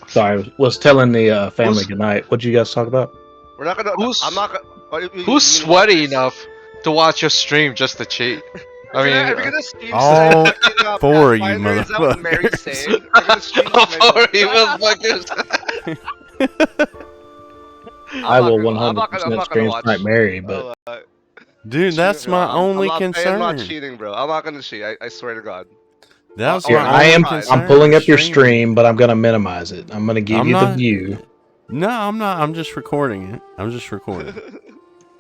Sorry, I was telling the family goodnight. What'd you guys talk about? We're not gonna. Who's I'm not gonna. who's sweaty enough to watch your stream just to cheat? I mean, are we gonna stream all fucking, four of you Pathfinder? Is that what Mary's motherfuckers. saying? We're gonna stream all some four of you Mary- motherfuckers. I will I'm not 100% gonna stream watch. Snipe Mary, but Dude, that's my only concern. I'm not cheating, bro. I'm not gonna cheat. I swear to God. That's here, my I only am. concern. I'm pulling up your Streaming. stream, but I'm gonna minimize it. I'm gonna give I'm you not- the view. No, I'm not. I'm just recording it. I'm just recording.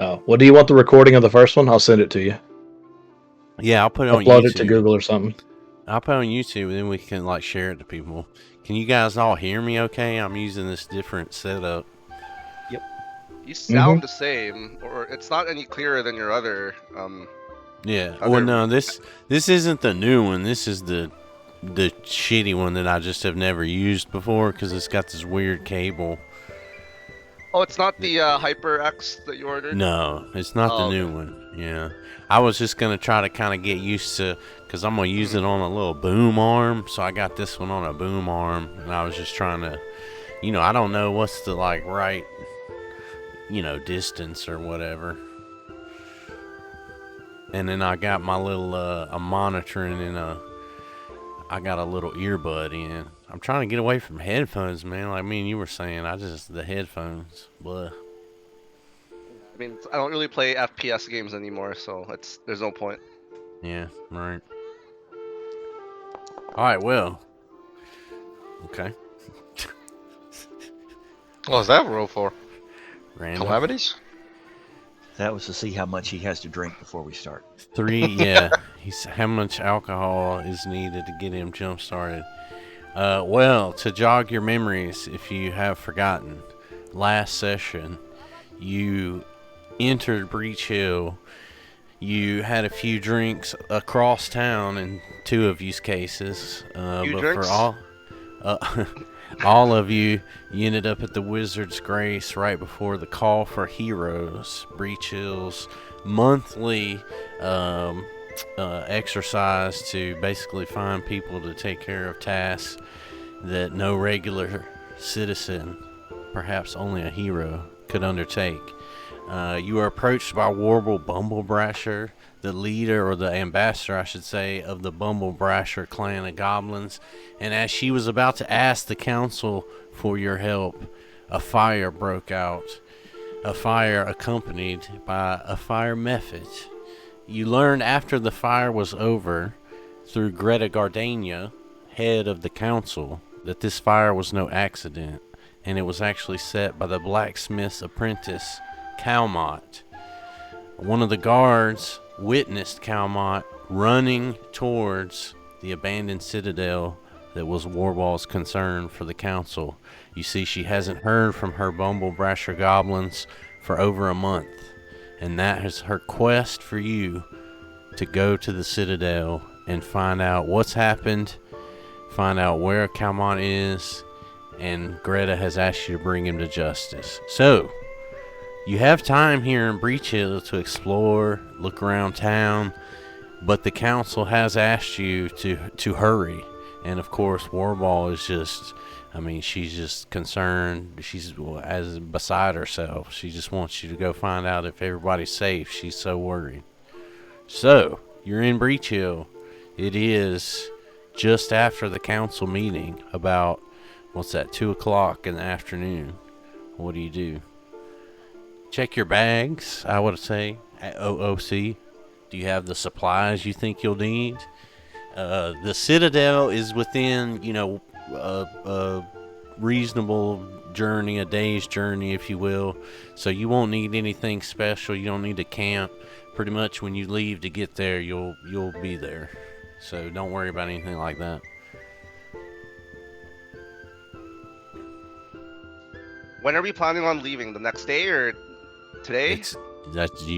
Oh, well, do you want the recording of the first one? I'll send it to you. Yeah, I'll put it on Upload YouTube. it to Google or something. I'll put it on YouTube, and then we can like share it to people. Can you guys all hear me? Okay, I'm using this different setup. You sound the same, or it's not any clearer than your other. Yeah. Other- Well, no, this isn't the new one. This is the shitty one that I just have never used before because it's got this weird cable. Oh, it's not the HyperX that you ordered. No, it's not the new one. Yeah. I was just gonna try to kind of get used to, because I'm gonna use it on a little boom arm. So I got this one on a boom arm, and I was just trying to, I don't know what's the like right, distance or whatever. And then I got my little I'm monitoring, and I got a little earbud in. I'm trying to get away from headphones, man. Like me and you were saying, the headphones, blah. I mean, I don't really play FPS games anymore, so there's no point. Yeah, right. Alright, well. Okay. What was that roll for? Random. Calamities? That was to see how much he has to drink before we start. 3, yeah. How much alcohol is needed to get him jump started. Well, to jog your memories, if you have forgotten, last session, you entered Breach Hill. You had a few drinks across town in 2 of you's cases. But drinks? for all of you, you ended up at the Wizard's Grace right before the Call for Heroes, Breach Hill's monthly exercise to basically find people to take care of tasks that no regular citizen, perhaps only a hero, could undertake. You are approached by Warble Bumblebrasher, the leader, or the ambassador, I should say, of the Bumblebrasher clan of goblins. And as she was about to ask the council for your help, a fire broke out. A fire accompanied by a fire message. You learned after the fire was over, through Greta Gardenia, head of the council, that this fire was no accident, and it was actually set by the blacksmith's apprentice, Calmot. One of the guards witnessed Calmot running towards the abandoned citadel that was Warball's concern for the council. You see, she hasn't heard from her Bumblebrasher goblins for over a month, and that is her quest for you to go to the citadel and find out what's happened, find out where Calmot is, and Greta has asked you to bring him to justice. So, you have time here in Breach Hill to explore, look around town, but the council has asked you to hurry. And of course, Warball is just, she's just concerned. She's as beside herself. She just wants you to go find out if everybody's safe. She's so worried. So, you're in Breach Hill. It is just after the council meeting, about, 2 o'clock in the afternoon. What do? Check your bags, I would say, at OOC. Do you have the supplies you think you'll need? The Citadel is within, a reasonable journey, a day's journey, if you will. So you won't need anything special. You don't need to camp. Pretty much when you leave to get there, you'll be there. So don't worry about anything like that. When are we planning on leaving? The next day or today? That's for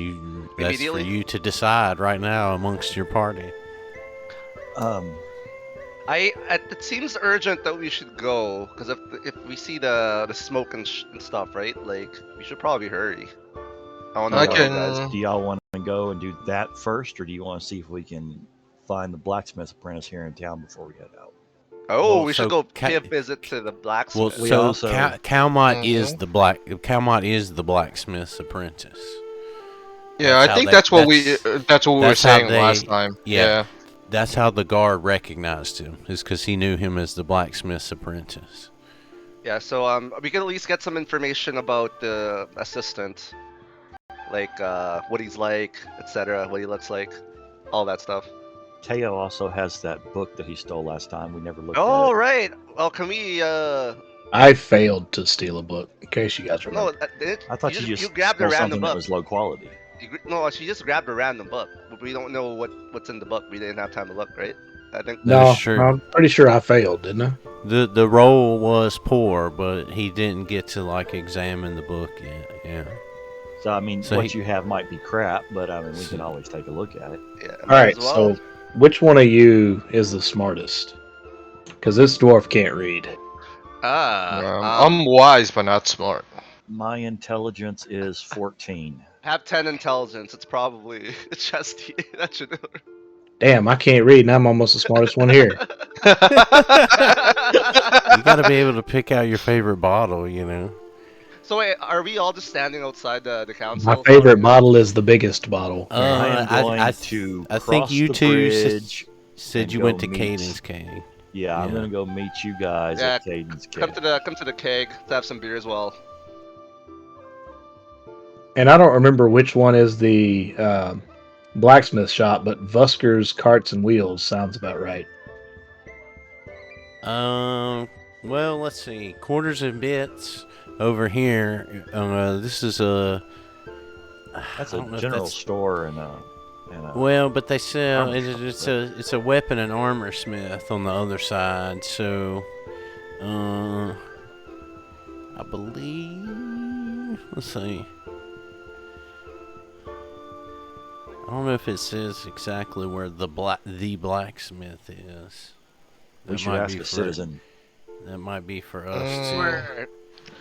Immediately? you to decide right now amongst your party. It seems urgent that we should go, because if we see the smoke and stuff, right? Like, we should probably hurry. I want I to can- guys. Do y'all want to go and do that first, or do you want to see if we can find the blacksmith apprentice here in town before we head out? Oh, Well, we so should go Ca- pay a visit to the Well, blacksmith. We so also- Calmot is the blacksmith's apprentice. Yeah, That's I how think they- that's what that's we were that's how saying last they- time. yeah. Yeah. That's how the guard recognized him, is because he knew him as the blacksmith's apprentice. Yeah, so we can at least get some information about the assistant, like what he's like, etc., what he looks like, all that stuff. Teo also has that book that he stole last time. We never looked Oh at it. right. Well, can we? I failed to steal a book, in case you guys remember. No, I thought you just grabbed a stole random something that book. was low quality. No, she just grabbed a random book, but we don't know what's in the book. We didn't have time to look, right? I think. No, That's true. I'm pretty sure I failed, didn't I? The roll was poor, but he didn't get to like examine the book yet. Yeah. So I mean, So what he- you have might be crap, but I mean, we can always take a look at it. Yeah. All right, so which one of you is the smartest? Because this dwarf can't read. I'm wise but not smart. My intelligence is 14. have 10 intelligence. It's probably Chesty. That should. Damn, I can't read, and I'm almost the smartest one here. You gotta be able to pick out your favorite bottle, you know. So wait, are we all just standing outside the council? My favorite bottle is the biggest bottle. I am going I to I think cross you the two bridge. said and you go went to meet- Caden's Cave. Yeah, I'm Yeah. gonna go meet you guys Yeah, at Caden's Cave. come to the keg to have some beer as well. And I don't remember which one is the blacksmith shop, but Vusker's Carts and Wheels sounds about right. Well, let's see. Quarters and bits over here. This is a. That's I a don't know if general that's- store and a Well, but they sell Armor it's a weapon and armor smith on the other side. So, I believe. Let's see. I don't know if it says exactly where the blacksmith is. we should ask a citizen. That might be for us too. Where-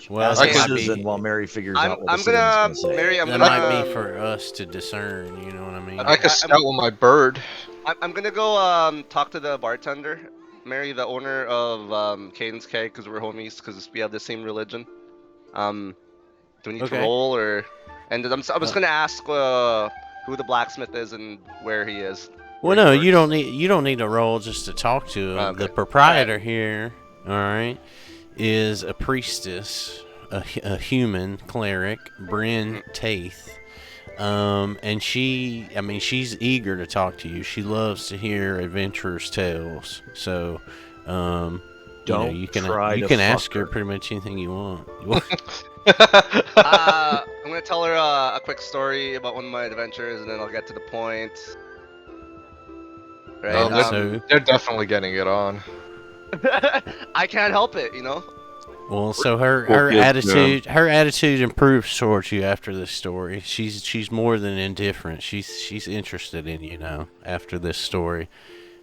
Well, Ask I a could- that might citizen be, while Mary figures I'm out what the gonna citizen's gonna say. Mary. I'm that gonna might be for us to discern. You know what I mean? I could scout with my bird. I'm gonna go talk to the bartender, Mary, the owner of Caden's Keg, because we're homies, because we have the same religion. Do we need to Okay. roll or? And I was gonna ask who the blacksmith is and where he is. Well, where no, he you don't works. need a roll just to talk to him. Okay. The proprietor here, all right, is a priestess, a human cleric, Bryn Taith. And she's eager to talk to you. She loves to hear adventurers' tales. So, Don't you can try you to can fuck ask her her. pretty much anything you want. I'm gonna tell her a quick story about one of my adventures, and then I'll get to the point. Right. Oh, that's so- They're definitely getting it on. I can't help it, you know. Well, so her Yes, attitude improves towards you after this story. She's more than indifferent. She's interested in you now after this story,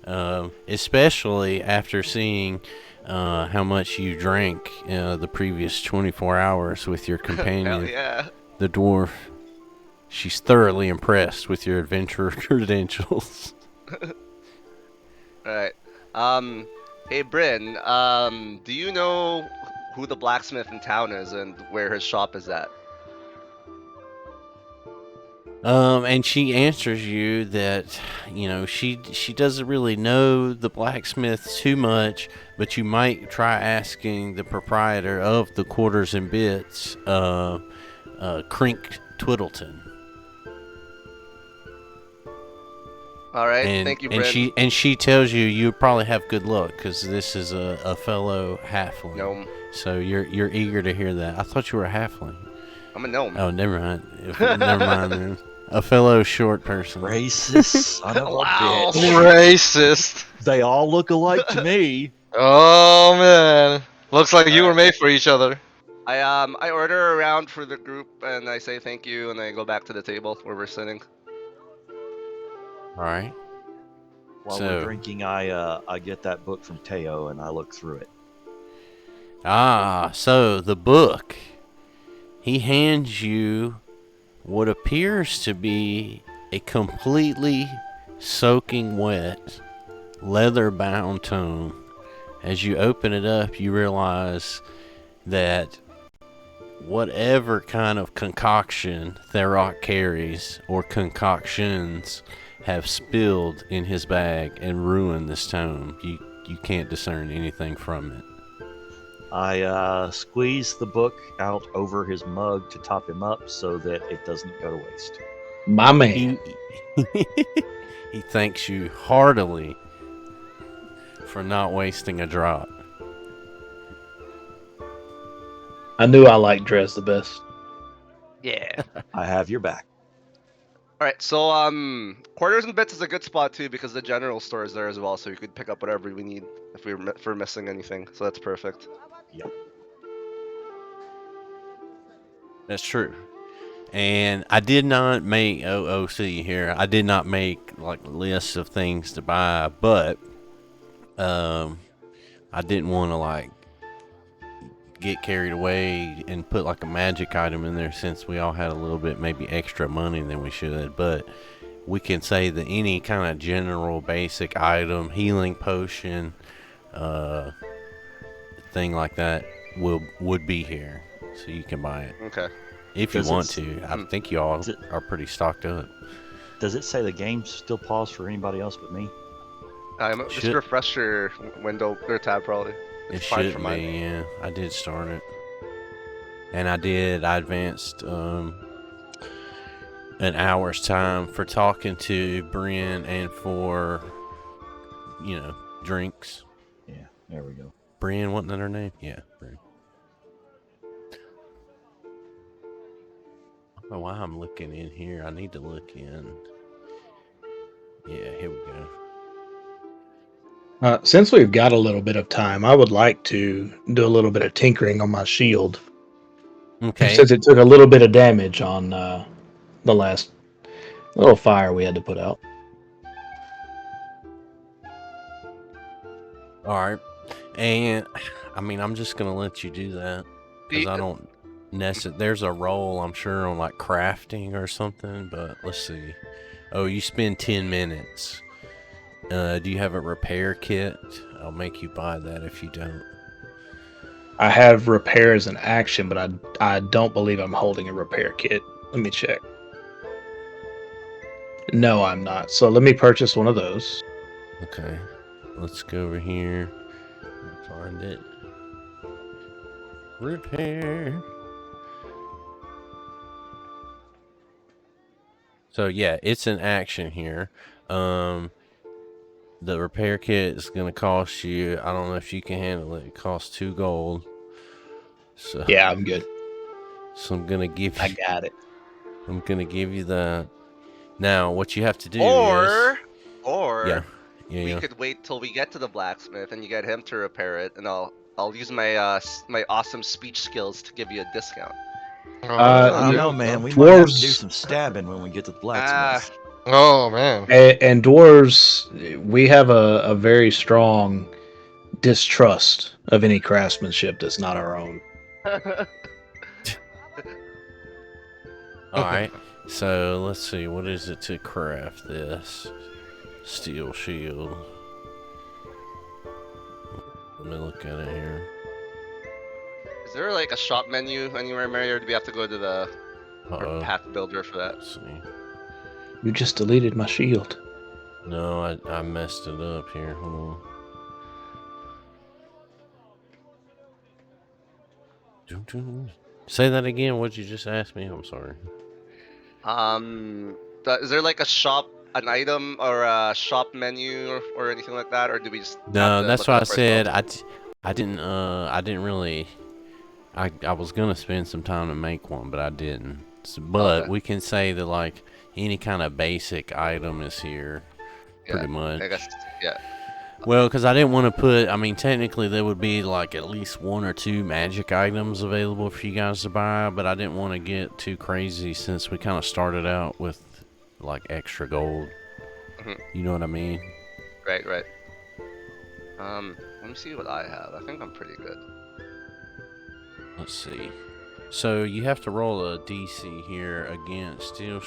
especially after seeing how much you drank the previous 24 hours with your Hell companion, yeah. the dwarf. She's thoroughly impressed with your adventurer credentials. Alright. Hey Bryn, do you know who the blacksmith in town is and where his shop is at? And she answers you that, she doesn't really know the blacksmith too much, but you might try asking the proprietor of the Quarters and Bits, Crink Twiddleton. Alright, And, thank you, Bryn. and she tells you probably have good luck because this is a fellow halfling. Gnome. So you're eager to hear that. I thought you were a halfling. I'm a gnome. Oh, never mind. Never mind then. A fellow short person. Racist son of a Wow. bitch. Racist. They all look alike to me. Oh man. Looks like you were made for each other. I order around for the group and I say thank you and I go back to the table where we're sitting. All right. While So- we're drinking, I get that book from Teo and I look through it. Ah, so the book. He hands you what appears to be a completely soaking wet, leather-bound tome As you open it up, you realize that whatever kind of concoction Therok carries, or concoctions, have spilled in his bag and ruined this tome. You can't discern anything from it. I squeeze the book out over his mug to top him up so that it doesn't go to waste. My man. He thanks you heartily for not wasting a drop. I knew I liked Drez the best. Yeah. I have your back. All right, so quarters and bits is a good spot too because the general store is there as well, so you could pick up whatever we need if we're missing anything. So that's perfect. Yep. That's true. And I did not make OOC here. I did not make like lists of things to buy, but I didn't want to like get carried away and put like a magic item in there since we all had a little bit maybe extra money than we should. But we can say that any kind of general basic item, healing potion, thing like that would be here, so you can buy it. Okay. If you Does want it- to. I think you all are pretty stocked up. Does it say the game's still paused for anybody else but me? Just Should- refresh your window or tab probably. It It's fine should for be, mine. yeah. I did start it. And I advanced an hour's time for talking to Bryn and for, drinks. Yeah, there we go. Bryn, wasn't that her name? Yeah, Bryn. I don't know why I'm looking in here. I need to look in. Yeah, here we go. Since we've got a little bit of time, I would like to do a little bit of tinkering on my shield. Okay. Since it took a little bit of damage on the last little fire we had to put out. All right. And, I'm just going to let you do that. Because I don't there's a roll, I'm sure, on like crafting or something, but let's see. Oh, you spend 10 minutes. Do you have a repair kit? I'll make you buy that if you don't. I have repair as an action, but I don't believe I'm holding a repair kit. Let me check. No, I'm not. So let me purchase one of those. Okay. Let's go over here and find it. Repair. So yeah, it's an action here. The repair kit is gonna cost you, I don't know if you can handle it. It costs 2 gold. So Yeah, I'm good. So I'm gonna give you I got it. I'm gonna give you that. Now what you have to do Or yeah. we could wait till we get to the blacksmith and you get him to repair it, and I'll use my my awesome speech skills to give you a discount. I don't Yeah. know, man. We might have to do Dwarves- some stabbing when we get to the blacksmith. Oh man. And dwarves, we have a very strong distrust of any craftsmanship that's not our own. Alright. So let's see, what is it to craft this? Steel shield. Let me look at it here. Is there like a shop menu anywhere, Mary, or do we have to go to the Uh-oh. path builder for that? Let's see. You just deleted my shield. No, I messed it up here. Hold on. Say that again. What'd you just ask me? I'm sorry. Is there like a shop, an item, or a shop menu, or anything like that, or do we just? No, have to that's look why it I up said ourselves? I didn't really. I was gonna spend some time to make one, but I didn't. But Okay. we can say that like any kind of basic item is here, pretty much. I guess, yeah. Well, because I didn't want to put. Technically there would be like at least 1 or 2 magic items available for you guys to buy, but I didn't want to get too crazy since we kind of started out with like extra gold. Mhm. You know what I mean? Right. Let me see what I have. I think I'm pretty good. Let's see. So you have to roll a DC here against Steel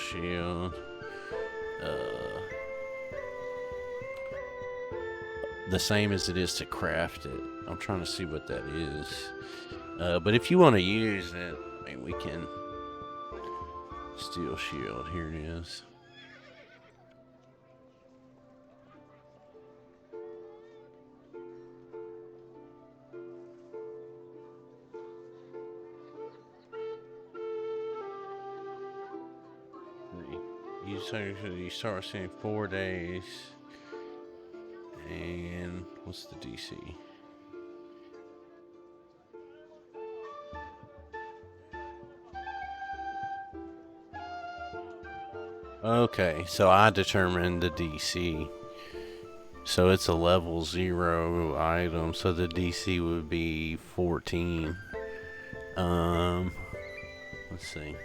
the same as it is to craft it. I'm trying to see what that is. But if you want to use it, I mean, we can. Steel shield, here it is. You start seeing 4 days. And what's the DC? Okay, so I determined the DC. So it's a level 0 item, so the DC would be 14. Let's see.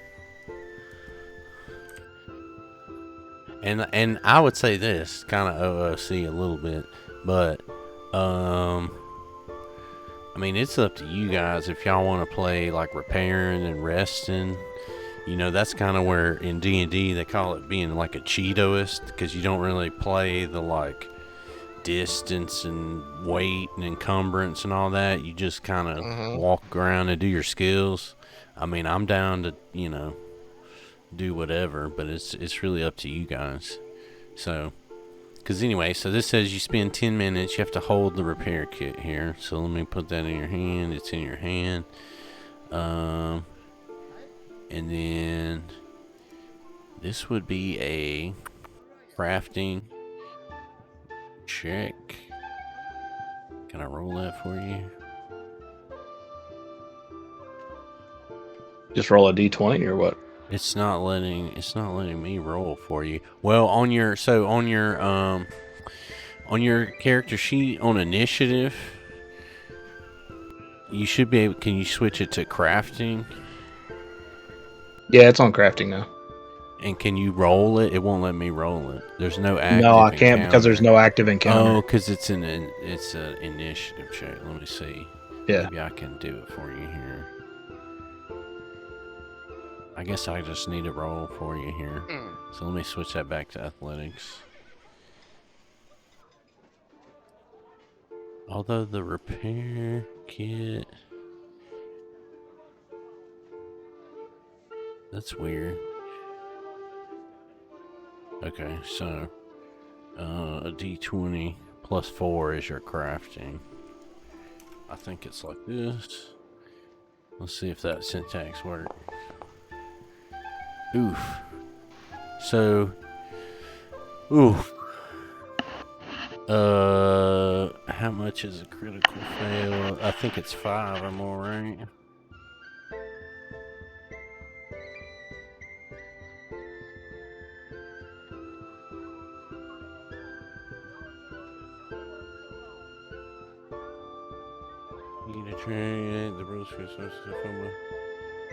And I would say this, kind of OOC a little bit, but I mean, it's up to you guys if y'all want to play like repairing and resting. You know, that's kind of where in D&D they call it being like a Cheetoist, because you don't really play the like distance and weight and encumbrance and all that. You just kind of walk around and do your skills. I mean, I'm down to, you know, do whatever, but it's really up to you guys. So, because anyway, so this says you spend 10 minutes, you have to hold the repair kit here. So let me put that in your hand. It's in your hand. And then this would be a crafting check. Can I roll that for you? Just roll a d20 or what? It's not letting me roll for you. Well, on your character sheet on initiative, you should be able. Can you switch it to crafting? Yeah, it's on crafting now. And can you roll it? It won't let me roll it. There's no active. No, I can't because there's no active encounter. Oh, because it's an initiative check. Let me see. Yeah. Maybe I can do it for you here. I guess I just need to roll for you here. So let me switch that back to athletics. Although the repair kit... That's weird. Okay, so a d20 plus 4 is your crafting. I think it's like this. Let's see if that syntax works. Oof. So, oof. How much is a critical fail? I think it's 5 or more, right?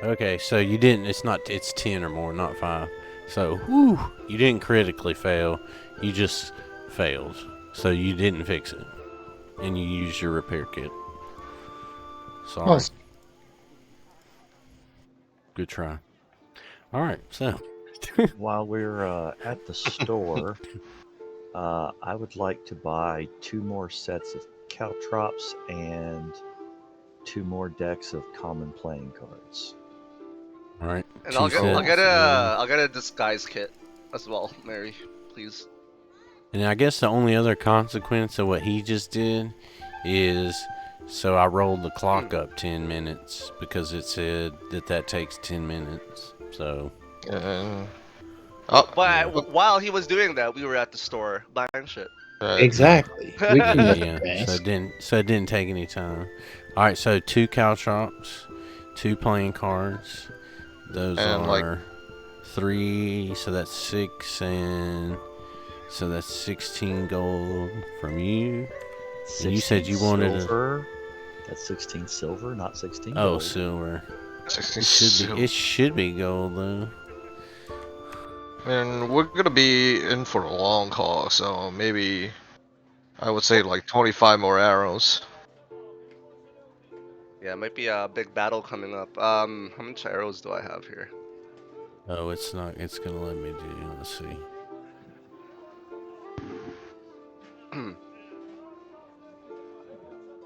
Okay, so you didn't, it's 10 or more, not 5. So, whew, you didn't critically fail, you just failed. So you didn't fix it. And you used your repair kit. Sorry. Oh. Good try. Alright, so. While we're at the store, I would like to buy 2 more sets of caltrops and 2 more decks of common playing cards. All right. And I'll get a disguise kit as well, Mary, please. And I guess the only other consequence of what he just did is, so I rolled the clock up 10 minutes because it said that takes 10 minutes. So. But while he was doing that, we were at the store buying shit. Exactly. We can yeah. So it didn't take any time. All right. So 2 caltrops, 2 playing cards. Those and are 3. So that's 6 and. So that's 16 gold from you. And you said you wanted silver. That's 16 silver, not 16 gold. Oh, silver. 16 it should be gold though. And we're gonna be in for a long haul, so maybe I would say like 25 more arrows. Yeah, it might be a big battle coming up. How much arrows do I have here? Oh, it's not. It's gonna let me do. Let's see.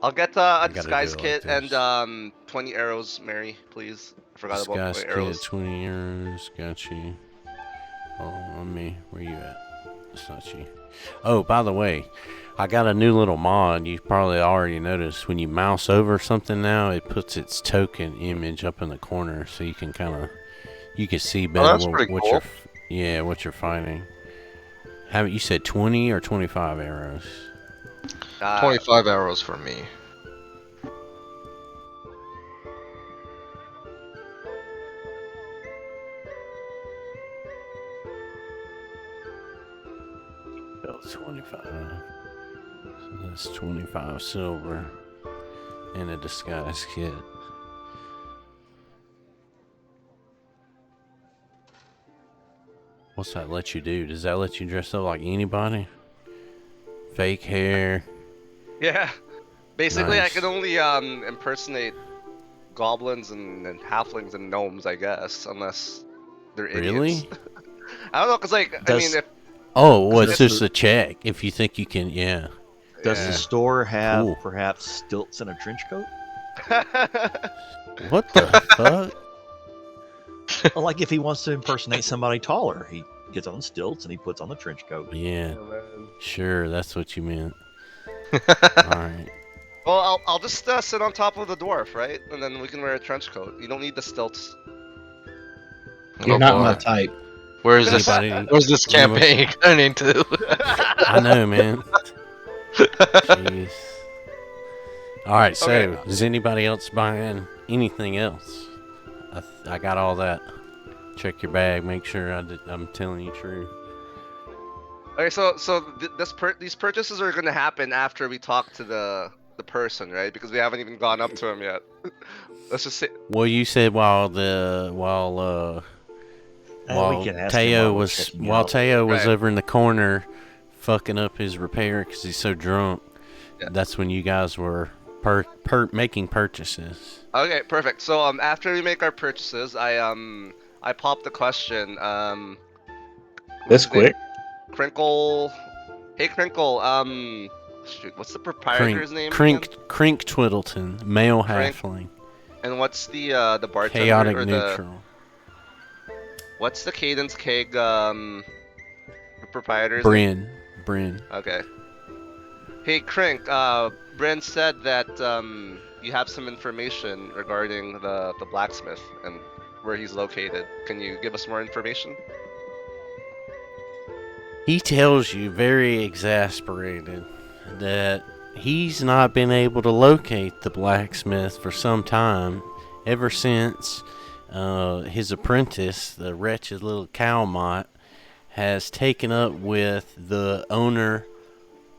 I'll get a gotta do disguise it like kit this. and 20 arrows, Mary, please. I forgot about Disguise my kit, arrows. 20 arrows. Got you. Oh, on me. Where you at? It's not you. Oh, by the way, I got a new little mod. You probably already noticed. When you mouse over something now, it puts its token image up in the corner, so you can you can see better that's pretty cool. what you're fighting. You said 20 or 25 arrows? 25 arrows for me. Oh, 25. So that's 25 silver and a disguise kit. What's that let you do? Does that let you dress up like anybody? Fake hair? Yeah. Basically, Nice. I can only impersonate goblins and halflings and gnomes, I guess, unless they're idiots. Really? I don't know, cause like I mean, Does- Oh, well, it's Does just the- a check. If you think you can, yeah. Does Yeah. the store have Cool. perhaps stilts and a trench coat? What the fuck? Well, like if he wants to impersonate somebody taller, he gets on stilts and he puts on the trench coat. Yeah, Oh, man. sure, that's what you meant. Alright. Well, I'll just sit on top of the dwarf, right? And then we can wear a trench coat. You don't need the stilts. You're Oh, not boy. my type. Where's this? Anybody? Where's this campaign turning to? I know, man. Jeez. Alright, so, Okay. is anybody else buying anything else? I got all that. Check your bag, make sure I'm telling you true. Okay, so these purchases are gonna happen after we talk to the person, right? Because we haven't even gone up to him yet. Let's just say. Well, you said while we can ask him Teo while we're was checking while out. Teo was Right. over in the corner fucking up his repair because he's so drunk. Yeah. That's when you guys were making purchases. Okay, perfect. So after we make our purchases, I pop the question. This what's his name? quick? Crinkle. Hey, Crinkle. Shoot, what's the proprietor's name again? Crink Twiddleton, male Crink. halfling, And what's the bartender chaotic or neutral. what's the Cadence Keg the proprietor's name? Bryn. Okay. Hey, Crink. Bryn said that you have some information regarding the blacksmith and where he's located. Can you give us more information? He tells you, very exasperated, that he's not been able to locate the blacksmith for some time, ever since his apprentice, the wretched little Cowmot, has taken up with the owner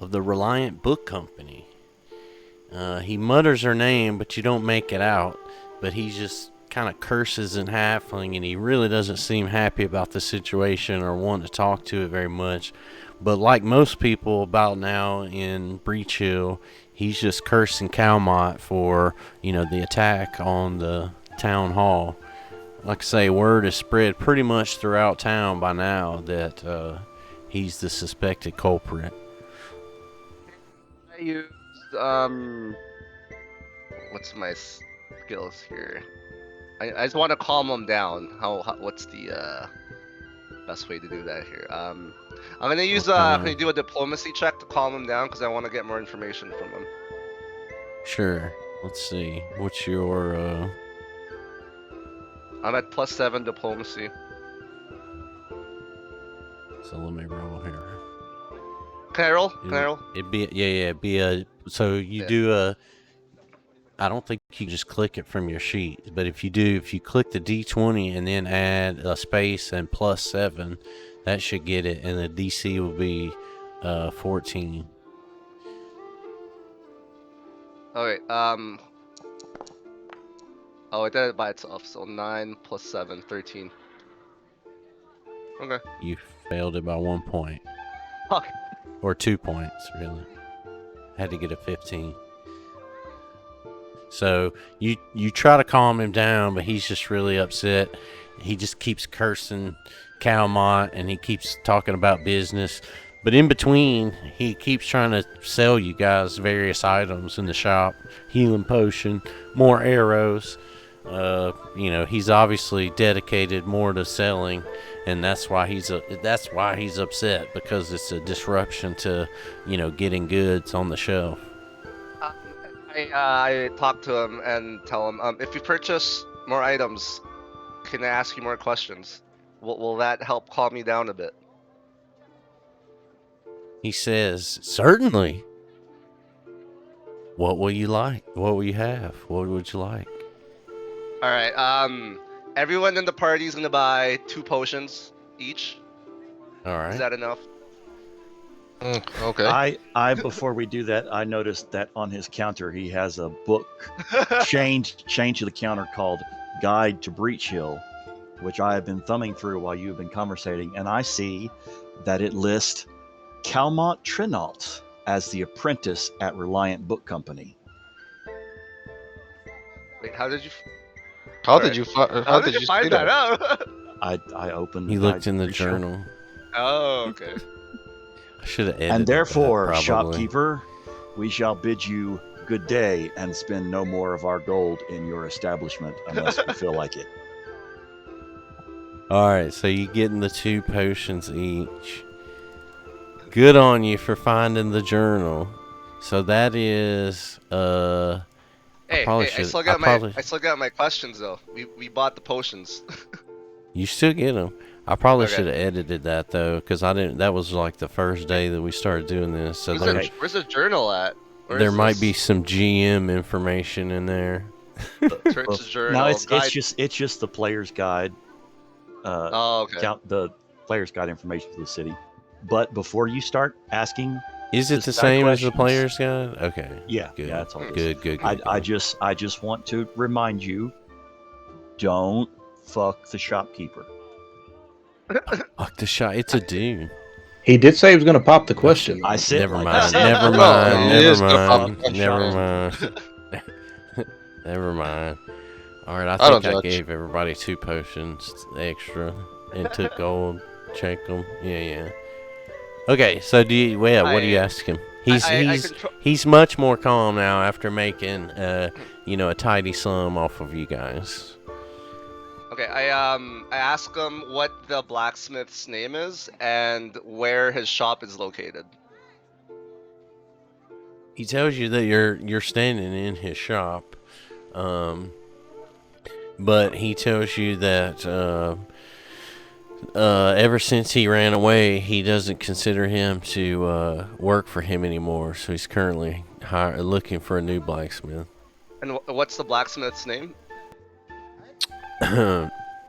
of the Reliant Book Company. He mutters her name, but you don't make it out, but he just kind of curses in halfling, and he really doesn't seem happy about the situation or want to talk to it very much. But like most people about now in Breach Hill, he's just cursing Cowmot for, the attack on the town hall. Like I say, word is spread pretty much throughout town by now that he's the suspected culprit. I used what's my skills here? I just want to calm him down. What's the best way to do that here? I'm gonna use can you do a diplomacy check to calm him down because I want to get more information from him. Sure. Let's see. What's your I'm at +7 diplomacy. So let me roll here. Can I roll? Can I roll? It'd be a. So you do a. I don't think you can just click it from your sheet, but if you click the D20 and then add a space and +7, that should get it, and the DC will be 14. Okay. Oh, it did it by itself. So 9 + 7, 13. Okay. You failed it by 1 point, Fuck. or 2 points, really. Had to get a 15. So you try to calm him down, but he's just really upset. He just keeps cursing Cowmot, and he keeps talking about business. But in between, he keeps trying to sell you guys various items in the shop. Healing potion, more arrows. He's obviously dedicated more to selling, and that's why he's upset, because it's a disruption to, getting goods on the shelf. I talk to him and tell him, if you purchase more items, can I ask you more questions? Will that help calm me down a bit? He says, certainly. What will you like? What will you have? What would you like? All right. Everyone in the party is gonna buy 2 potions each. All right. Is that enough? Okay. I before we do that, I noticed that on his counter he has a book chained to the counter called Guide to Breach Hill, which I have been thumbing through while you've been conversating, and I see that it lists Calmont Trinault as the apprentice at Reliant Book Company. Wait, how did you? How did you find find that out? I opened. He looked in the Show. journal. Oh, okay. I should have edited And therefore, that, probably. shopkeeper, we shall bid you good day and spend no more of our gold in your establishment unless we feel like it. All right, so you're getting the 2 potions each. Good on you for finding the journal. So that is Hey, I still got my questions though. We bought the potions. You still get them. I probably Okay. should have edited that though, because I didn't. That was like the first day that we started doing this. So Where's the journal at? there might be some GM information in there. Church's journal. No, it's guide. just the player's guide. Oh, okay. Count the player's guide information to the city. But before you start asking, Is it Just the side same as the questions. player's guide? Okay. yeah, Good. that's all. it is. Good. Good. I just want to remind you, don't fuck the shopkeeper. Fuck the shot. It's a dude. He did say he was going to pop the question. I said Never like mind. I said. Never No, mind. he is Never gonna mind. pop the Never shot. mind. Never mind. All right. I don't think I judge. gave everybody 2 potions extra and took gold. Check them. Yeah. Okay. So what do you ask him? He's much more calm now after making a tidy sum off of you guys. Okay, I ask him what the blacksmith's name is and where his shop is located. He tells you that you're standing in his shop, but he tells you that ever since he ran away, he doesn't consider him to work for him anymore. So he's currently looking for a new blacksmith. And what's the blacksmith's name?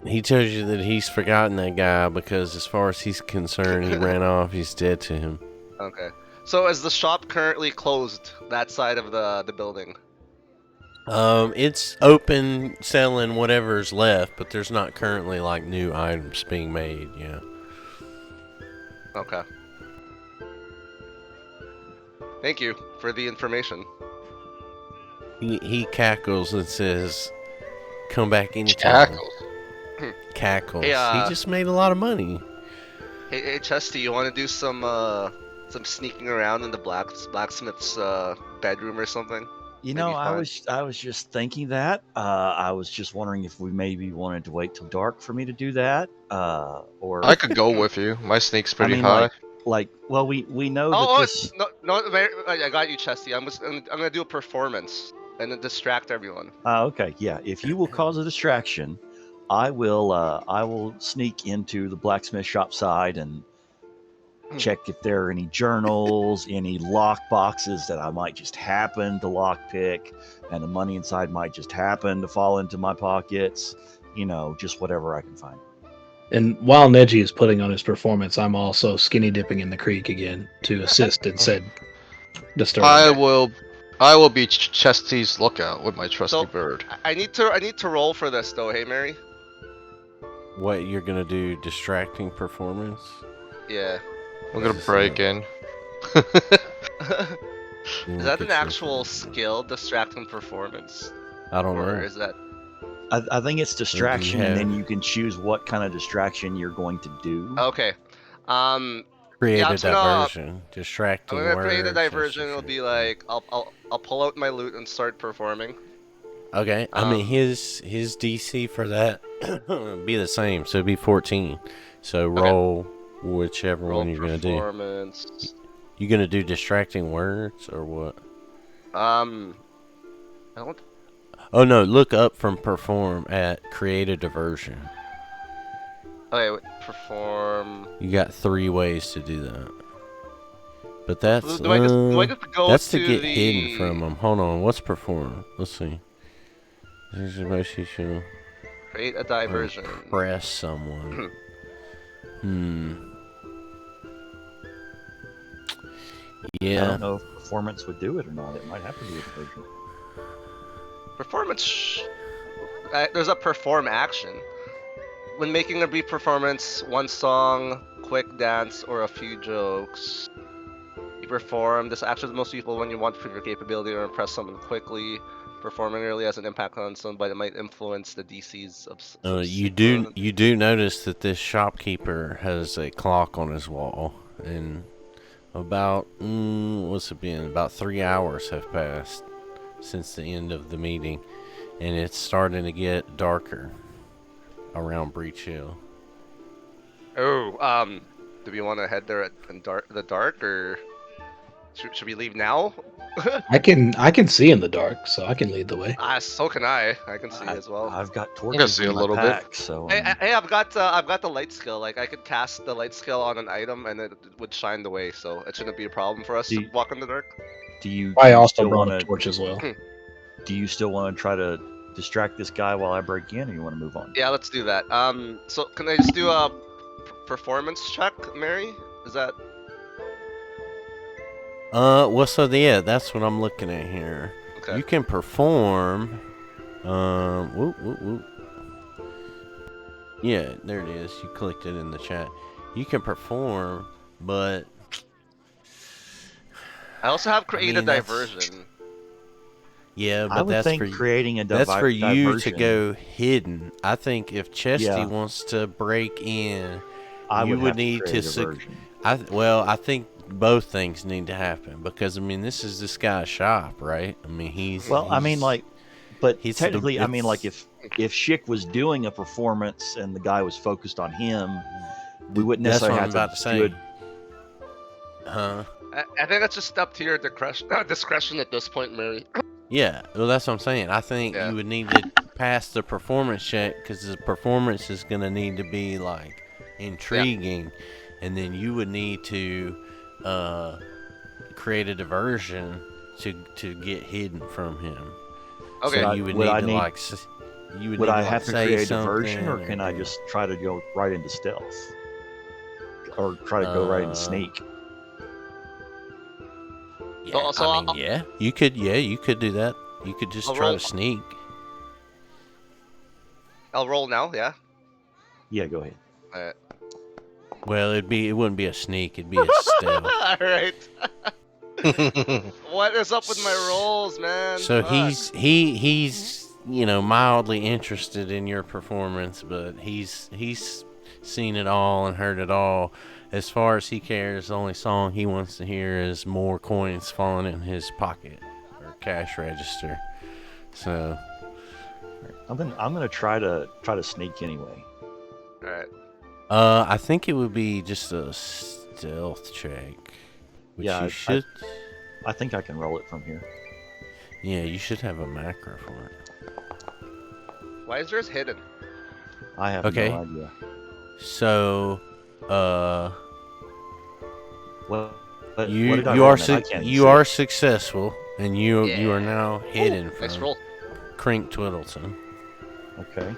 He tells you that he's forgotten that guy because, as far as he's concerned, he ran off. He's dead to him. Okay. So is the shop currently closed, that side of the building? It's open, selling whatever's left, but there's not currently like new items being made. Yeah. Okay. Thank you for the information. He cackles and says, "Come back anytime." Cackles. Cackles. Hey, He just made a lot of money. Hey, Chesty, you want to do some sneaking around in the blacksmith's bedroom or something? You know, Maybe I was just thinking that. I was just wondering if we maybe wanted to wait till dark for me to do that, or I could go with you. My sneak's pretty high. well, we know that Oh, this. no, I got you, Chesty. I'm gonna do a performance and then distract everyone. Okay, yeah. If you will cause a distraction, I will sneak into the blacksmith shop side and check if there are any journals, any lock boxes that I might just happen to lock pick, and the money inside might just happen to fall into my pockets. Just whatever I can find. And while Neji is putting on his performance, I'm also skinny dipping in the creek again to assist in said disturbance. I will be Chesty's lookout with my trusty So- bird. I need to roll for this though. Hey, Mary. What you're gonna do? Distracting performance? Yeah. I'm gonna break in. Is that an actual skill, distracting performance, I don't or know. is that? I think it's distraction, and have- then you can choose what kind of distraction you're going to do. Okay. Create I'm a just gonna diversion, distracting I'm gonna words. create a that's diversion. It'll be distracting. like I'll pull out my loot and start performing. Okay, I mean Um, his DC for that would be the same, so it'd be 14. So Okay. roll whichever roll one you're gonna do. performance. You gonna do distracting words or what? I don't. Oh no, look up from perform at create a diversion. Okay, wait, perform. You got 3 ways to do that. But that's Do I just go that's to to get the... hidden from them. Hold on, what's perform? Let's see. This is most you should Create a diversion. impress someone. I Yeah. don't know if performance would do it or not. It might have to be a diversion. Performance. There's a perform action. When making a brief performance, one song, quick dance, or a few jokes, you perform. This action is most useful when you want to prove your capability or impress someone quickly. Performing early has an impact on someone, but it might influence the DCs of You do notice that this shopkeeper has a clock on his wall, and about what's it been? About 3 hours have passed since the end of the meeting, and it's starting to get darker around Breach Hill. Oh, do we want to head there in the dark, or should we leave now? I can see in the dark, so I can lead the way. So can I. I can see as well. I've got gonna torches see in a my little bit. pack, so Hey, I've got the light skill. Like I could cast the light skill on an item and it would shine the way, so it shouldn't be a problem for us Do to you- walk in the dark. do you? I do you also still brought want a torch as well. Do you still want to try to distract this guy while I break in, or you want to move on? Yeah, let's do that. So can I just do a performance check, Mary? Is that Well, so yeah, that's what I'm looking at here. okay? You can perform. Whoop, whoop, whoop. Yeah, there it is. You clicked it in the chat. You can perform, but I also have create a mean, that's- diversion. yeah, I but would that's think for you. creating a That's for you diversion, to go hidden. I think if Chesty Yeah. wants to break in, I you would would have need create to a diversion. I think both things need to happen because I mean this is this guy's shop, right? I mean Well, I mean, like, but he's the- technically, I mean, like, it's- if Schick was doing a performance and the guy was focused on him, we wouldn't that's necessarily what I'm have about to to say. do it. I think that's just up to your discretion at this point, Mary. Yeah, well, that's what I'm saying. I think Yeah. you would need to pass the performance check because the performance is going to need to be like intriguing, and then you would need to create a diversion to get hidden from him. Okay. So you would Would need I to need- like you would Would need I to, have like, to say create a diversion, or something can I just try to go right into stealth, or try to go right into sneak? Yeah, So I mean, yeah, you could do that. You could just I'll try roll- to sneak. I'll roll now. Yeah. Yeah, go ahead. Alright. Well, it wouldn't be a sneak. It'd be a stealth. All right. What is up with my rolls, man? So Fuck. he's mildly interested in your performance, but he's seen it all and heard it all. As far as he cares, the only song he wants to hear is more coins falling in his pocket or cash register. So I'm gonna try to sneak anyway. All right. I think it would be just a stealth check. Which Yeah, you should. I think I can roll it from here. Yeah, you should have a macro for it. Why is yours hidden? I have Okay. no idea. So, Well, but you what did I you roll are then? I can't you see. are successful, and you are Yeah. now hidden Nice from roll. Crink Twiddleton. Okay.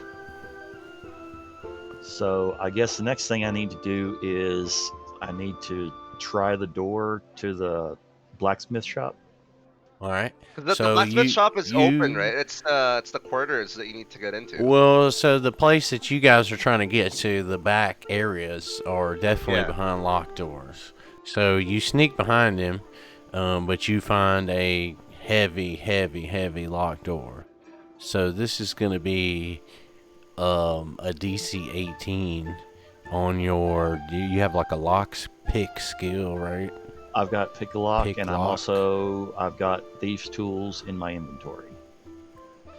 So I guess the next thing I need to do is I need to try the door to the blacksmith shop. All right. The So blacksmith you- shop is open, you- right? It's the quarters that you need to get into. Well, so the place that you guys are trying to get to, the back areas, are definitely Yeah. behind locked doors. So you sneak behind him, but you find a heavy locked door. So this is going to be a DC 18 on your. You have like a lock pick skill, right? I've got pick a lock, Pick and lock. I've got thieves' tools in my inventory.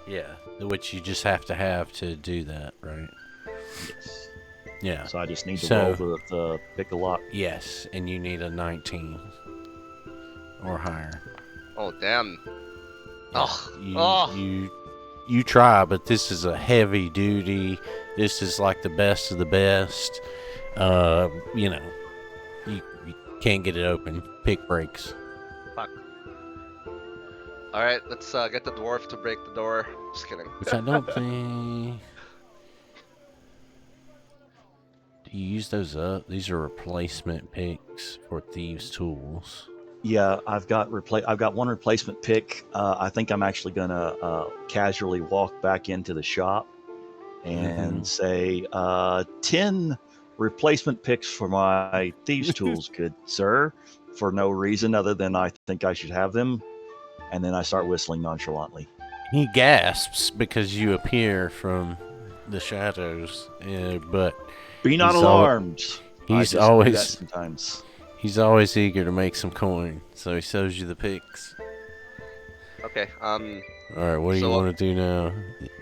Yeah. Which you just have to do that, right? Yes. Yeah. So I just need to So- roll the pick a lock. Yes, and you need a 19 or higher. Oh damn. Yeah, Oh. You try, but this is a heavy duty. This is like the best of the best. You know, you can't get it open. Pick breaks. Fuck. All right, let's get the dwarf to break the door. Just kidding. Which I don't think. Do you use those up? These are replacement picks for thieves' tools. Yeah, I've got one replacement pick. I think I'm actually gonna casually walk back into the shop and say 10 replacement picks for my thieves' tools, good sir, for no reason other than I think I should have them. And then I start whistling nonchalantly. He gasps because you appear from the shadows, but Be not He's alarmed. I he's just do always- that sometimes. he's always eager to make some coin, so he shows you the picks. Okay. All right, what do you So- want to do now?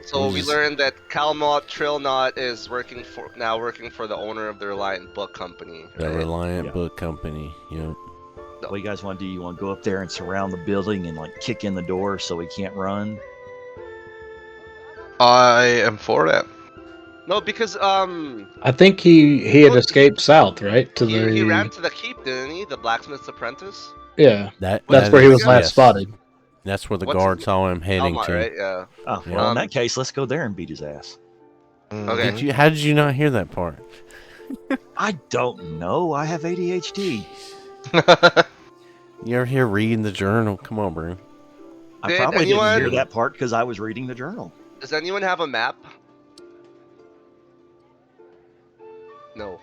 So we Who's- learned that Calmot Trillnot is working for the owner of the Reliant Book Company. The right? Reliant Yeah. Book Company. Yep. What you guys want to do? You want to go up there and surround the building and like kick in the door so he can't run? I am for that. No, because I think he had escaped south, right? To the he ran to the keep, didn't he? The blacksmith's apprentice. yeah. That's That's where he was last yes. spotted. That's where the What's guard his- saw him heading Calmot, to. right? Yeah. Oh, Yeah. well, in Um, that case, let's go there and beat his ass. Okay. Did you? How did you not hear that part? I don't know. I have ADHD. You ever hear reading the journal? Come on, bro. I Did probably didn't anyone- hear that part because I was reading the journal. Does anyone have a map? No.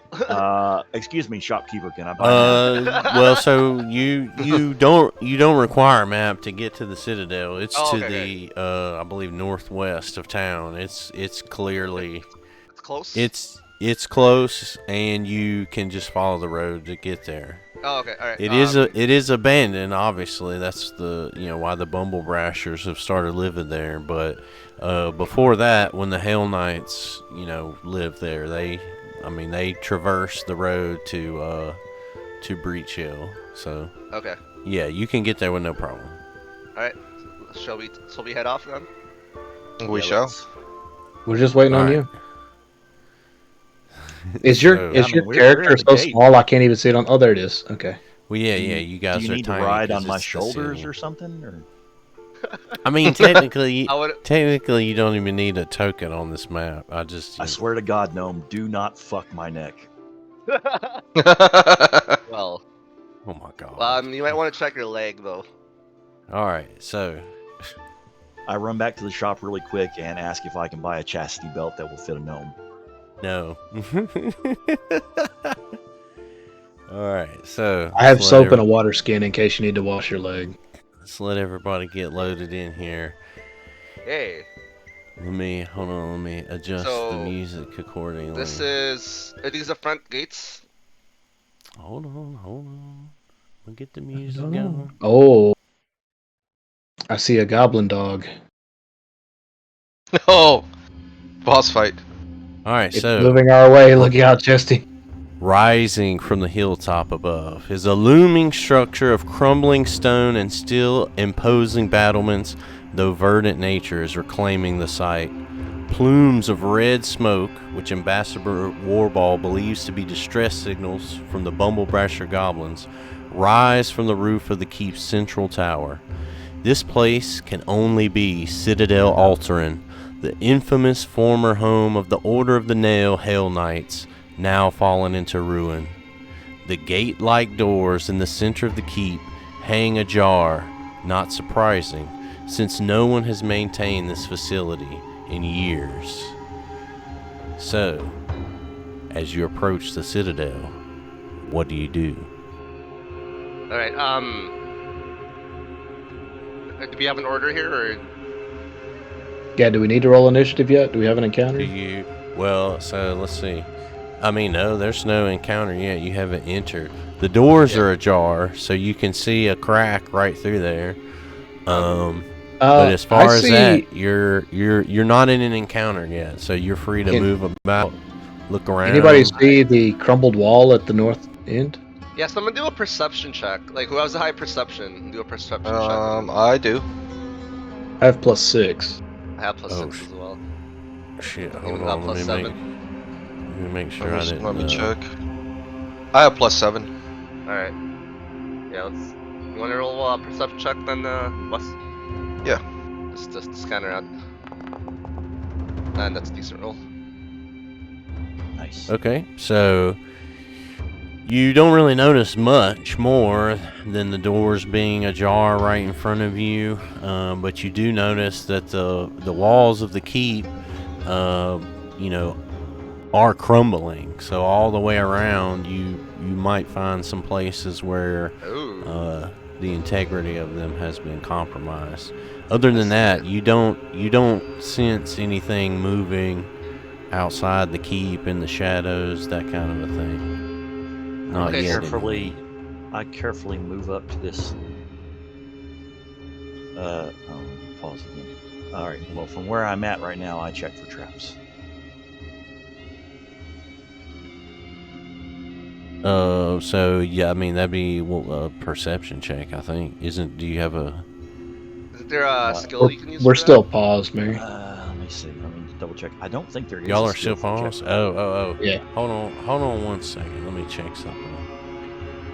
Excuse me, shopkeeper. Can I buy a map? Well, so you don't require a map to get to the Citadel. It's Oh, to okay, the I believe northwest of town. It's clearly It's close. it's close, and you can just follow the road to get there. Oh, okay. All right. It is abandoned. Obviously, that's the why the Bumble Brashers have started living there. But before that, when the Hellknights lived there, they traverse the road to Breach Hill. So Okay. yeah, you can get there with no problem. All right. Shall we head off then? We Yeah, shall. let's- We're just waiting on Alright. you. Is your So- is I mean, your we're character at the so gate. small I can't even see it on? Oh, there it is. Okay. Well, yeah, Do you- you guys Do you are need to tiny ride 'cause on my it's the shoulders city. or something? Or I mean, technically, I would. technically, you don't even need a token on this map. I just I swear to God, Gnome, do not fuck my neck. Well, oh my god. you might want to check your leg though. All right, so I run back to the shop really quick and ask if I can buy a chastity belt that will fit a gnome. no. All right, so I have let's soap let and a water skin in case you need to wash your leg. Let's let everybody get loaded in here. Hey, Let me adjust the So, music accordingly. are these the front gates? Hold on. We'll get the music going. Oh, I see a goblin dog. Oh, boss fight. All right, It's so moving our way. Look out, Chesty. rising from the hilltop above is a looming structure of crumbling stone and still imposing battlements, though verdant nature is reclaiming the site. Plumes of red smoke, which Ambassador Warball believes to be distress signals from the Bumblebrasher goblins, rise from the roof of the keep's central tower. This place can only be Citadel Alterin, the infamous former home of the Order of the Nail Hellknights, now fallen into ruin. The gate-like doors in the center of the keep hang ajar, not surprising, since no one has maintained this facility in years. So, as you approach the Citadel, what do you do? All right. Do we have an order here, or Yeah, do we need to roll initiative yet? Do we have an Do encounter? you? Well, so let's see. I mean, no, there's no encounter yet. You haven't entered. The doors are ajar, so you can see a crack right through there. But as far as that, you're not in an encounter yet, so you're free to move about, look around. Anybody see the crumbled wall at the north end? Yeah, someone do a perception check. Like, who has a high perception? Do a perception check. I do. I have +6. I have +6 as well. Shit, hold Even got on. Let +7. me make sure I didn't. Let me check. I have +7. Alright. Yeah, let's. You want to roll a perception check then, Wes? Yeah. Just scan around. And that's a decent roll. Nice. Okay, so you don't really notice much more than the doors being ajar right in front of you, but you do notice that the walls of the keep, are crumbling. So all the way around, you might find some places where the integrity of them has been compromised. Other than that, you don't sense anything moving outside the keep in the shadows, that kind of a thing. Not Okay, yet. I carefully move up to this. Pause again. All right. Well, from where I'm at right now, I check for traps. So yeah, I mean that'd be a perception check, I think. Do you have a? Is there a skill you can use? We're for still paused, Mary. Let me see. Let me double check. I don't think there is. Y'all a are still skill for paused? check. Oh. Yeah. Hold on 1 second. Let me check something.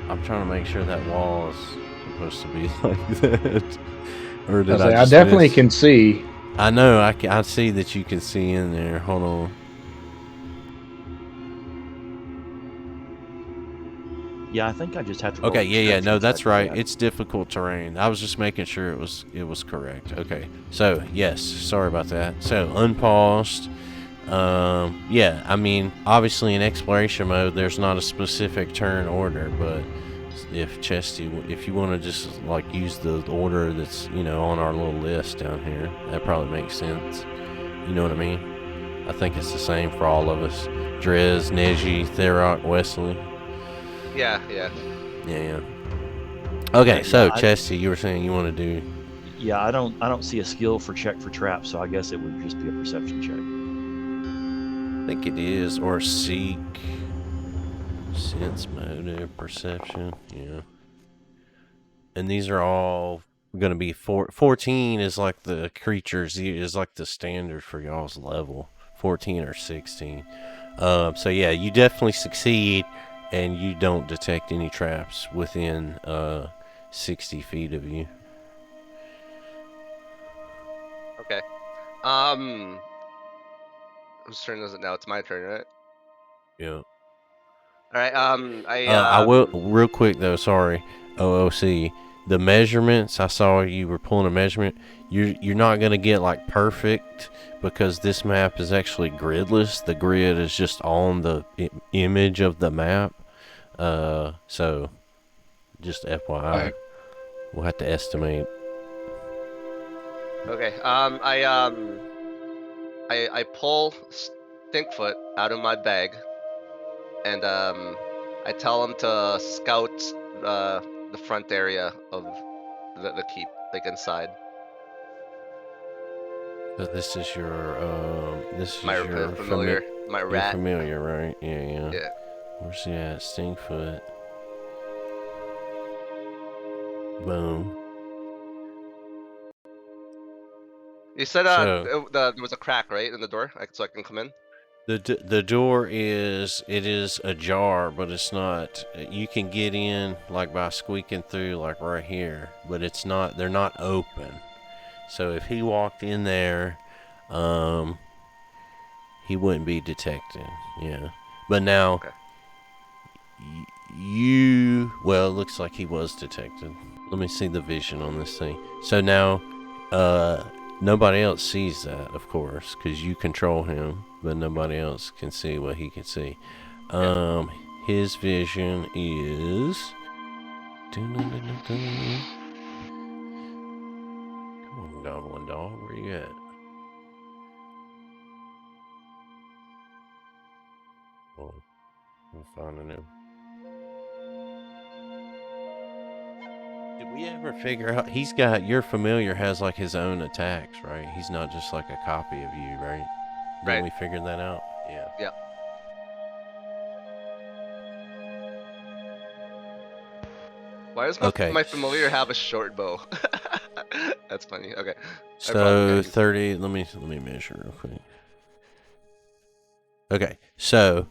I'm trying to make sure that wall is supposed to be like that. Or did I just definitely miss? can see. I know. I see that you can see in there. Hold on. Yeah, I think I just have to. Roll Okay, yeah, no, description that's check. right. Yeah. It's difficult terrain. I was just making sure it was correct. Okay, so yes, sorry about that. So unpaused. Yeah, I mean, obviously in exploration mode, there's not a specific turn order, but if Chesty, if you want to just like use the order that's on our little list down here, that probably makes sense. You know what I mean? I think it's the same for all of us. Drez, Neji, Therok, Wesley. Yeah. Yeah. Okay, Yeah, so Chesty, you were saying you want to do. Yeah, I don't see a skill for check for traps, so I guess it would just be a perception check. I think it is, or seek, sense, motive, perception. Yeah. And these are all going to be 14 is like the creatures is like the standard for y'all's level. 14 or 16. So yeah, you definitely succeed. And you don't detect any traps within 60 feet of you. Okay. Whose turn is it now? It's my turn, right? Yeah. All right. I will real quick though. Sorry, OOC. The measurements, I saw you were pulling a measurement. You're not gonna get like perfect because this map is actually gridless. The grid is just on the image of the map. So just FYI, we'll have to estimate. Okay. I pull Stinkfoot out of my bag, and I tell him to scout the front area of the keep, like inside. So this is your My familiar, my rat. Familiar, right? Yeah. Yeah. Where's he at? Stinkfoot. Boom. You said there was a crack, right, in the door, so I can come in. The door is ajar, but it's not. You can get in like by squeaking through, like right here, but it's not. They're not open. So if he walked in there, he wouldn't be detected. Yeah. But now, Okay. well, it looks like he was detected. Let me see the vision on this thing. So now, nobody else sees that, of course, because you control him, but nobody else can see what he can see. His vision is. Come on, goblin dog, where you at? Oh, We'll find a new. Did we ever figure out he's got your familiar has like his own attacks, right? He's not just like a copy of you, right? Didn't Right. we figure that out? Yeah. Yep. Why does Okay. my familiar have a short bow? That's funny. Okay. So got 30. Let me measure real quick. Okay. So,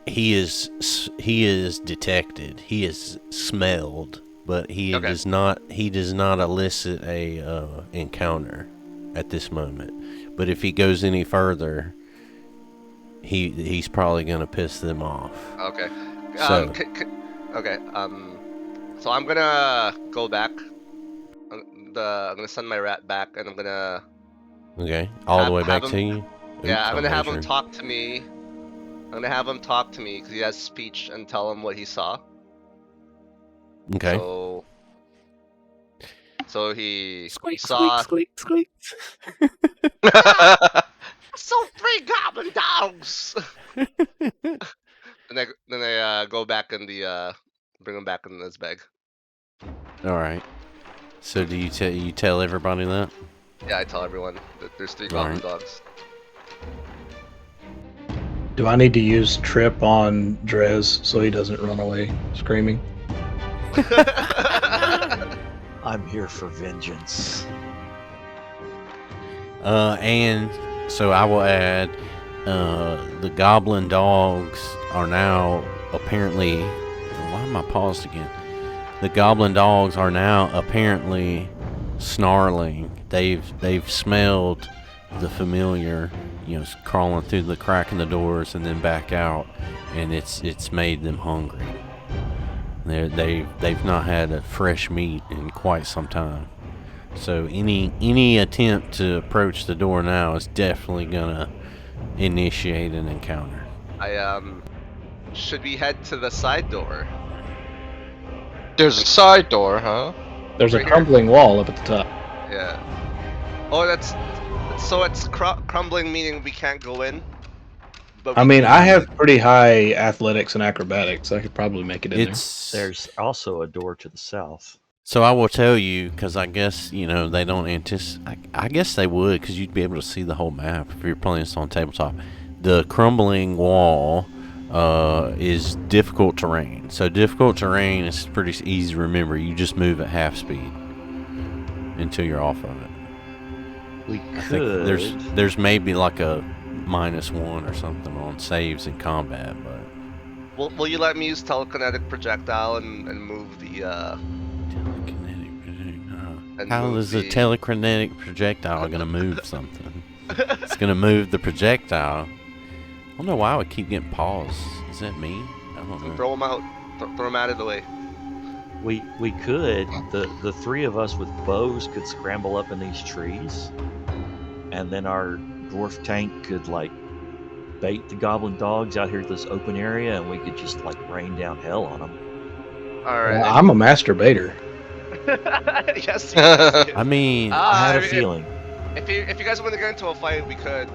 he is detected. He is smelled, but he Okay. does not elicit a encounter at this moment. But if he goes any further, he's probably gonna piss them off. Okay. So- Okay. So I'm gonna go back. I'm gonna send my rat back, and I'm gonna. Okay, all the way back have to him- you. Yeah, I'm gonna have him measuring. talk to me. I'm gonna have him talk to me because he has speech, and tell him what he saw. Okay. So he Squeak, saw. squeak, squeak, squeak. I saw 3 goblin dogs. Then I go back in the bring him back in this bag. All right. So do you tell everybody that? Yeah, I tell everyone that there's 3 Alright. goblin dogs. Do I need to use trip on Drez so he doesn't run away screaming? I'm here for vengeance. And so I will add, the goblin dogs are now apparently. Why am I paused again? The goblin dogs are now apparently snarling. They've smelled the familiar, crawling through the crack in the doors and then back out, and it's made them hungry. They've not had a fresh meat in quite some time. So any attempt to approach the door now is definitely gonna initiate an encounter. Should we head to the side door? There's a side door, huh? There's Right a here. crumbling wall up at the top. Yeah. Oh, it's crumbling, meaning we can't go in. But I we mean, can- I have pretty high athletics and acrobatics. I could probably make it in There's also a door to the south. So I will tell you, because I guess they don't anticipate. I guess they would, because you'd be able to see the whole map if you're playing this on tabletop. The crumbling wall is difficult terrain. So difficult terrain is pretty easy to remember. You just move at half speed until you're off of it. We I think could. there's maybe like a -1 or something on saves in combat, but Will you let me use telekinetic projectile and move the telekinetic projectile. and How move is a the- telekinetic projectile gonna move something? It's gonna move the projectile. I don't know why I would keep getting paused. Is that me? I don't know. Throw him out. Throw him out of the way. We could. The 3 of us with bows could scramble up in these trees, and then our dwarf tank could bait the goblin dogs out here to this open area, and we could just rain down hell on them. All there. right. I'm a masturbator. Yes. Yes. I mean, I had a mean, feeling. If you guys want to get into a fight, we could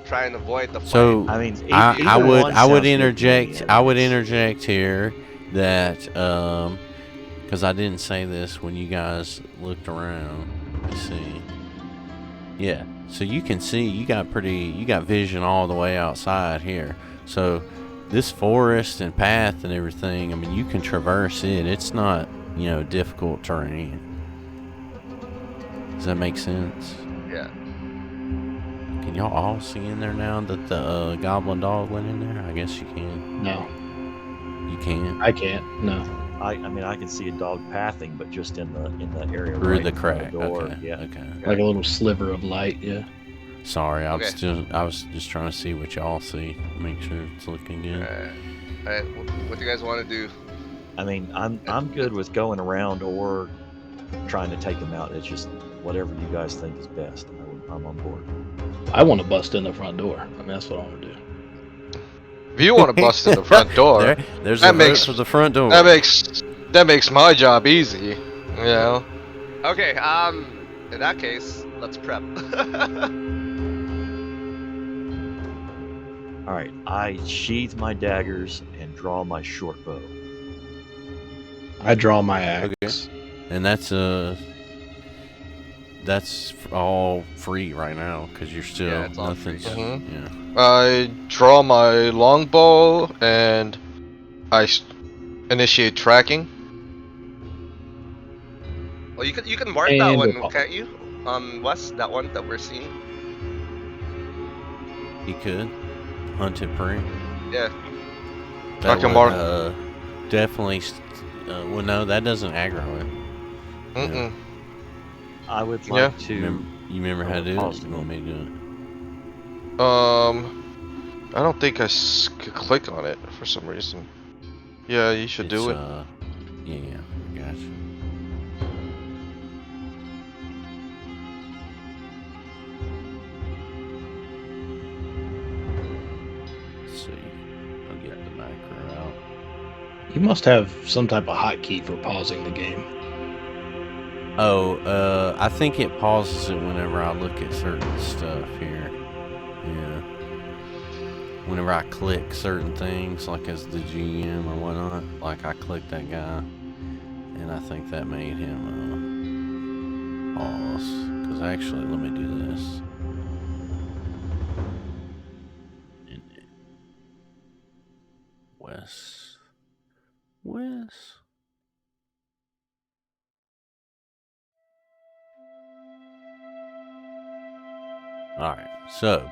try and avoid the fight. so I mean, I either would one I would sounds good to me. interject. mean, I would it's- interject here that because I didn't say this when you guys looked around. Let's see. Yeah, so you can see you got vision all the way outside here. So this forest and path and everything, I mean, you can traverse it. It's not difficult terrain. Does that make sense? Yeah. Can y'all all see in there now that the goblin dog went in there? I guess you can. No, You can. I can't. No. I mean, I can see a dog pathing, but just in the area Through right the in front of crack. the door. Okay. Yeah. Okay. Like a little sliver of light, yeah. Sorry, I Okay. was just trying to see what y'all see. Make sure it's looking good. All right. What do you guys want to do? I mean, I'm good with going around or trying to take them out. It's just whatever you guys think is best. I'm on board. I want to bust in the front door. I mean, that's what I want to do. If you want to bust in the front door, There's that a vote makes- for the front door. that makes my job easy. You know? Okay. In that case, let's prep. All right, I sheathe my daggers and draw my short bow. I draw my axe. And that's all free right now because you're still Yeah, it's all free, nothing's. yeah. Yeah. I draw my longbow and initiate tracking. Well, you can mark that And one, a- can't you? Wes, that one that we're seeing. He could hunted prey. Yeah. I can mark. Definitely. Well, no, that doesn't aggro it. Mm-mm. I would like to. You remember how to do it? pause You want me to do it? I don't think I could click on it for some reason. Yeah, you should do it. Yeah, gotcha. Let's see. I'll get the macro out. You must have some type of hotkey for pausing the game. Oh, I think it pauses it whenever I look at certain stuff here. Yeah. Whenever I click certain things, like as the GM or whatnot, like I clicked that guy, and I think that made him pause. Because actually, let me do this. Wes. Alright, so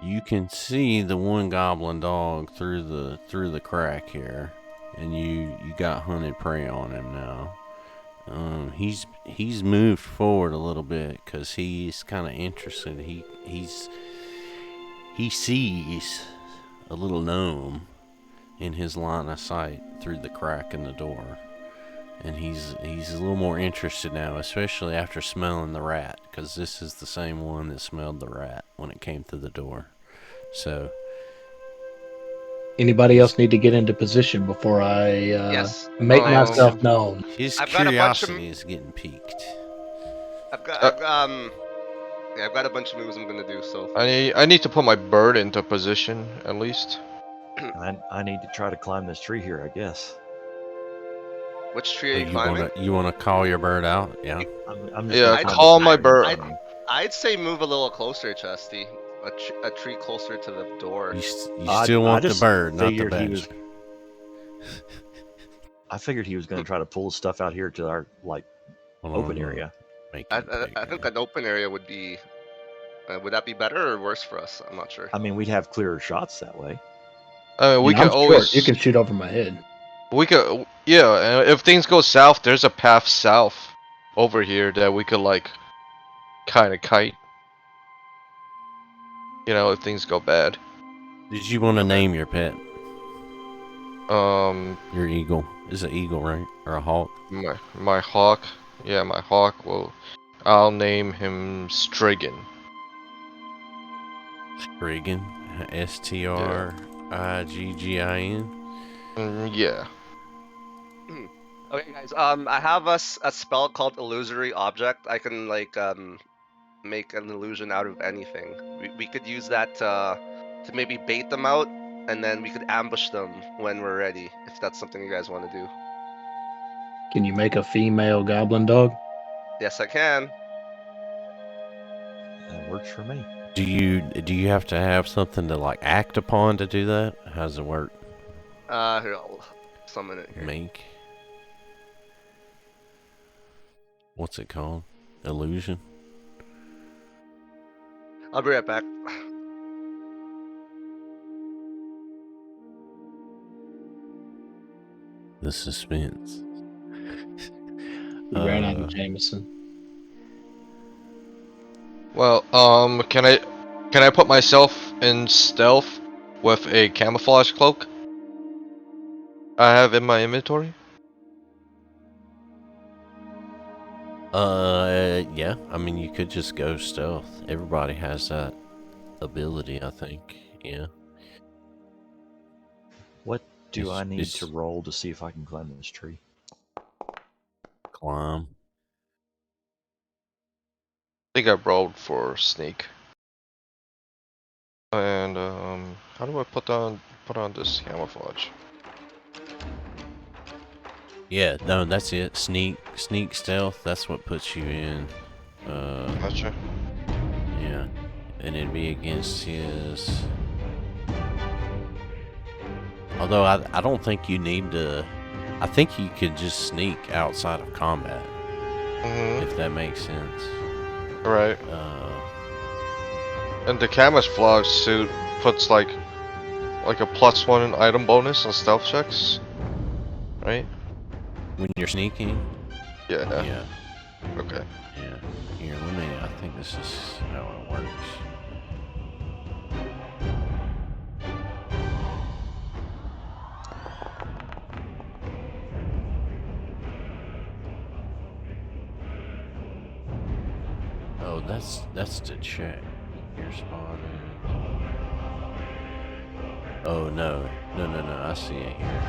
you can see the one goblin dog through the crack here, and you got hunted prey on him now. He's moved forward a little bit because he's kind of interested. He sees a little gnome in his line of sight through the crack in the door. And he's a little more interested now, especially after smelling the rat, because this is the same one that smelled the rat when it came through the door. So, Anybody else need to get into position before I Yes. make myself known? his I've got a bunch of- curiosity is getting piqued. I've got a bunch of moves I'm gonna do. So I need to put my bird into position at least. I need to try to climb this tree here, I guess. which tree are you You climbing? wanna call your bird out? Yeah. I'm just Yeah, gonna climb call the my tree. bird. I'd say move a little closer, Chesty. A tree closer to the door. You I still want the just bird, not the figured he badger. was- I figured he was going to try to pull the stuff out here to our Hold open on, area. make I it think bigger. an open area would be. Would that be better or worse for us? I'm not sure. I mean, we'd have clearer shots that way. We You know, could I'm always. short. You can shoot over my head. We could. Yeah, if things go south, there's a path south over here that we could like kind of kite. You know, if things go bad. Did you want to name your pet? Your eagle. It's an eagle, right? Or a hawk? My hawk. Yeah, my hawk. Well, I'll name him Spriggin. Spriggin. Spriggin. Yeah. Okay, guys. I have a spell called Illusory Object. I can make an illusion out of anything. We could use that to maybe bait them out, and then we could ambush them when we're ready. If that's something you guys want to do. Can you make a female goblin dog? Yes, I can. That works for me. Do you have to have something to like act upon to do that? How does it work? Here, I'll summon it here. Make. What's it called? Illusion? I'll be right back. The suspense. We ran out of Jameson. Well, can I put myself in stealth with a camouflage cloak I have in my inventory? Yeah. I mean, you could just go stealth. Everybody has that ability, I think. Yeah. What do It's- I need it's- to roll to see if I can climb this tree? Climb. I think I rolled for sneak. And how do I put on this camouflage? Yeah, no, that's it. Sneak, stealth. That's what puts you in. Gotcha. Yeah, and it'd be against his. Although I don't think you need to. I think you could just sneak outside of combat, if that makes sense. Right. And the camouflage suit puts like a +1 item bonus on stealth checks, right? When you're sneaking. Yeah. Yeah. Okay. Yeah. Here, let me. I think this is how it works. Oh, that's to check. You're spotted. Oh no. I see it here.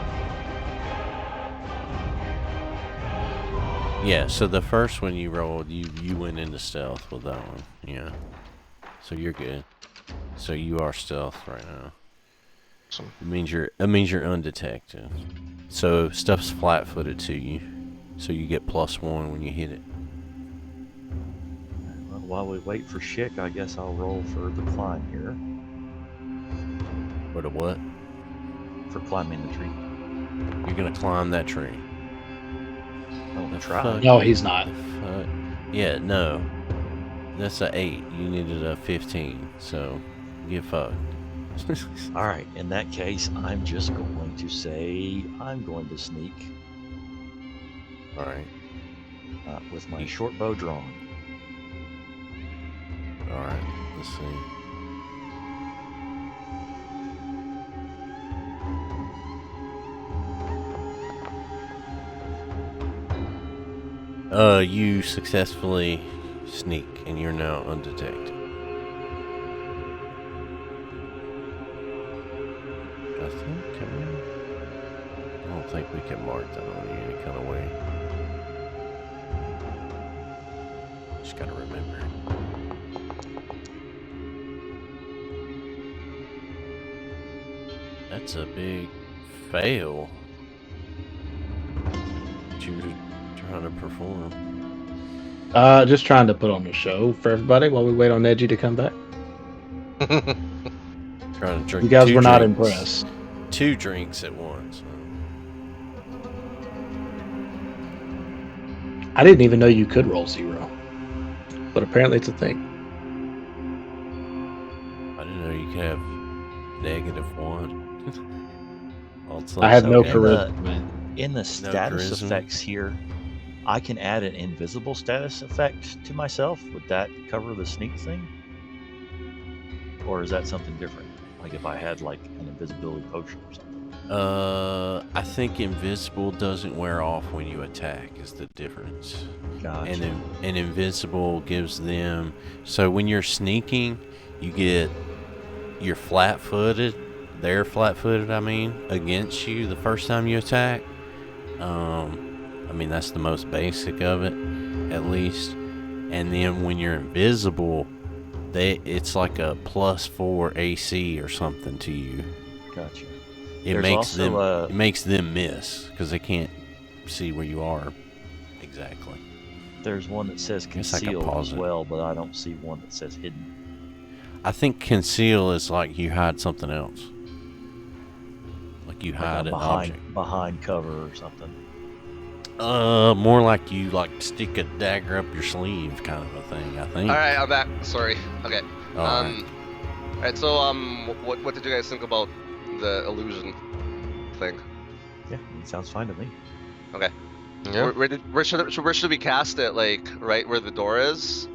Yeah, so the first one you rolled, you went into stealth with that one. Yeah. So you're good. So you are stealth right now. Awesome. It means you're undetected. So stuff's flat-footed to you. So you get +1 when you hit it. Well, while we wait for Schick, I guess I'll roll for the climb here. For the what? For climbing the tree. You're gonna climb that tree. Oh, The try. fuck? No, he's not. The fuck? Yeah, no. That's a 8. You needed a 15. So get fucked. Alright, in that case, I'm just going to say I'm going to sneak All right. with my short bow drawn. All right. Let's see. You successfully sneak, and you're now undetected. I don't think we can mark that on you any kind of way. Just gotta remember. That's a big fail. That you were trying to perform. Just trying to put on a show for everybody while we wait on Neji to come back. Trying to drink. You guys two were not drinks. impressed. 2 drinks at once. I didn't even know you could roll 0, but apparently it's a thing. I didn't know you could have -1. I have no Okay. charisma. Man. In the status charisma. effects here, I can add an invisible status effect to myself. Would that cover the sneak thing? Or is that something different? Like if I had like an invisibility potion or something? I think invisible doesn't wear off when you attack is the difference. Gotcha. And invincible gives them, so when you're sneaking, you're flat-footed. They're flat-footed, I mean, against you the first time you attack. I mean, that's the most basic of it, at least. And then when you're invisible, it's like a +4 AC or something to you. Gotcha. It There's makes also, them it makes them miss because they can't see where you are exactly. There's one that says Guess I could concealed pause as it. well, but I don't see one that says hidden. I think conceal is like you hide something else. Like you Like hide I'm an object. behind cover or something. More like you stick a dagger up your sleeve kind of a thing, I think. All right, I'm back. Sorry. Okay. Alright. All right. So what did you guys think about the illusion thing? Yeah, it sounds fine to me. Okay. Yeah. Where should we cast it? Like right where the door is?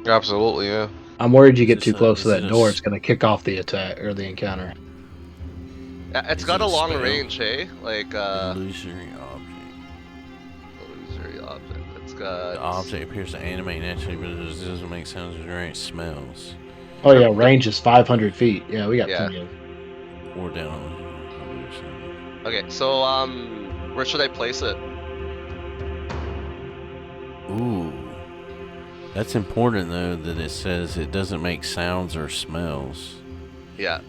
Absolutely. Yeah. I'm worried you get Is too this close to is that it door. It's going to kick off the attack or the encounter. It's Is got it a a long spell? range, eh? Like Illusory object. illusory object. It's The got object appears to animate naturally, but it doesn't make sounds or generate smells. Oh yeah, range is 500 feet. Yeah, we got Yeah. plenty of. Or down. Okay, so where should I place it? Ooh. That's important though that it says it doesn't make sounds or smells. Yeah.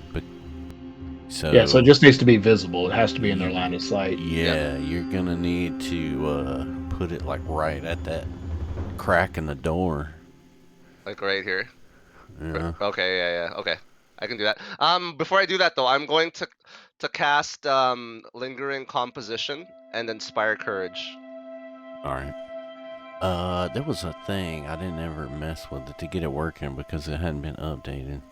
So Yeah, so it just needs to be visible. It has to be in their line of sight. yeah, you're gonna need to put it like right at that crack in the door. Like right here. Yeah. Okay, yeah, okay. I can do that. Before I do that though, I'm going to cast Lingering Composition and Inspire Courage. Alright. There was a thing I didn't ever mess with it to get it working because it hadn't been updated.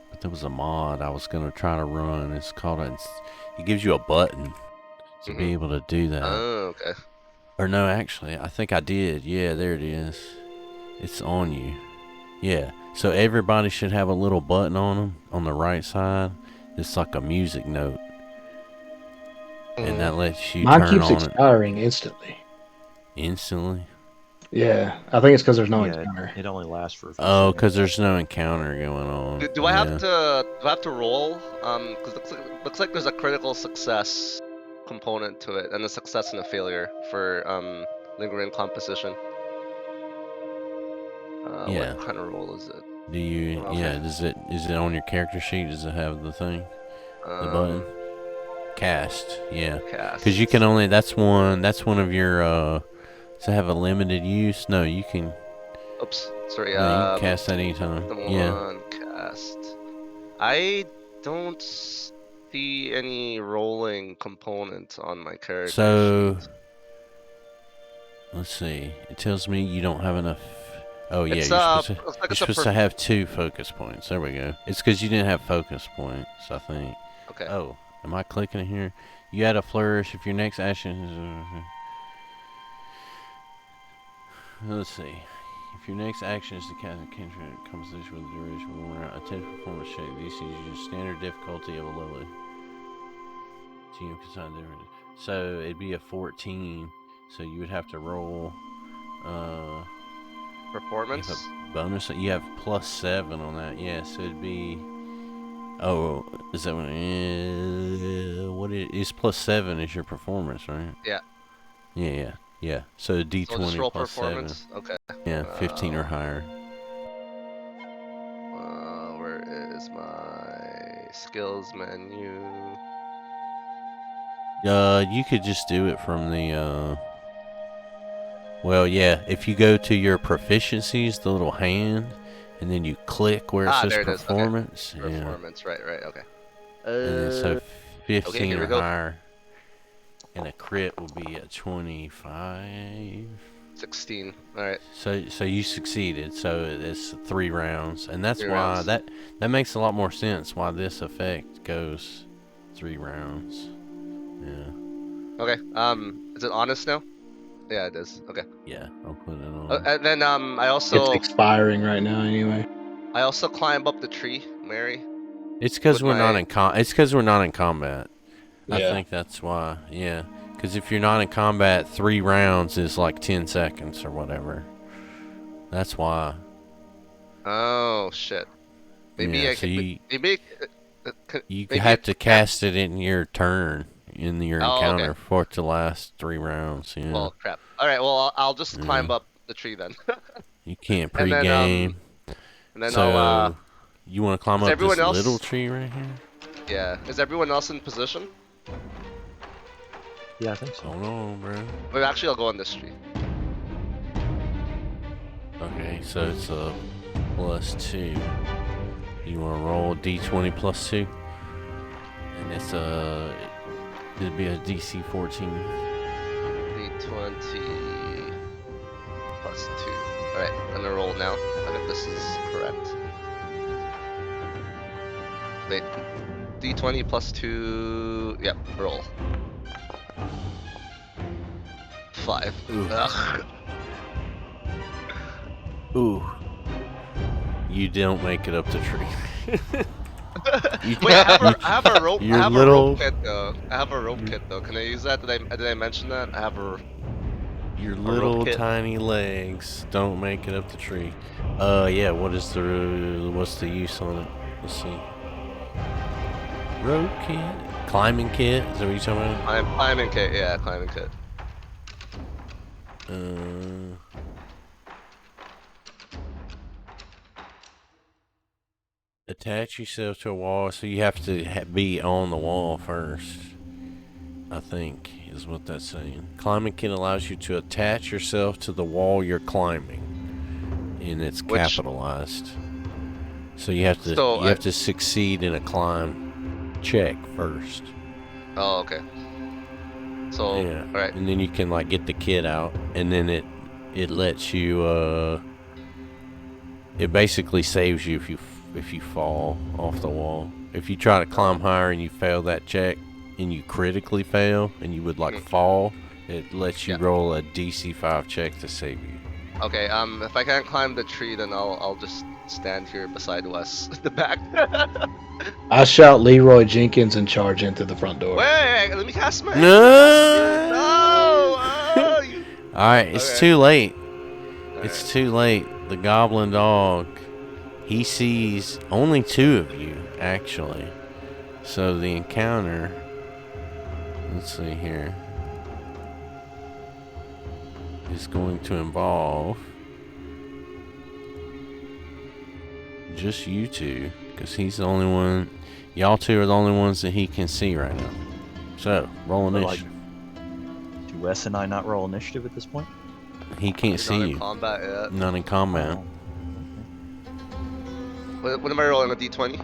But there was a mod I was gonna try to run. It's called it gives you a button to be able to do that. Oh, okay. Or no, actually, I think I did. Yeah, there it is. It's on you. Yeah. So everybody should have a little button on them on the right side. It's like a music note, and that lets you Mine turn keeps on it expiring instantly. instantly. Yeah, I think it's because there's no Yeah, encounter. it only lasts for a few Oh, seconds. because there's no encounter going on. Do I have to roll? Because looks like there's a critical success component to it, and a success and a failure for Lingering Composition. Yeah. What kind of roll is it? Do you? Okay. Yeah. Is it on your character sheet? Does it have the thing? The button? Cast. Yeah. Cast. Because you can only. That's one of your. Does it have a limited use? No, you can. Oops. Sorry. No, you can cast that anytime. The Yeah. one cast. I don't see any rolling component on my character So. sheet. Let's see. It tells me you don't have enough. Oh yeah, It's, you're looks supposed, like you're it's a supposed to have 2 focus points. There we go. It's because you didn't have focus points, I think. Okay. Oh, am I clicking it here? You add a flourish if your next action is. Let's see. If your next action is to cast a cantrip composition with the duration of 1 round, attempt to perform a check. This is your standard difficulty of a lower. So it'd be a 14. So you would have to roll. Performance. You have a bonus. You have +7 on that. Yeah, so it'd be. Oh, is that what? What is +7 is your performance, right? Yeah. Yeah. So D20 So just roll +7. performance. Okay. Yeah, 15 or higher. Where is my skills menu? You could just do it from the. Well, yeah. If you go to your proficiencies, the little hand, and then you click where it says there it is. Okay. performance. Yeah. Performance. Right. Okay. And then so 15 here we or go. higher. And a crit will be a 25. 16. All right. So you succeeded. So it's 3 rounds, and that's 3 why rounds. that makes a lot more sense why this effect goes 3 rounds. Yeah. Okay. Is it honest now? Yeah, it is. Okay. Yeah, I'll put it on. And then I It's also expiring right now anyway. climb up the tree, Mary. It's because with we're not my- in combat. I Yeah. think that's why. Yeah. Because if you're not in combat, 3 rounds is like 10 seconds or whatever. That's why. Oh shit. Maybe Yeah, I so can. you Maybe have to cast it in your turn, in your Oh, encounter, okay. for it to last 3 rounds. Yeah. Well, crap. All right. Well, I'll just climb up the tree then. You can't and then, pre-game. and then So I'll. you want to climb is up everyone this else- little tree right here? Yeah. Is everyone else in position? Yeah, I think so. Hold on, bro. Wait, actually, I'll go on this tree. Okay, so it's a +2. You want to roll D20 +2, and it's it'd be a DC 14. D20 plus 2. All right. I'm gonna roll now. I think this is correct. Wait. D20 plus 2. Yep. Roll. 5. Ooh. Ugh. Ooh. You don't make it up the tree. You- Wait, I have a rope. Your I have little- a rope kit though. I have a rope kit though. Can I use that? Did I mention that? I have a. Your rope little kit. tiny legs don't make it up the tree. Yeah. What's the use on it? Let's see. Rope kit, climbing kit. Is that what you're talking about? Climbing kit. Yeah, climbing kit. Attach yourself to a wall, so you have to be on the wall first, I think, is what that's saying. Climbing kit allows you to attach yourself to the wall you're climbing, and it's capitalized. So you have to succeed in a climb check first. Oh, okay. So, Yeah. alright. And then you can like get the kit out, and then it lets you it basically saves you if you fall off the wall. If you try to climb higher and you fail that check and you critically fail and you would like fall, it lets you roll a DC 5 check to save you. Okay, if I can't climb the tree, then I'll just stand here beside Wes at the back. I shout Leroy Jenkins and charge into the front door. Wait, let me cast my... No! Oh, you... Alright, it's Okay. too late. Alright. It's too late. The goblin dog, he sees only 2 of you, actually. So the encounter, let's see here, is going to involve just you 2, because he's the only one. Y'all 2 are the only ones that he can see right now. So, roll initiative. Do Wes and I not roll initiative at this point? He can't You're see not in you. combat yet. Not in combat. What am I rolling, a d20?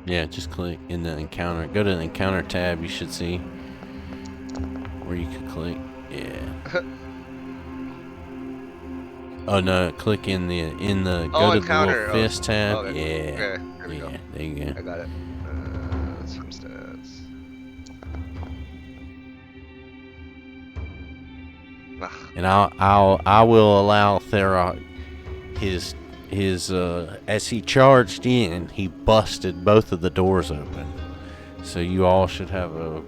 Yeah, just click in the encounter. Go to the encounter tab. You should see where you can click. Yeah. Oh no! Click in the go to encounter. the little fist tab. Okay. Yeah. Okay, here we Yeah. go. There you go. I got it. Circumstance. And I will allow Therok his as he charged in, he busted both of the doors open. So you all should have a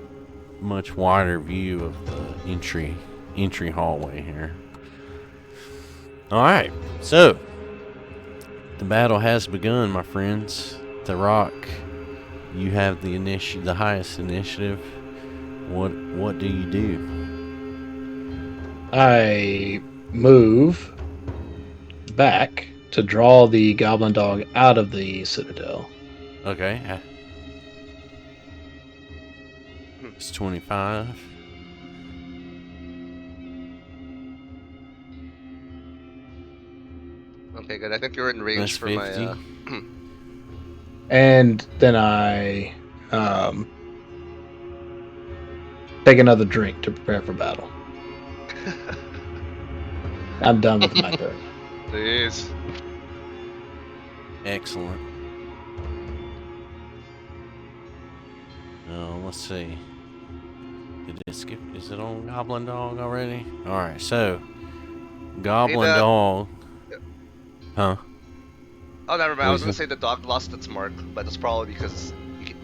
much wider view of the entry hallway here. Alright, so the battle has begun, my friends. Therok, you have the highest initiative. What do you do? I move back to draw the goblin dog out of the citadel. Okay. It's 25. Okay, good. I think you're in range That's for 50. my. And then I take another drink to prepare for battle. I'm done with my turn. Jeez. Excellent. Let's see. Did it skip? Is it on Goblin Dog already? Alright, so Goblin Dog. Huh? Oh, never mind. I What was is gonna it? say the dog lost its mark, but it's probably because we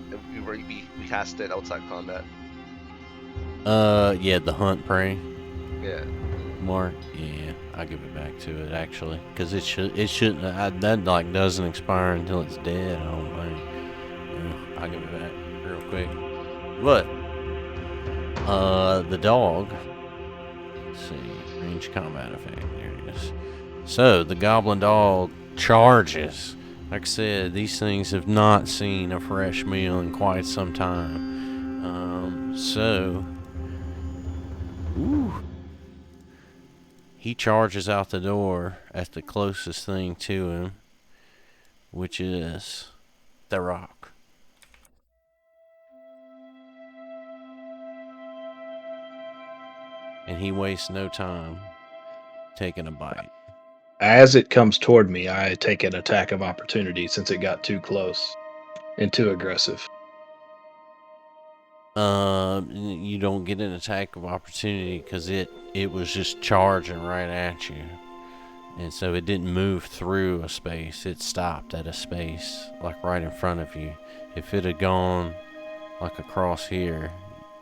cast it outside combat. Yeah, the hunt prey Yeah. mark. Yeah, I'll give it back to it actually, because it shouldn't. That like doesn't expire until it's dead. I don't think. Yeah, I'll give it back real quick. But the dog. Let's see, range combat effect. There it is. So the goblin dog charges. Like I said, these things have not seen a fresh meal in quite some time. Ooh. He charges out the door at the closest thing to him, which is Therok. And he wastes no time taking a bite. As it comes toward me, I take an attack of opportunity since it got too close and too aggressive. You don't get an attack of opportunity because it was just charging right at you. And so it didn't move through a space. It stopped at a space, like right in front of you. If it had gone like across here,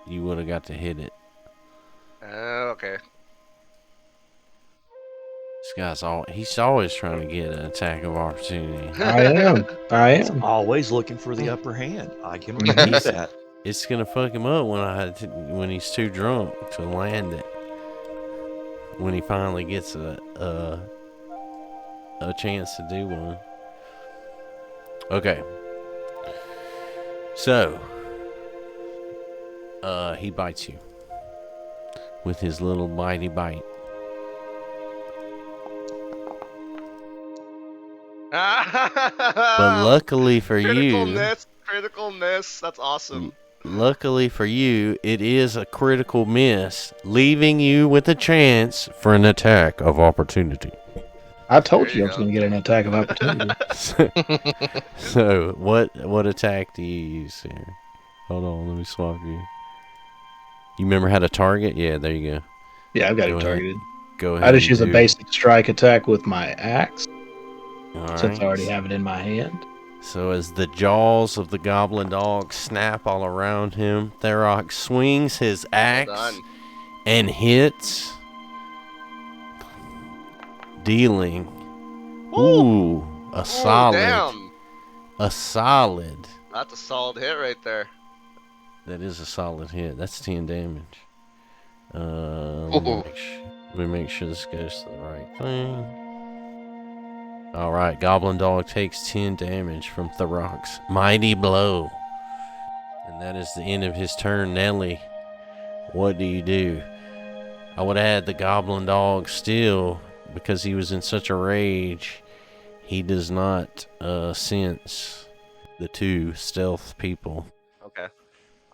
you would have got to hit it. Okay. This guy's he's always trying to get an attack of opportunity. I am. Always looking for the upper hand. I can repeat that. It's gonna fuck him up when he's too drunk to land it. When he finally gets a chance to do one. Okay. So, he bites you with his little bitey bite. But luckily for you, critical miss. That's awesome. luckily for you, it is a critical miss, leaving you with a chance for an attack of opportunity. I told There you you I was go. going to get an attack of opportunity. So what attack do you use here? Hold on, let me swap you. You remember how to target? Yeah, there you go. Yeah, I've got Go it ahead. targeted. Go ahead. I just and use a do- basic strike attack with my axe, All since right. I already have it in my hand. So as the jaws of the goblin dog snap all around him, Therok swings his axe done. and hits, dealing a solid. Damn. A solid. That's a solid hit right there. That is a solid hit. That's 10 damage. Ooh. Let me make sure this goes to the right thing. Alright, Goblin Dog takes 10 damage from Therok's mighty blow. And that is the end of his turn. Nelly, what do you do? I would have had the Goblin Dog still, because he was in such a rage. He does not sense the two stealth people. Okay.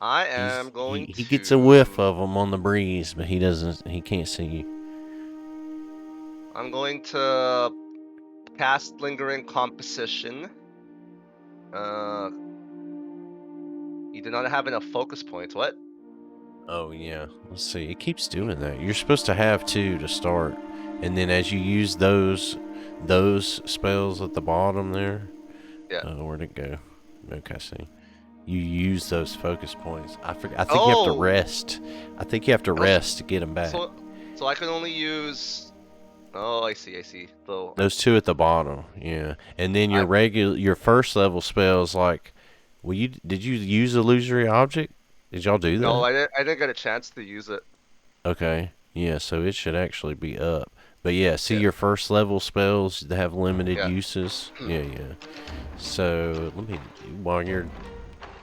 I am going He to... gets a whiff of them on the breeze, but he can't see you. I'm going to cast Lingering Composition. You do not have enough focus points. What? Oh yeah, let's see. It keeps doing that. You're supposed to have 2 to start, and then as you use those spells at the bottom there. Yeah. Where'd it go? Okay, see. You use those focus points. I think you have to rest. I think you have to rest to get them back. So I can only use. Oh, I see. So Those 2 at the bottom, yeah. And then your first level spells like, did you use illusory object? Did y'all do that? No, I didn't get a chance to use it. Okay, yeah. So it should actually be up. But yeah, see your first level spells that have limited uses. Yeah. So let me, while you're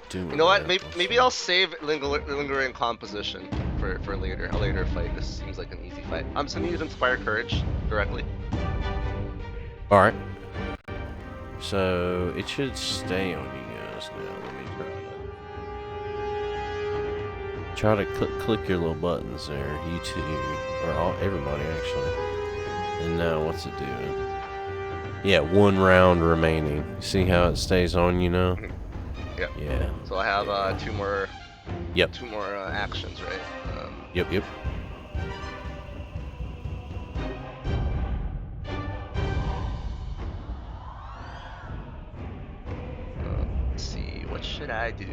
doing. You know what? that, Maybe I'll save Lingering Composition for later. A later fight. This seems like an easy fight. I'm just gonna use Inspire Courage directly. All right. So it should stay on you guys now. Let me try to click your little buttons there. You two, or everybody actually. And now what's it doing? Yeah, 1 round remaining. See how it stays on you now? Yep. Yeah. So I have 2 more. Yep. 2 more actions, right? Yep. Let's see. What should I do?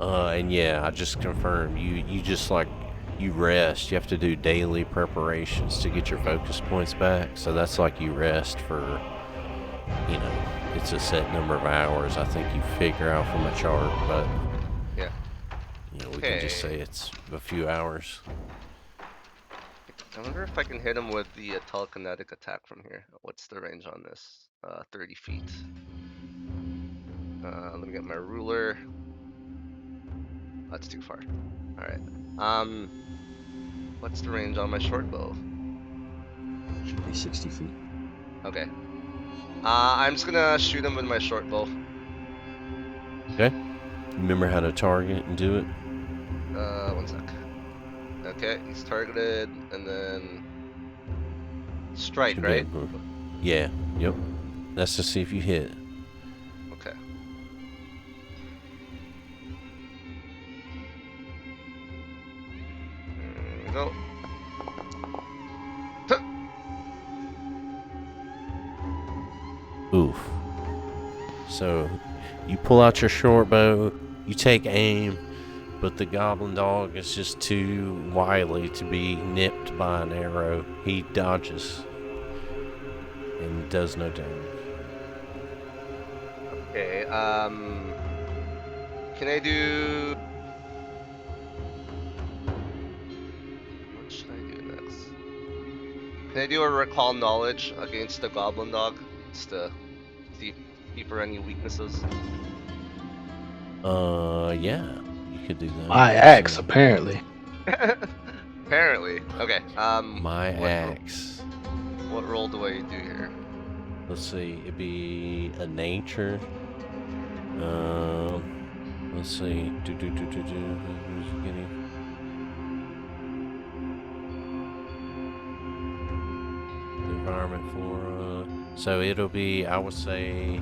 And yeah, I just confirmed. You just like, you rest. You have to do daily preparations to get your focus points back. So that's like you rest for, it's a set number of hours. I think you figure out from a chart, but Yeah. we can just say it's a few hours. I wonder if I can hit him with the telekinetic attack from here. What's the range on this? 30 feet. Let me get my ruler. That's too far. Alright. What's the range on my short bow? Should be 60 feet. Okay. I'm just gonna shoot him with my short bow. Okay. Remember how to target and do it? 1 sec. Okay, he's targeted, and then strike, Should be right? able to- Yeah. Yep. That's to see if you hit. Okay. There we go. Oof. So you pull out your short bow, you take aim, but the goblin dog is just too wily to be nipped by an arrow. He dodges and does no damage. Okay, can I do... What should I do next? Can I do a recall knowledge against the goblin dog? Just to see See for any weaknesses. Yeah, you could do that. My axe, apparently. Apparently. Okay. My what, axe. What roll do I do here? Let's see. It'd be a nature. Let's see. Who's getting? The environment for. So it'll be. I would say.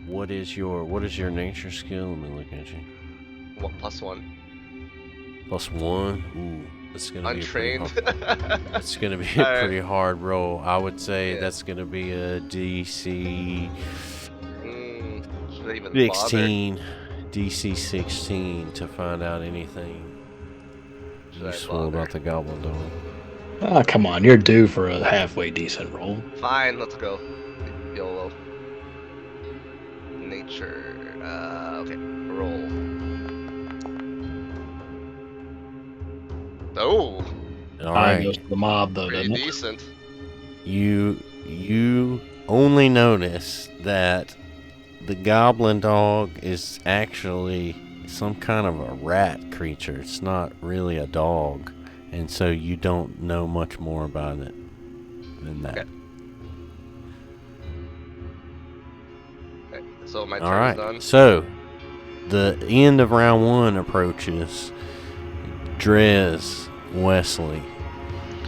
What is your nature skill? Let me look at you. What +1? +1. Ooh, that's gonna Untrained. be a pretty hard. It's gonna be a pretty hard roll. I would say Yeah. that's gonna be a DC Should I even 16. DC 16 to find out anything Should I useful bother? about the goblin dog. Oh, come on. You're due for a halfway decent roll. bother? Fine, let's go. YOLO. Nature. Okay. Roll. Oh, All All right, goes to the mob, though, pretty doesn't it? decent. you only notice that the goblin dog is actually some kind of a rat creature. It's not really a dog, and so you don't know much more about it than that. Okay. Okay, so my All turn right. is done. So the end of round 1 approaches. Drez, Wesley,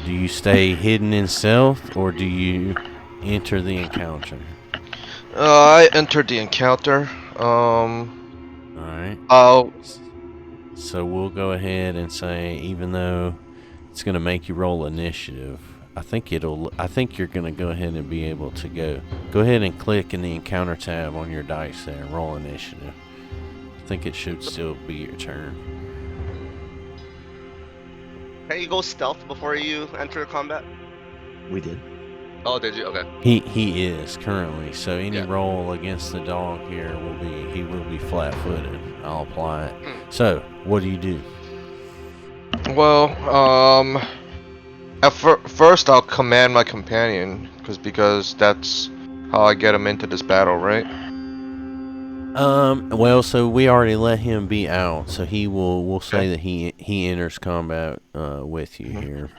do you stay hidden in stealth or do you enter the encounter? I entered the encounter. All right. I'll So we'll go ahead and say, even though it's going to make you roll initiative, I think you're going to go ahead and be able to go ahead and click in the encounter tab on your dice there and roll initiative. I think it should still be your turn. Can you go stealth before you enter combat? We did. Oh, did you? Okay. He is currently, so any Yeah. roll against the dog here he will be flat-footed. I'll apply it. So, what do you do? Well, at first I'll command my companion, because that's how I get him into this battle, right? Well, so we already let him be out, so we'll say that he enters combat with you here.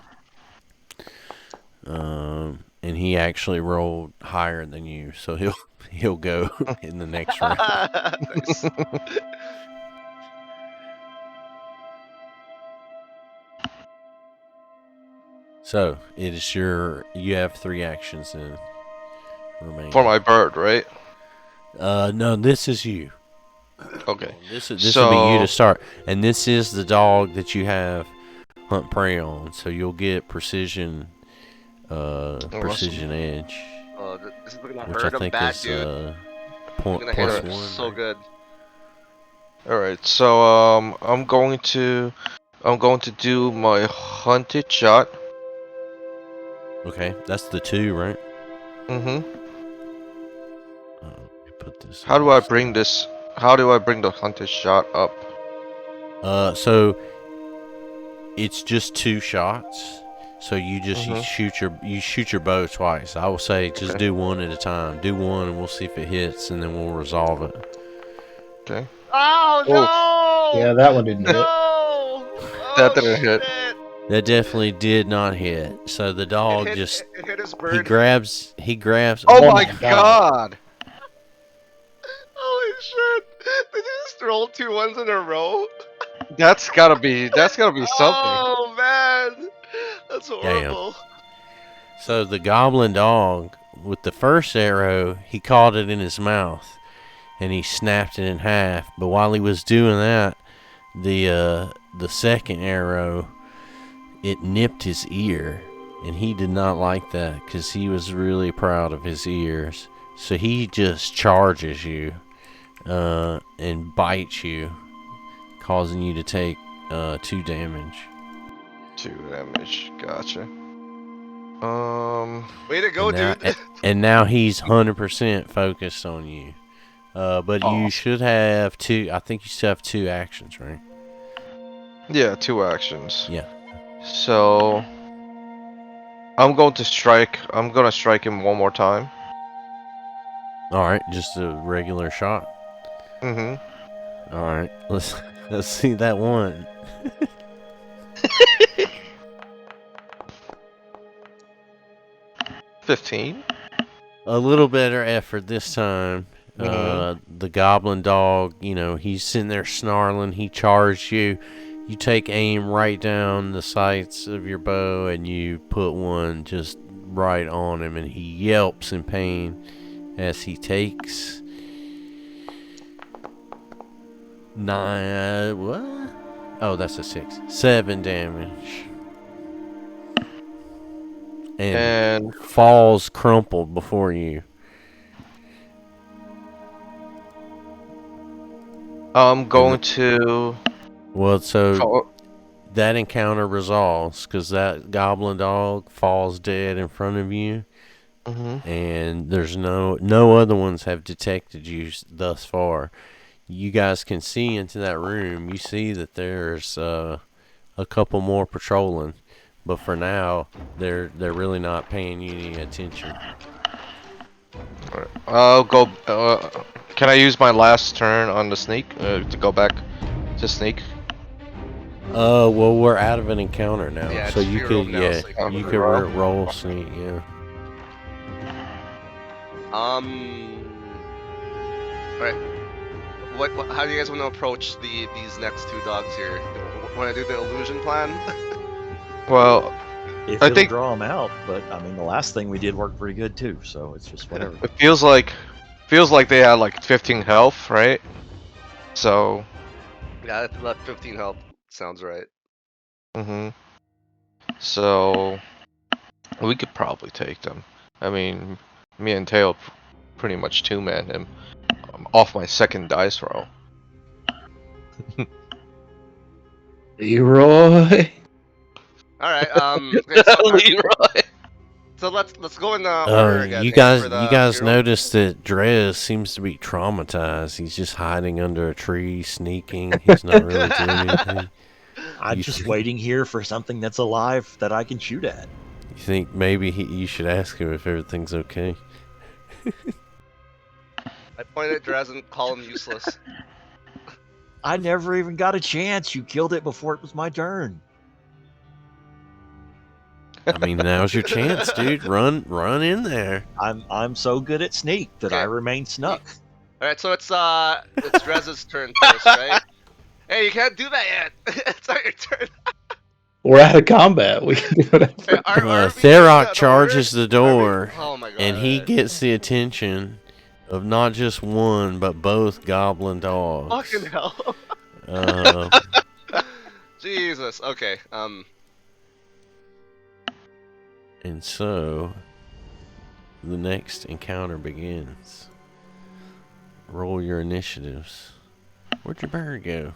And he actually rolled higher than you, so he'll go in the next round. Nice. So it is you have 3 actions in remaining. For my bird, right? No, this is you. Okay. This would be you to start, and this is the dog that you have hunt prey on, so you'll get precision edge, This is gonna which I hurt him think bad, is dude. point Gonna hit plus him 1. so right? good. Alright, so I'm going to do my hunted shot. Okay, that's the 2, right? Mm-hmm. Let me put this. How do I bring this? How do I bring the hunted shot up? So it's just 2 shots. So you just Mhm. you shoot your bow twice. I will say just Okay. do one at a time. Do one and we'll see if it hits, and then we'll resolve it. Okay. Oh no! Yeah, that one didn't hit. No! Oh, That didn't hit. shit. That definitely did not hit. So the dog It hit his bird. he grabs. Oh, Oh my my god! Holy shit! Did you just roll 2 ones in a row? That's gotta be something. Oh man, that's horrible. So the goblin dog, with the first arrow, he caught it in his mouth, and he snapped it in half. But while he was doing that, the second arrow, it nipped his ear, and he did not like that because he was really proud of his ears. So he just charges you and bites you, causing you to take 2 damage. 2 damage. Gotcha. Way to go, dude. And now he's 100% focused on you. But you should have 2. I think you still have 2 actions, right? Yeah, 2 actions. Yeah. So I'm going to strike. I'm gonna strike him one more time. All right, just a regular shot. Mm-hmm. All right, let's see that one. 15. A little better effort this time. Mm-hmm. The goblin dog, he's sitting there snarling. He charged you. You take aim right down the sights of your bow and you put one just right on him, and he yelps in pain as he takes 9. What? Oh, that's a 6. 7 damage. And falls crumpled before you. I'm going to. Well, so that encounter resolves because that goblin dog falls dead in front of you, and there's no other ones have detected you thus far. You guys can see into that room. You see that there's a couple more patrolling, but for now they're really not paying you any attention. I'll go. Can I use my last turn on the sneak to go back to sneak? Well, we're out of an encounter now, Yeah, so it's you zero could, now, yeah, so you can you roll. could roll sneak, yeah. Alright. What? How do you guys want to approach these next two dogs here? Want to do the illusion plan? Well, If I it'll think draw them out, but I mean, the last thing we did worked pretty good too, so it's just whatever. it feels like they had like 15 health, right? So. Yeah, that 15 health sounds right. So we could probably take them. I mean, me and Tail pretty much two-man him. I'm off my second dice roll. Leroy. Alright, okay, so, Leroy. so let's go in order again. You here guys, for the you guys hero. noticed that Drez seems to be traumatized. He's just hiding under a tree, sneaking. He's not really doing anything. I'm just waiting here for something that's alive that I can shoot at. You think maybe you should ask him if everything's okay? I point at Drez and call him useless. I never even got a chance. You killed it before it was my turn. I mean, now's your chance, dude. Run in there. I'm so good at sneak that I Okay. remain snuck. Alright, so it's Drez's turn first, right? Hey, you can't do that yet. It's not your turn. We're out of combat. We can do whatever. Hey, are we doing Therok the charges order? the door, Oh my god. and he gets the attention of not just one, but both goblin dogs. Fucking hell. Jesus. Okay. And so, the next encounter begins. Roll your initiatives. Where'd your bird go?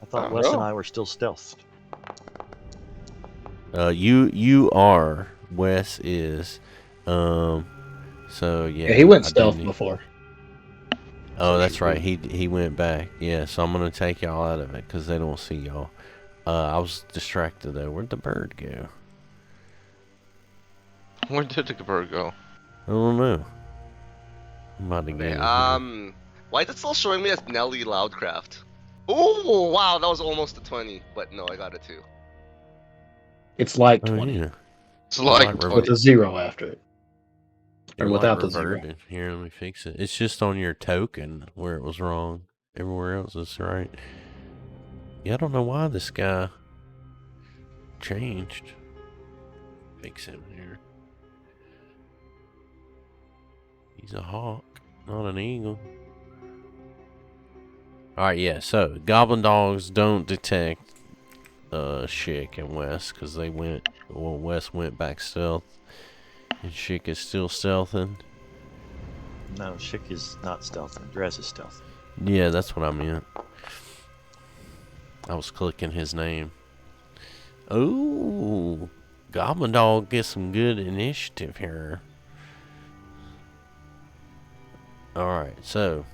I thought Wes and I were still stealthed. You are. Wes is. So yeah. Yeah, he went I do stealth need- before. Oh, that's right. He went back. Yeah, so I'm gonna take y'all out of it because they don't see y'all. I was distracted though. Where'd the bird go? Where did the bird go? I don't know. I'm about to get it. Why is it still showing me as Nelly Loudcraft? Oh wow, that was almost a 20, but no, I got a 2. It's like Oh, 20 yeah. It's like Like 20. with a 0 after it, or You're without like the 0. reverted. Here, let me fix it. It's just on your token where it was wrong. Everywhere else is right. Yeah, I don't know why this guy changed. Fix him here. He's a hawk, not an eagle. Alright, yeah, so Goblin Dogs don't detect Schick and Wes because they went, well, Wes went back stealth. And Schick is still stealthing. No, Schick is not stealthing. Drez is stealthing. Yeah, that's what I meant. I was clicking his name. Ooh, Goblin Dog gets some good initiative here. Alright, so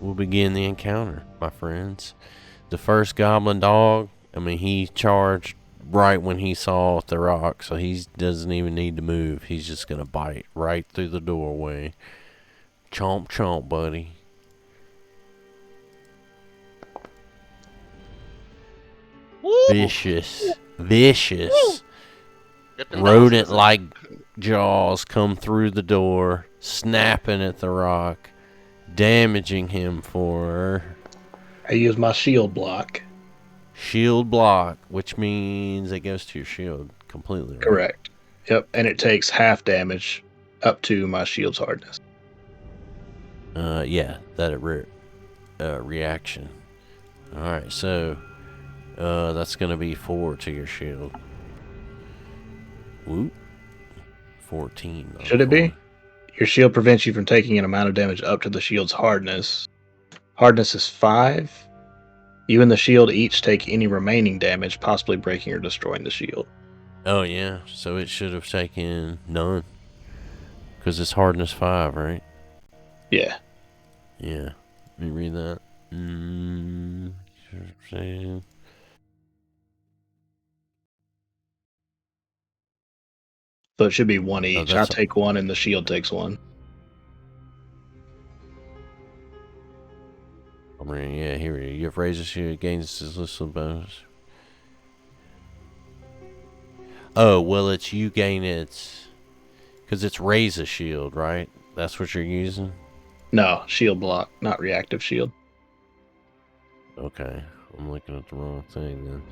we'll begin the encounter, my friends. The first Goblin Dog, I mean, he charged right when he saw Therok, so he doesn't even need to move. He's just gonna bite right through the doorway. Chomp chomp, buddy. Woo! Vicious. Vicious. Get them Rodent down, like jaws come through the door, snapping at Therok, damaging him for I use my shield block. shield block, which means it goes to your shield completely. Right? Correct. Yep, and it takes half damage up to my shield's hardness. Yeah, that reaction. Alright, so that's gonna be 4 to your shield. Whoop. 14. Should it be? Your shield prevents you from taking an amount of damage up to the shield's hardness. Hardness is 5. You and the shield each take any remaining damage, possibly breaking or destroying the shield. Oh yeah, so it should have taken none. Because it's hardness 5, right? Yeah. Yeah. Let me read that. So it should be 1 each. I that's take 1 and the shield takes 1. I'm reading, yeah, here we go. You have razor shield against this list of bonus. Oh, well, it's you gain its. Because it's razor shield, right? That's what you're using? No, shield block, not reactive shield. Okay. I'm looking at the wrong thing then.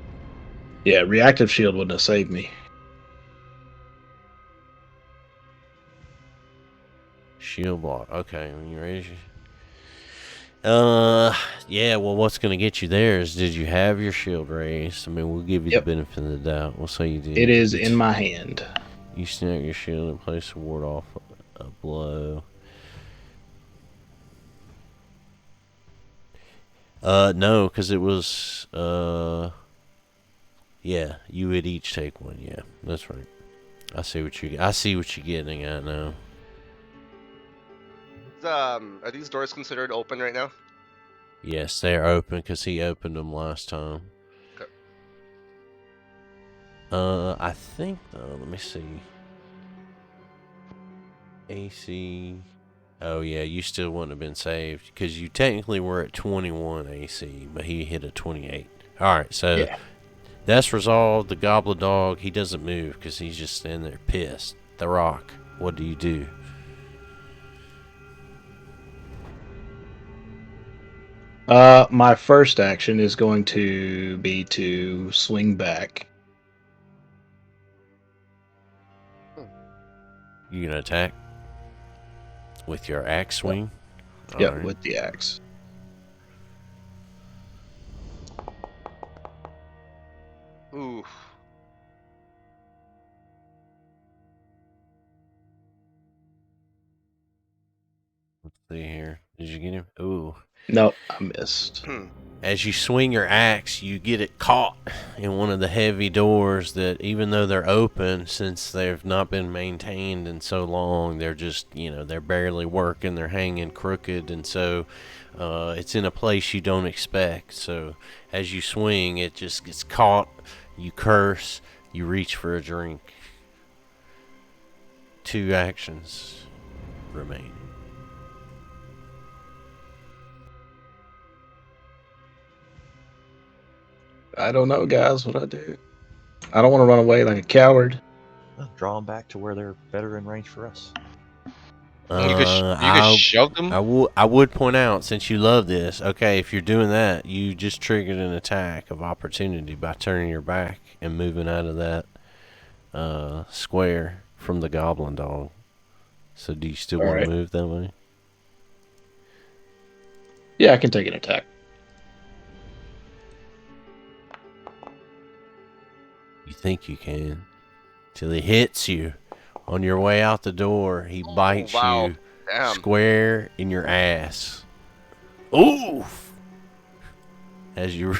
Yeah, reactive shield wouldn't have saved me. Shield block. Okay, when you raise your... yeah, well, what's going to get you there is, did you have your shield raised? I mean, we'll give you Yep. the benefit of the doubt. We'll say you did. It is in my hand. You snap your shield in place to ward off a blow. No, because it was, yeah, you would each take 1. Yeah, that's right. I see what you're getting at now. Are these doors considered open right now? Yes, they're open because he opened them last time. Okay. I think though. Let me see. AC. Oh yeah, you still wouldn't have been saved because you technically were at 21 AC, but he hit a 28. All right, so Yeah. that's resolved. The Goblin Dog, he doesn't move because he's just standing there pissed. Therok, what do you do? My first action is going to be to swing back. You gonna attack with your axe swing? Yeah, All right. with the axe. Ooh. Let's see here. Did you get him? Ooh. Nope, I missed. As you swing your axe, you get it caught in one of the heavy doors that, even though they're open, since they've not been maintained in so long, they're just, they're barely working, they're hanging crooked, and so it's in a place you don't expect. So as you swing, it just gets caught, you curse, you reach for a drink. 2 actions remain. I don't know, guys, what I do. I don't want to run away like a coward. Draw them back to where they're better in range for us. You could shove them. I would point out, since you love this, okay, if you're doing that, you just triggered an attack of opportunity by turning your back and moving out of that square from the Goblin Dog. So do you still want Alright. to move that way? Yeah, I can take an attack. You think you can. Till he hits you. On your way out the door, he bites wow. you Damn. square in your ass. Oof! As you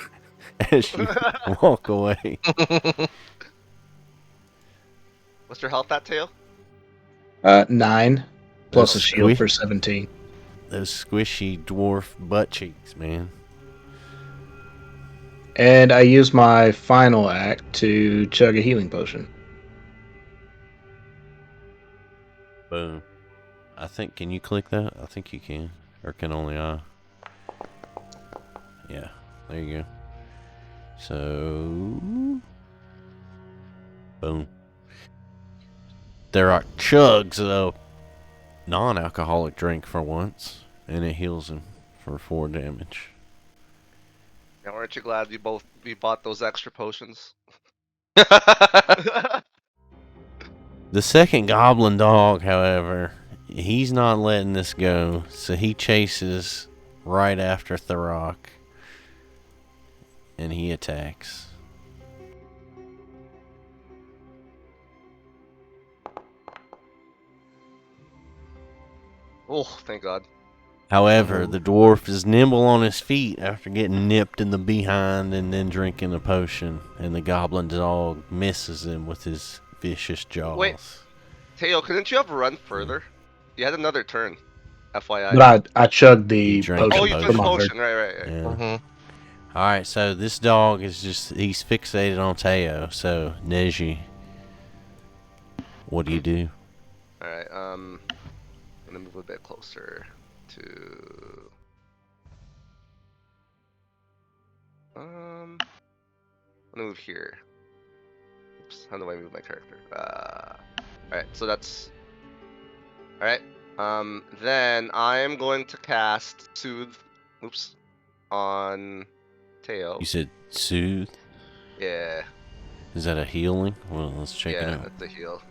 walk away. What's your health, that tail? 9 plus a That's shield sweet. for 17. Those squishy dwarf butt cheeks, man. And I use my final act to chug a healing potion. Boom. I think, can you click that? I think you can. Or can only I? Yeah, there you go. So, boom. Therok chugs a non-alcoholic drink for once, and it heals him for 4 damage. Now, aren't you glad we bought those extra potions? The second goblin dog, however, he's not letting this go, so he chases right after Therok, and he attacks. Oh, thank God. However, the dwarf is nimble on his feet after getting nipped in the behind and then drinking a potion, and the goblin dog misses him with his vicious jaws. Wait. Teo, couldn't you have run further? You had another turn, FYI. But I chugged the You drank potion. Oh, you the took from under. potion, right. Yeah. Mhm. Alright, so this dog is he's fixated on Teo, so Neji, what do you do? Alright, I'm gonna move a bit closer to... I'm gonna move here. Oops, how do I move my character? Alright, so that's... Alright, then I'm going to cast Soothe, on Teo. You said soothe? Yeah, Is that a healing? Well, let's check it yeah, out. that's a heal.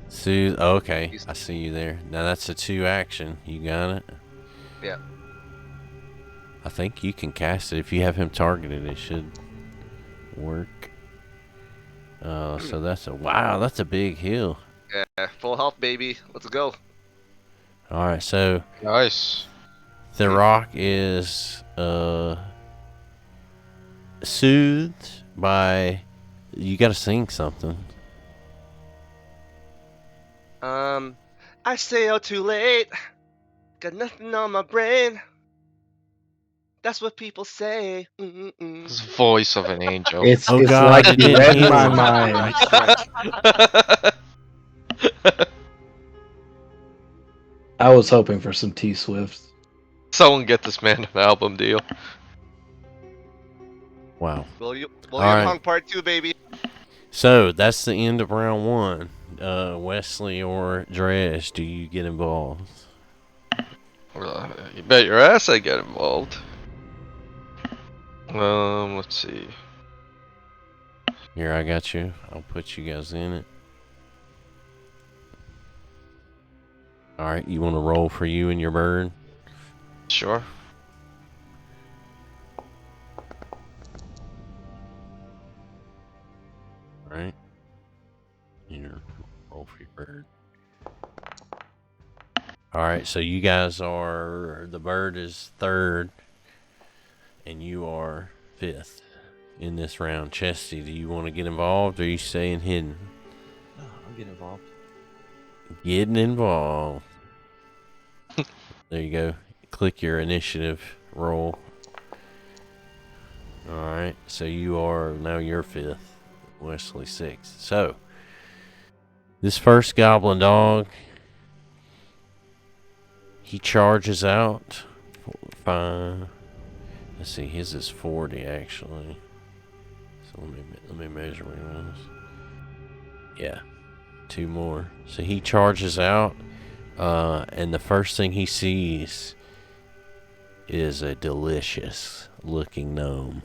Soothe. Oh, okay, He's- I see you there. Now that's a 2 action. You got it? Yeah. I think you can cast it. If you have him targeted, it should work. So that's a... Wow, that's a big heal. Yeah, full health, baby. Let's go. Alright, so Nice. Therok is soothed by... You gotta sing something. I stay out too late. Got nothing on my brain. That's what people say. Mm-mm-mm. It's the voice of an angel. It's Oh it's God, like it you didn't read heal my him. mind. I was hoping for some T Swift. Someone get this man an album deal. Wow. William Alright. Hung Part 2, baby. So that's the end of round 1. Wesley or Drez, do you get involved? You bet your ass I get involved. Let's see. Here, I got you. I'll put you guys in it. Alright, you want to roll for you and your bird? Sure. Alright. Here, roll for your bird. Alright, so you guys are... The bird is 3rd, and you are 5th in this round. Chesty, do you want to get involved, or are you staying hidden? No, I'll get involved. Getting involved. There you go. Click your initiative roll. Alright, so you are... Now you're 5th. Wesley 6th. So, this first goblin dog, he charges out. 5. Let's see, his is 40 actually. So let me measure those. Yeah, 2 more. So he charges out, and the first thing he sees is a delicious looking gnome.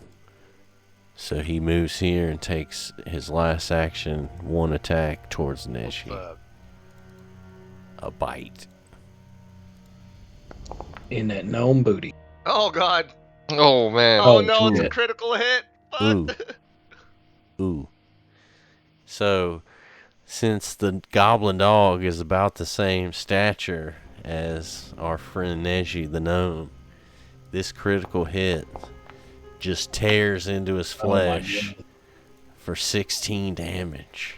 So he moves here and takes his last action, 1 attack towards Neji. A bite. In that gnome booty. Oh God. Oh man. Oh, Oh, no, it's a shit. critical hit. Ooh. Fuck. Ooh. So, since the goblin dog is about the same stature as our friend Neji the gnome, this critical hit just tears into his Oh my flesh goodness. for 16 damage.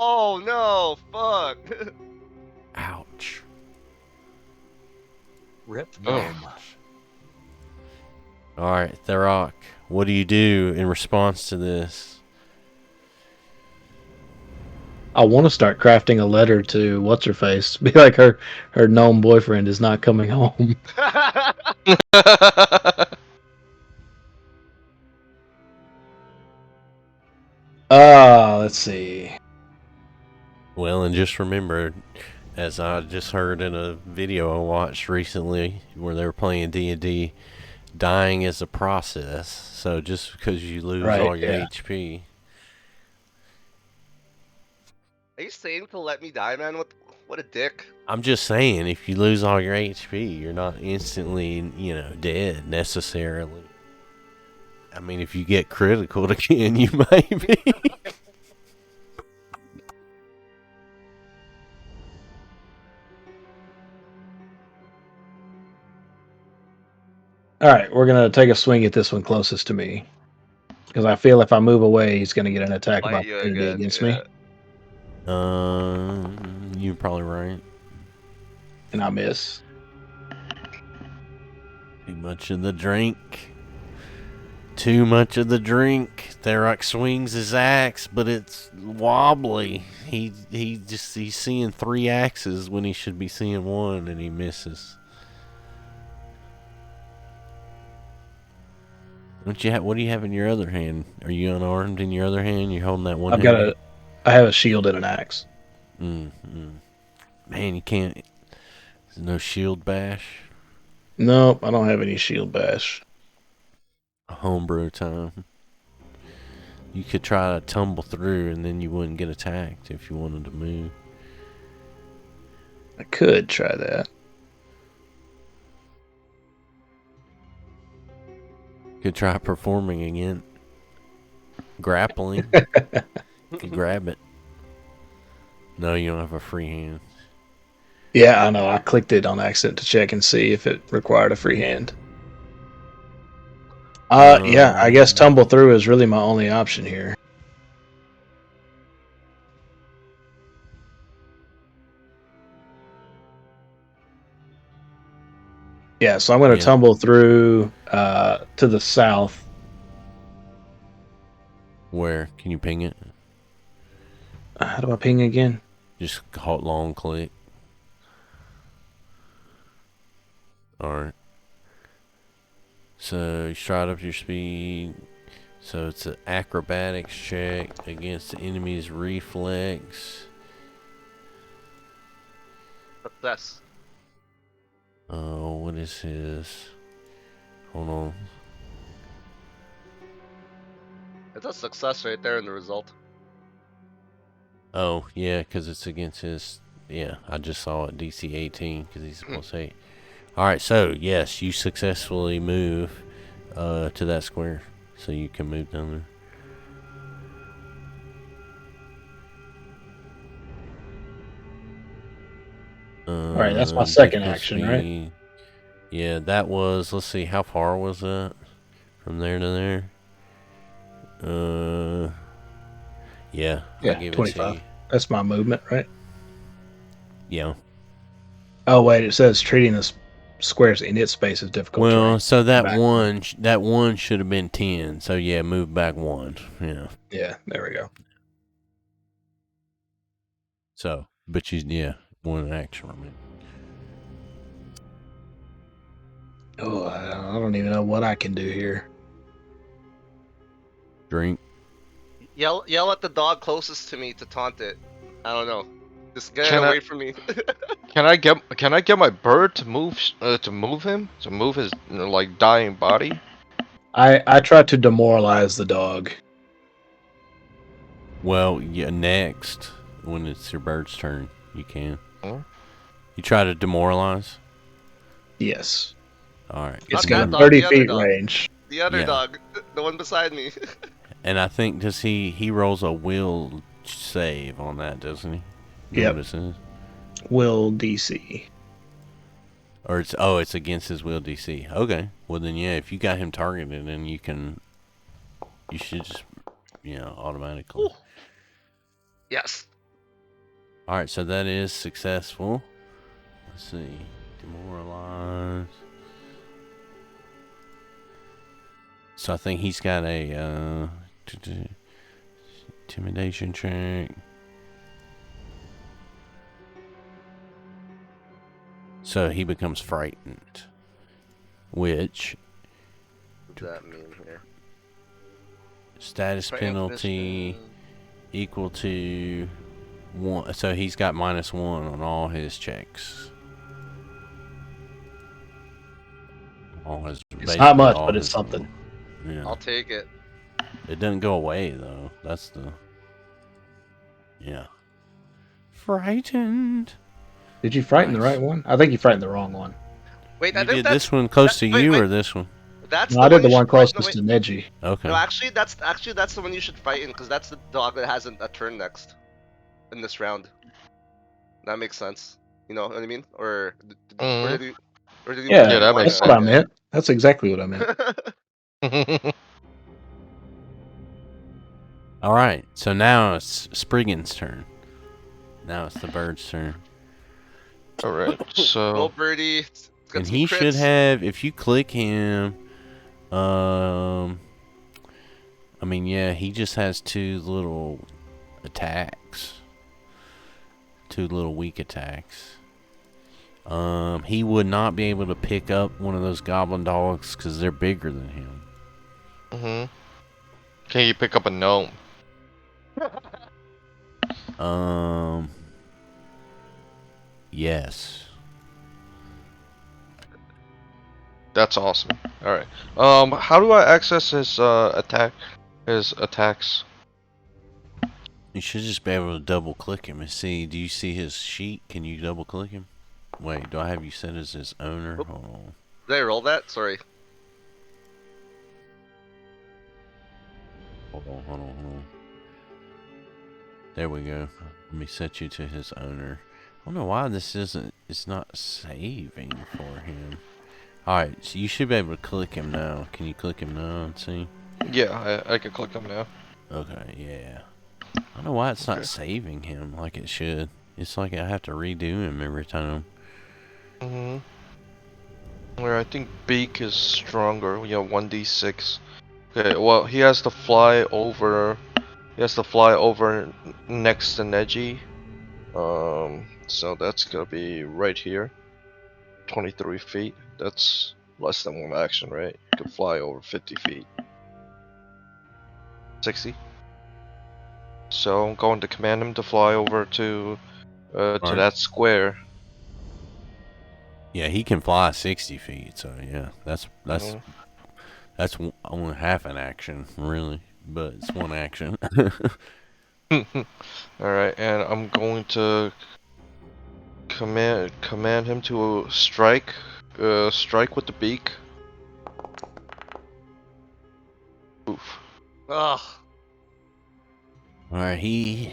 Oh no! Fuck! Ouch. Rip Oh. gnome. Alright, Therok, what do you do in response to this? I want to start crafting a letter to what's her face. Be like her gnome boyfriend is not coming home. Let's see. Well, and just remember, as I just heard in a video I watched recently where they were playing D&D, dying is a process. So just because you lose Right, all your yeah. HP, Are you saying to let me die, man? What a dick. I'm just saying, if you lose all your HP, you're not instantly, dead necessarily. I mean, if you get critical again, you may be. All right, we're gonna take a swing at this one closest to me, because I feel if I move away, he's gonna get an attack of Bite you opportunity again. against Yeah. me, You're probably right. and I miss. Too much of the drink. Too much of the drink. Therok swings his axe, but it's wobbly. He's seeing 3 axes when he should be seeing 1, and he misses. What do you have in your other hand? Are you unarmed in your other hand? You're holding that one. I have a shield and an axe. Man, you can't. There's no shield bash. Nope, I don't have any shield bash. Homebrew time. You could try to tumble through, and then you wouldn't get attacked if you wanted to move. I could try that. Could try performing again. Grappling. Could grab it. No, you don't have a free hand. Yeah, I know. I clicked it on accident to check and see if it required a free hand. Yeah, I guess tumble through is really my only option here. Yeah, so I'm going to tumble through to the south. Where? Can you ping it? How do I ping again? Just hold long click. Alright. So you stride up your speed. So it's an acrobatics check against the enemy's reflex. Success. Oh, what is his? Hold on. It's a success right there in the result. Oh, yeah, because it's against his... Yeah, I just saw it, DC 18, because he's supposed to say... Alright, so, yes, you successfully move to that square. So you can move down there. Alright, that's my second action, right? Yeah, that was... Let's see, how far was that? From there to there? Yeah, Yeah, I'll give 25. it to you. That's my movement, right? Yeah. Oh, wait, it says treating the squares in its space is difficult. Well, so that back one should have been 10. So yeah, move back 1. Yeah. Yeah, there we go. So, but one action remaining. Oh, I don't even know what I can do here. Drink. Yell at the dog closest to me to taunt it. I don't know. Just get Can it away from me. Can I get my bird to move him to move his like dying body? I tried to demoralize the dog. Well, yeah, next when it's your bird's turn, you can. Huh? You try to demoralize. Yes. All right. It's Not got that a dog, 30 the other feet dog. range. The other Yeah. dog, the one beside me. And I think does he rolls a will save on that, doesn't he? You know Yep. what it says? Will DC. Or it's against his will DC. Okay. Well then, yeah, if you got him targeted, then you should just automatically. Yes. Alright, so that is successful. Let's see. Demoralize. So I think he's got a intimidation check. So he becomes frightened. Which What does that mean here? status Frightened penalty condition. equal to 1. So he's got -1 on all his checks. All his, It's not much, all but it's his- something. Yeah. I'll take it. It doesn't go away though. That's the. Yeah. Frightened. Did you frighten the Nice. right one? I think you frightened the wrong one. Wait, I You think did that's this one close to wait, you wait. or this one? that's No, I did the you one should frighten- closest to no, wait. Neji. Okay. No, actually that's the one you should frighten because that's the dog that has a turn next in this round. That makes sense. You know what I mean? Or did you? Yeah, Yeah, that makes that's what I sense. meant. That's exactly what I meant. All right. So now it's Spriggin's turn. Now it's the bird's turn. Alright, Roll so birdie. It's got And some he crits. should have, if you click him, I mean, yeah, he just has 2 little attacks. 2 little weak attacks. He would not be able to pick up one of those goblin dogs because they're bigger than him. can you pick up a gnome? Yes. That's awesome. Alright. How do I access his attacks? You should just be able to double click him and see. Do you see his sheet? Can you double click him? Wait, do I have you set as his owner? Oop. Hold on. Did I roll that? Sorry. Hold on. There we go. Let me set you to his owner. I don't know why this isn't. It's not saving for him. Alright, so you should be able to click him now. Can you click him now and see? Yeah, I can click him now. Okay, yeah. I don't know why it's not Okay. saving him like it should. It's like I have to redo him every time. Where I think Beak is stronger. 1d6. Okay, well he has to fly over. He has to fly over next to Neji. So that's gonna be right here. 23 feet. That's less than 1 action, right? You can fly over 50 feet. 60. So I'm going to command him to fly over to Alright. that square. Yeah, he can fly 60 feet, so yeah, that's only half an action, really, but it's 1 action. Alright, and I'm going to command him to strike with the beak. Oof. Ugh. Alright, he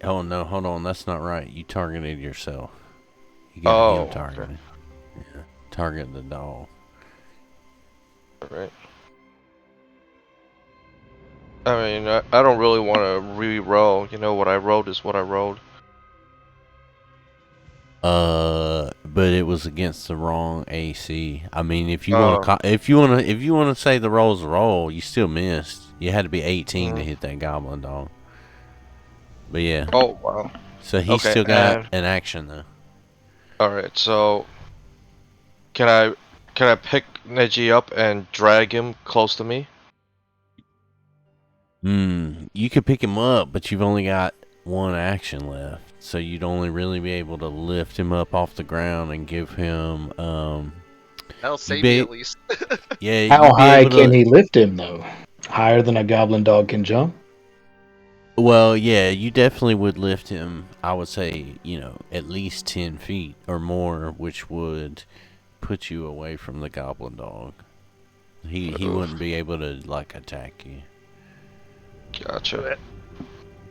oh no, hold on, that's not right. You targeted yourself. You got him okay. targeted. Yeah, target the dog. Alright. I mean, I don't really want to re-roll. You know, what I rolled is what I rolled. But it was against the wrong AC. I mean, if you want to, if you want to say the roll's a roll, you still missed. You had to be 18 to hit that goblin dog. But yeah. Oh, wow. So he's Okay, still got and- an action though. Alright, so can I pick Neji up and drag him close to me? You could pick him up, but you've only got 1 action left. So you'd only really be able to lift him up off the ground and give him That'll save be- me at least. yeah. How you'd be high able to- can he lift him, though? Higher than a goblin dog can jump? Well, yeah, you definitely would lift him, I would say, at least 10 feet or more, which would put you away from the goblin dog. He wouldn't be able to, like, attack you. Gotcha.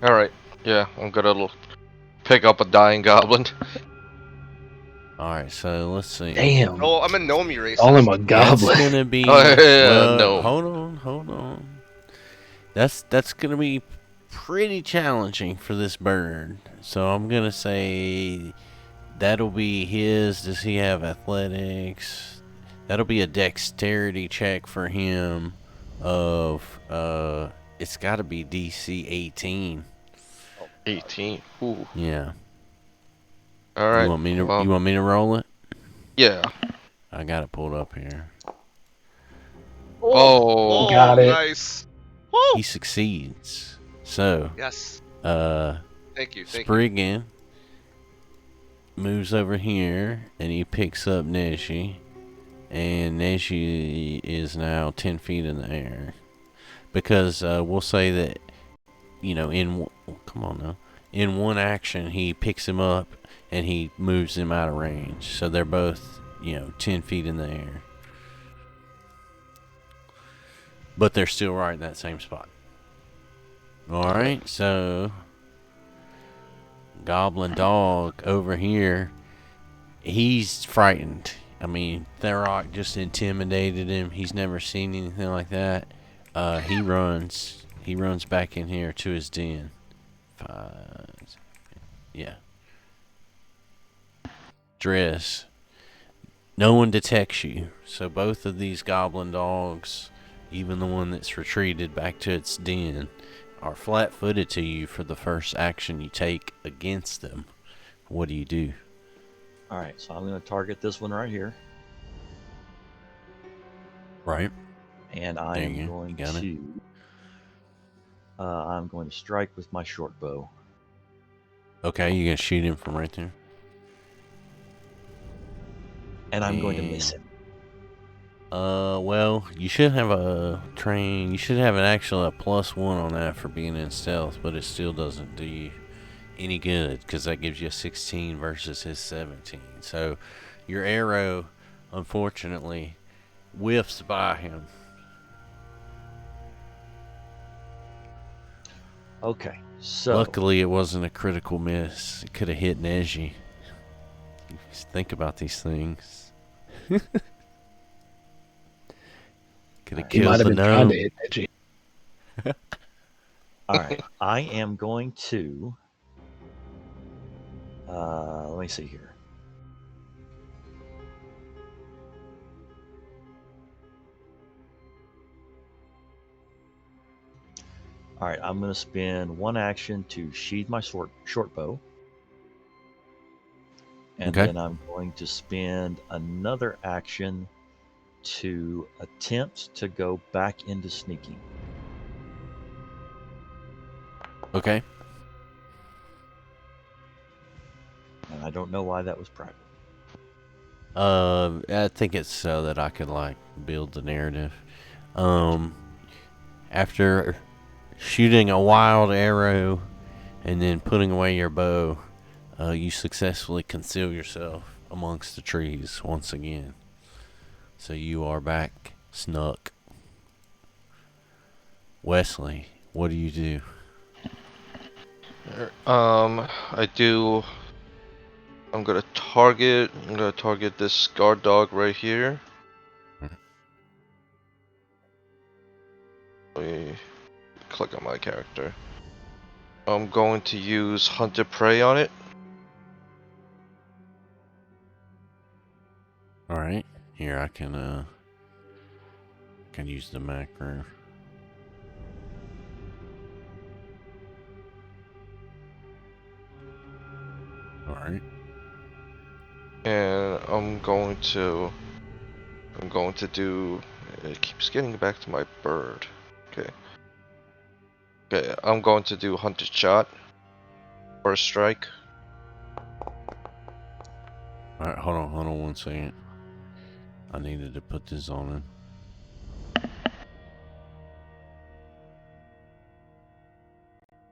Alright, yeah, I'm gonna pick up a dying goblin. Alright, so let's see. Damn. Oh, I'm a gnome racist. Call him a That's goblin. gonna be... Oh, yeah, well, no. Hold on. That's gonna be pretty challenging for this bird. So I'm gonna say that'll be his. Does he have athletics? That'll be a dexterity check for him of it's gotta be DC 18. 18. Ooh. Yeah. Alright. You want me to roll it? Yeah. I got it pulled up here. Oh. Got it. Nice. Woo! He succeeds. So Yes. Thank you. Spriggin moves over here and he picks up Neji, and Neji is now 10 feet in the air because we'll say that in one action he picks him up and he moves him out of range, so they're both 10 feet in the air, but they're still right in that same spot. Alright, so Goblin Dog over here, he's frightened. I mean, Therok just intimidated him. He's never seen anything like that. He runs back in here to his den. Yeah. Drez, no one detects you, so both of these Goblin Dogs, even the one that's retreated back to its den, are flat-footed to you for the first action you take against them. What do you do? Alright, so I'm going to target this one right here. Right. And I'm going to strike with my short bow. Okay, you're going to shoot him from right there? And I'm going to miss him. Well, you should have a +1 on that for being in stealth, but it still doesn't do you any good because that gives you a 16 versus his 17. So your arrow, unfortunately, whiffs by him. Okay, so luckily it wasn't a critical miss. It could have hit Neji. Just think about these things. Could have killed the gnome. Alright, I am going to let me see here. Alright, I'm going to spend one action to sheathe my short bow. And then I'm going to spend another action to attempt to go back into sneaking. Okay. And I don't know why that was private. I think it's so that I could build the narrative. After shooting a wild arrow and then putting away your bow, you successfully conceal yourself amongst the trees once again. So you are back snuck. Wesley, what do you do? I'm gonna target this guard dog right here. Let me click on my character. I'm going to use Hunter Prey on it. Alright, here I can use the macro. Alright. And I'm going to do, it keeps getting back to my bird. Okay, I'm going to do Hunter Shot. First strike. Alright, hold on 1 second. I needed to put this on in.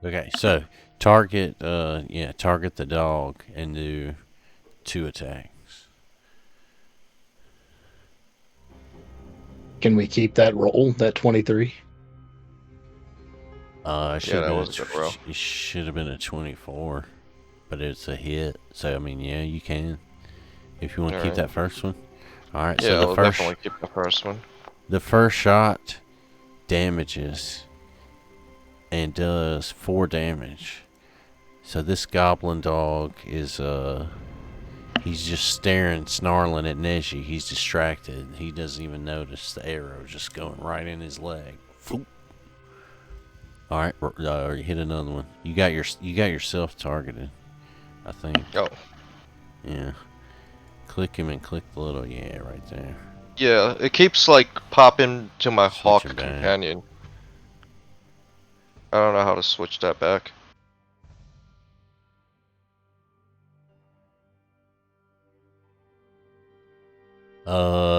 Okay, so target the dog and do 2 attacks. Can we keep that roll, that 23? That was a good roll. It should have been a 24, but it's a hit. So I mean, yeah, you can if you want to keep that first one. All right, yeah, so definitely keep the first one. The first shot damages and does 4 damage. So this goblin dog is he's just staring, snarling at Neji. He's distracted. He doesn't even notice the arrow just going right in his leg. Foop. All right, you hit another one. You got yourself targeted, I think. Oh. Yeah. Click him and click the little right there. Yeah, it keeps like popping to my hawk it back. companion. I don't know how to switch that back.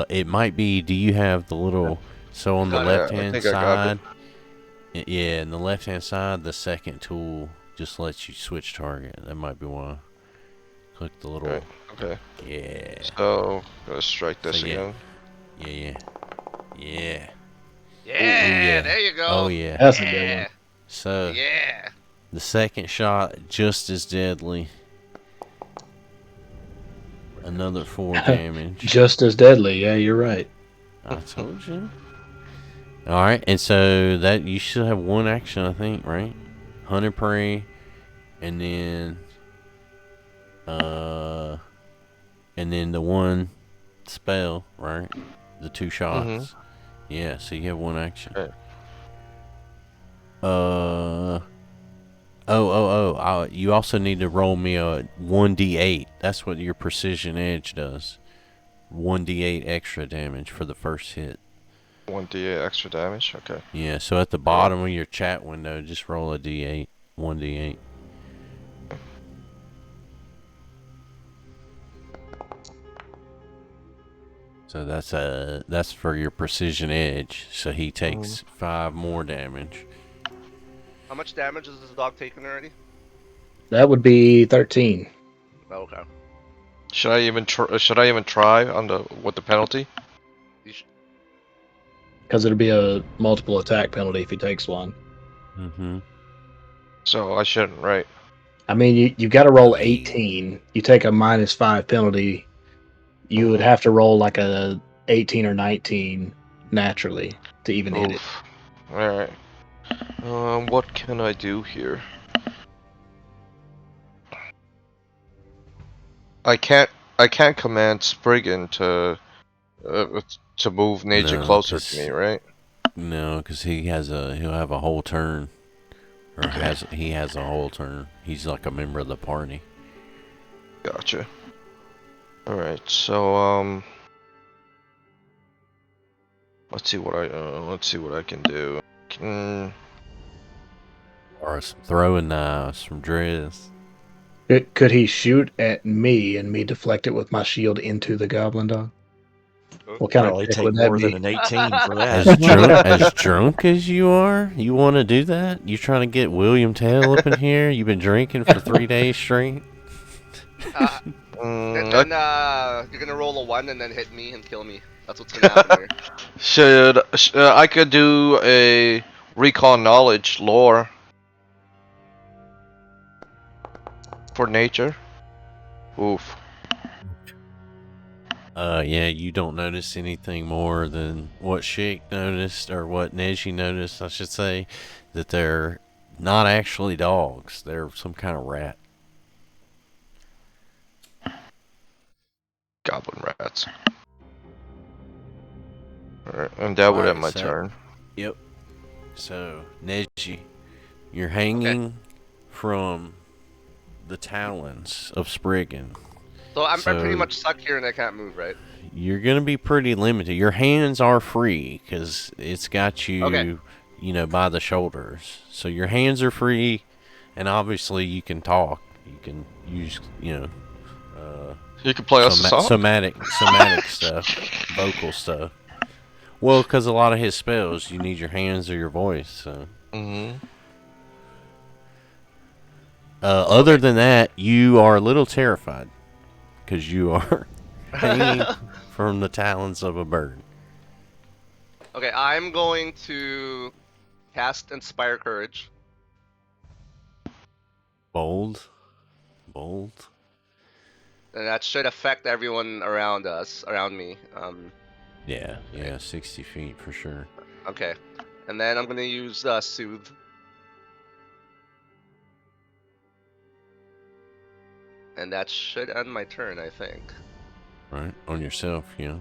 It might be. Do you have the little? So on the Got it. left I hand think I got side, yeah, in the left hand side, the second tool just lets you switch target. That might be why. Click the little. Right. Okay. Yeah. So gotta strike this So, yeah. again. Yeah. Yeah, yeah. there you go. Oh yeah. That's a good Yeah. one. So Yeah. the second shot just as deadly. Another 4 damage. Just as deadly. Yeah, you're right. I told you. All right, and so that you should have 1 action, I think, right? Hunt and prey, and then the 1 spell, right? The 2 shots. Yeah, so you have 1 action. Okay. You also need to roll me a 1d8. That's what your precision edge does. 1d8 extra damage for the first hit. 1d8 extra damage. Okay. Yeah, so at the bottom of your chat window, just roll a d8. 1d8. So that's for your precision edge. So he takes 5 more damage. How much damage has this dog taken already? That would be 13. Oh, okay. Should I even try on with the penalty? Because it'll be a multiple attack penalty if he takes 1. Mm-hmm. So I shouldn't, right? I mean, you got to roll 18. You take a -5 penalty. You would have to roll like a 18 or 19 naturally to even hit it. Alright. What can I do here? I can't command Spriggin to move Neji closer to me, right? No, because he'll have a whole turn, or he has a whole turn. He's like a member of the party. Gotcha. All right, so let's see what I can do. Or some throwing knives from Drez. Could he shoot at me and me deflect it with my shield into the goblin dog? What kind Probably of trick take would that more be? than an 18 for that. As drunk as you are, you want to do that? You trying to get William Tell up in here? You've been drinking for 3 days straight. Then you're gonna roll a 1 and then hit me and kill me. That's what's gonna happen here. Should I could do a recall knowledge lore for nature? Oof. Yeah, you don't notice anything more than what Sheik noticed, or what Neji noticed, I should say, that they're not actually dogs. They're some kind of rat. Goblin rats. Alright, and that would end my turn. Yep. So, Neji, you're hanging from the talons of Spriggin. So I'm pretty much stuck here and I can't move, right? You're gonna be pretty limited. Your hands are free because it's got you, by the shoulders. So your hands are free, and obviously you can talk. You can use, you can play us a song. Somatic stuff, vocal stuff. Well, because a lot of his spells, you need your hands or your voice. So. Other than that, you are a little terrified. Because you are hanging from the talons of a bird. Okay, I'm going to cast Inspire Courage. Bold. And that should affect everyone around me. Yeah, 60 feet for sure. Okay, and then I'm gonna use Soothe. And that should end my turn, I think. Right on yourself, Yeah.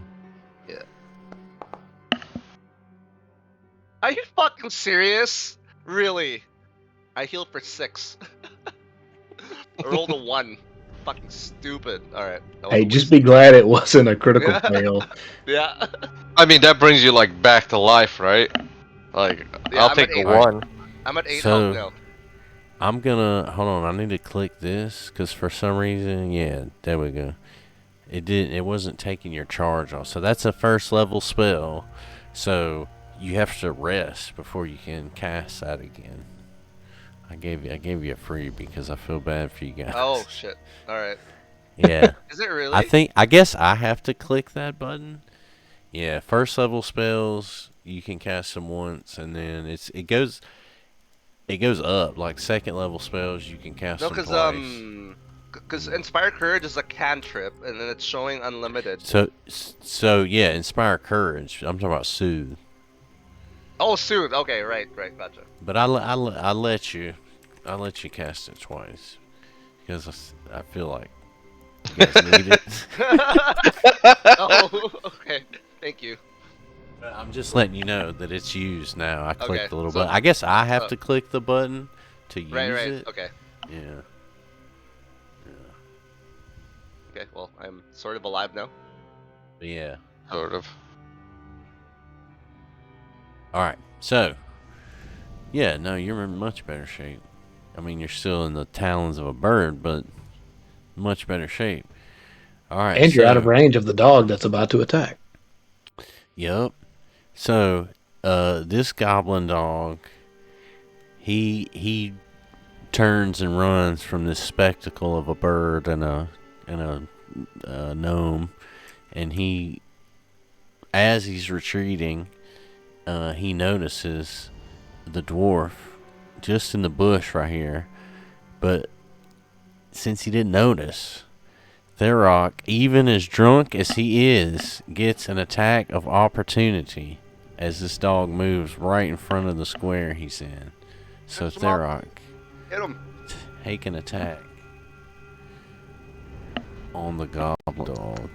Are you fucking serious? Really? I healed for 6. I rolled a 1. Fucking stupid. Alright. Hey, just be glad it wasn't a critical fail. Yeah. I mean, that brings you like back to life, right? Like, Yeah, I'll I'm take at a 8. 1. I'm at 8 So- health now. I'm gonna hold on. I need to click this because for some reason, yeah, there we go. It wasn't taking your charge off. So that's a first level spell. So you have to rest before you can cast that again. I gave you a free because I feel bad for you guys. Oh shit. Alright. Yeah. Is it really? I guess I have to click that button. Yeah, first level spells you can cast them once, and then it goes up. Like second level spells you can cast No, them cause twice. Because Inspire Courage is a cantrip, and then it's showing unlimited. So yeah, inspire courage. I'm talking about soothe. Oh, soothe. Okay, right, gotcha. But I let you cast it twice because I feel like you guys need it. Oh, okay. Thank you. I'm just letting you know that it's used now. I clicked Okay, the little so- button. I guess I have so- to click the button to use Right. it. Okay. Yeah. Okay. Well, I'm sort of alive now. But yeah. Sort of. All right. So, yeah, no, you're in much better shape. I mean, you're still in the talons of a bird, but much better shape. All right. And you're out of range of the dog that's about to attack. Yep. So, this goblin dog, he turns and runs from this spectacle of a bird and a gnome, and he, as he's retreating, he notices the dwarf just in the bush right here. But since he didn't notice, Therok, even as drunk as he is, gets an attack of opportunity as this dog moves right in front of the square he's in. So Catch him up. Therok, Hit him. take an attack on the goblin dog.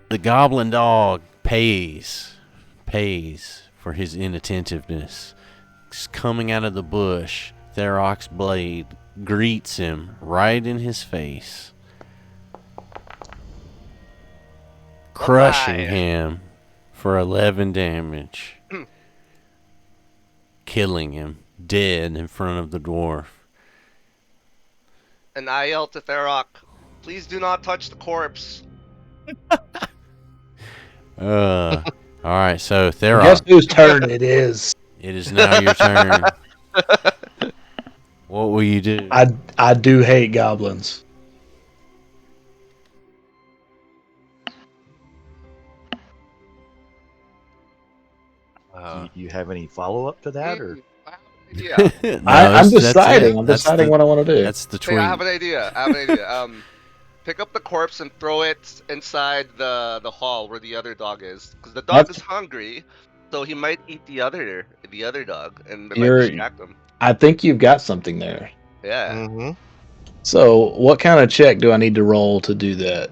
The goblin dog pays for his inattentiveness. He's coming out of the bush. Therok's blade greets him right in his face, crushing Bye-bye. him for 11 damage, killing him dead in front of the dwarf. And I yell to Therok, "Please do not touch the corpse." Alright, so Guess Therok, whose turn it is? it is now your turn. What will you do? I do hate goblins. You have any follow up to that, or Yeah. No, I'm that's it. deciding. I'm That's deciding the- what I want to do. That's the Hey, tweet. I have an idea. Pick up the corpse and throw it inside the hall where the other dog is, because the dog That's- is hungry, so he might eat the other dog, and it You're- might distract him. I think you've got something there. Yeah. Mm-hmm. So, what kind of check do I need to roll to do that?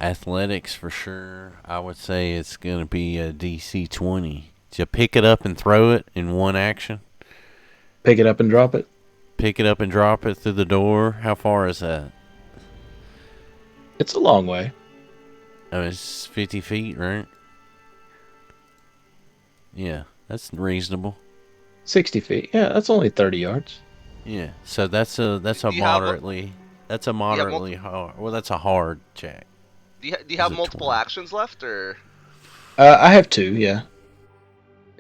Athletics for sure. I would say it's gonna be a DC 20. To pick it up and throw it in one action. Pick it up and drop it? Pick it up and drop it through the door. How far is that? It's a long way. Oh, it's 50 feet, right? Yeah, that's reasonable. 60 feet. Yeah, that's only 30 yards. Yeah, so that's a Do you have a- moderately hard. Well, that's a hard check. Do you Is have it multiple 20? actions left, or? I have 2, yeah.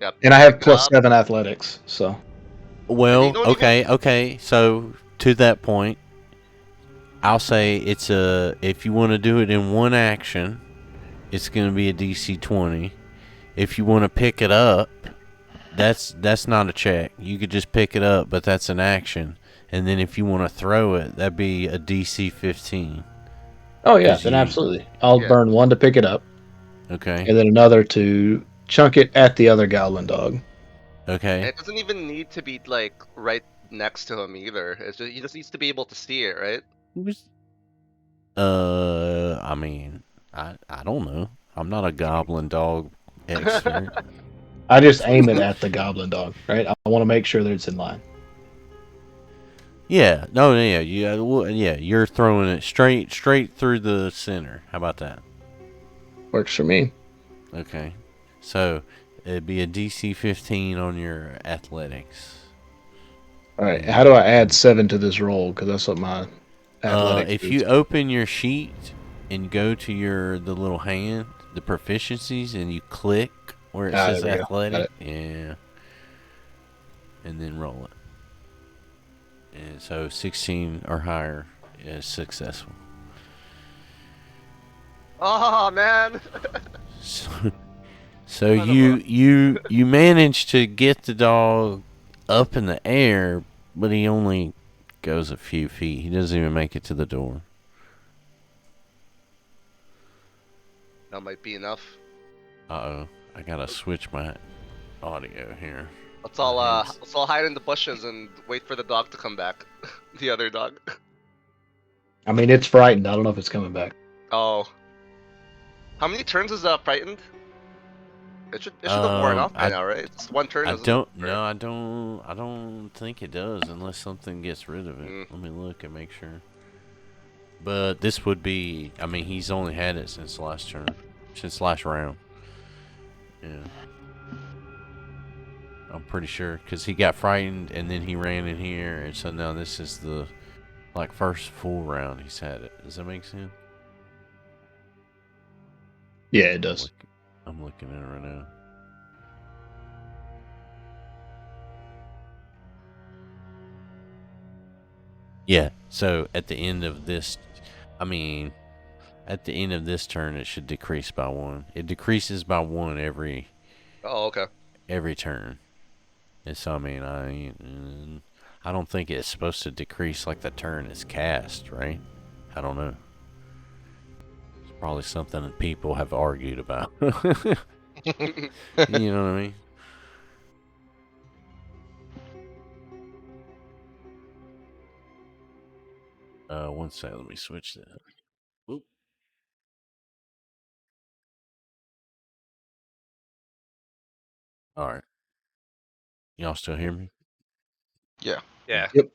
Yeah. And I have pick it plus up. 7 athletics, so. Well, don't okay. So to that point, I'll say if you want to do it in one action, it's going to be a DC 20. If you want to pick it up, that's not a check. You could just pick it up, but that's an action. And then if you want to throw it, that'd be a DC 15. Oh, yeah, Did then you- absolutely. I'll Yeah. burn 1 to pick it up, Okay. and then another to chunk it at the other goblin dog. And Okay. it doesn't even need to be like right next to him either. It's just he just needs to be able to see it, right? I mean, I don't know. I'm not a goblin dog expert. I just aim it at the goblin dog, right? I want to make sure that it's in line. Yeah, no, yeah, you're throwing it straight through the center. How about that? Works for me. Okay, so it'd be a DC 15 on your athletics. All right. How do I add 7 to this roll? Because that's what my athletics If is. you open your sheet and go to the little hand, the proficiencies, and you click where it says there we go. athletic, Got yeah, and then roll it. And so 16 or higher is successful. Oh man. So you manage to get the dog up in the air, but he only goes a few feet. He doesn't even make it to the door. That might be enough. Uh-oh. I gotta switch my audio here. Let's all hide in the bushes and wait for the dog to come back. The other dog. I mean, it's frightened. I don't know if it's coming back. Oh. How many turns is that frightened? It should have worn off by now, right? It's one turn. I isn't don't. it? No, I don't think it does unless something gets rid of it. Let me look and make sure. But this would be. I mean, he's only had it since last turn, since last round. Yeah. I'm pretty sure because he got frightened and then he ran in here, and so now this is the first full round he's had it. Does that make sense? Yeah, it does. I'm looking at it right now. Yeah, so at the end of this, at the end of this turn, it should decrease by 1. It decreases by 1 every. Oh, okay. Every turn. And so, I don't think it's supposed to decrease like the turn is cast, right? I don't know. It's probably something that people have argued about. You know what I mean? One second, let me switch that. Oop. Alright. Y'all still hear me? Yeah. Yeah. Yep.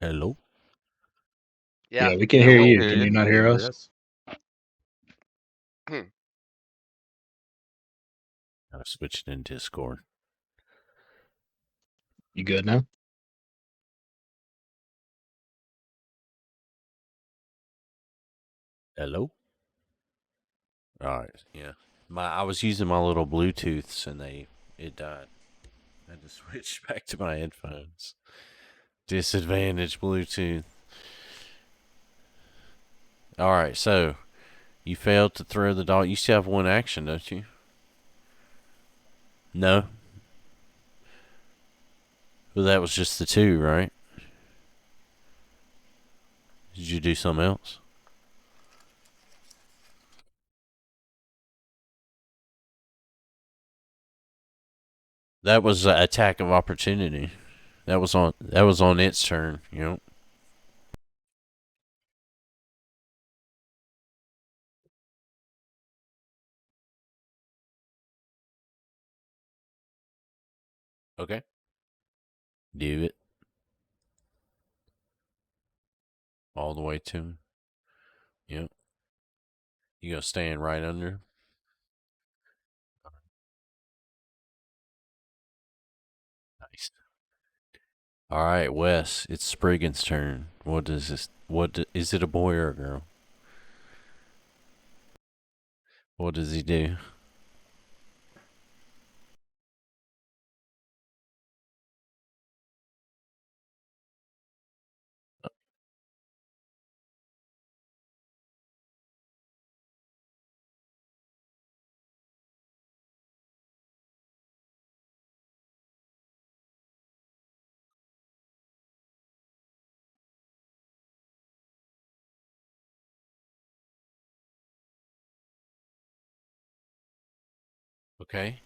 Hello? Yeah. We can Yeah, hear we'll you. hear Can you. you not hear us? Gotta switch it in Discord. You good now? Hello? Alright, yeah. I was using my little Bluetooths and it died. I had to switch back to my headphones. Disadvantage Bluetooth. Alright, so you failed to throw the dog. You still have 1 action, don't you? No? Well, that was just the 2, right? Did you do something else? That was an attack of opportunity. That was on its turn, you know. Okay. Do it. All the way to him. Yep. You gonna stand right under? Nice. All right, Wes. It's Spriggin's turn. What is this? Is it a boy or a girl? What does he do? Okay.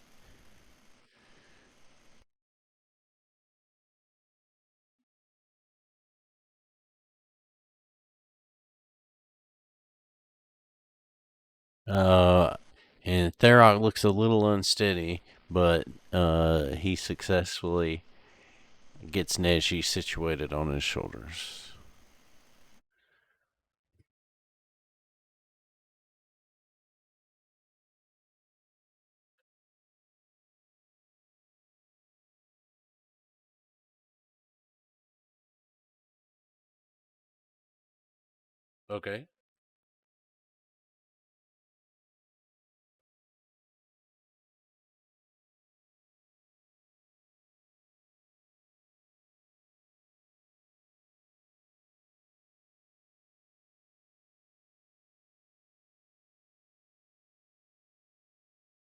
Uh, and Therok looks a little unsteady, but he successfully gets Neji situated on his shoulders. Okay.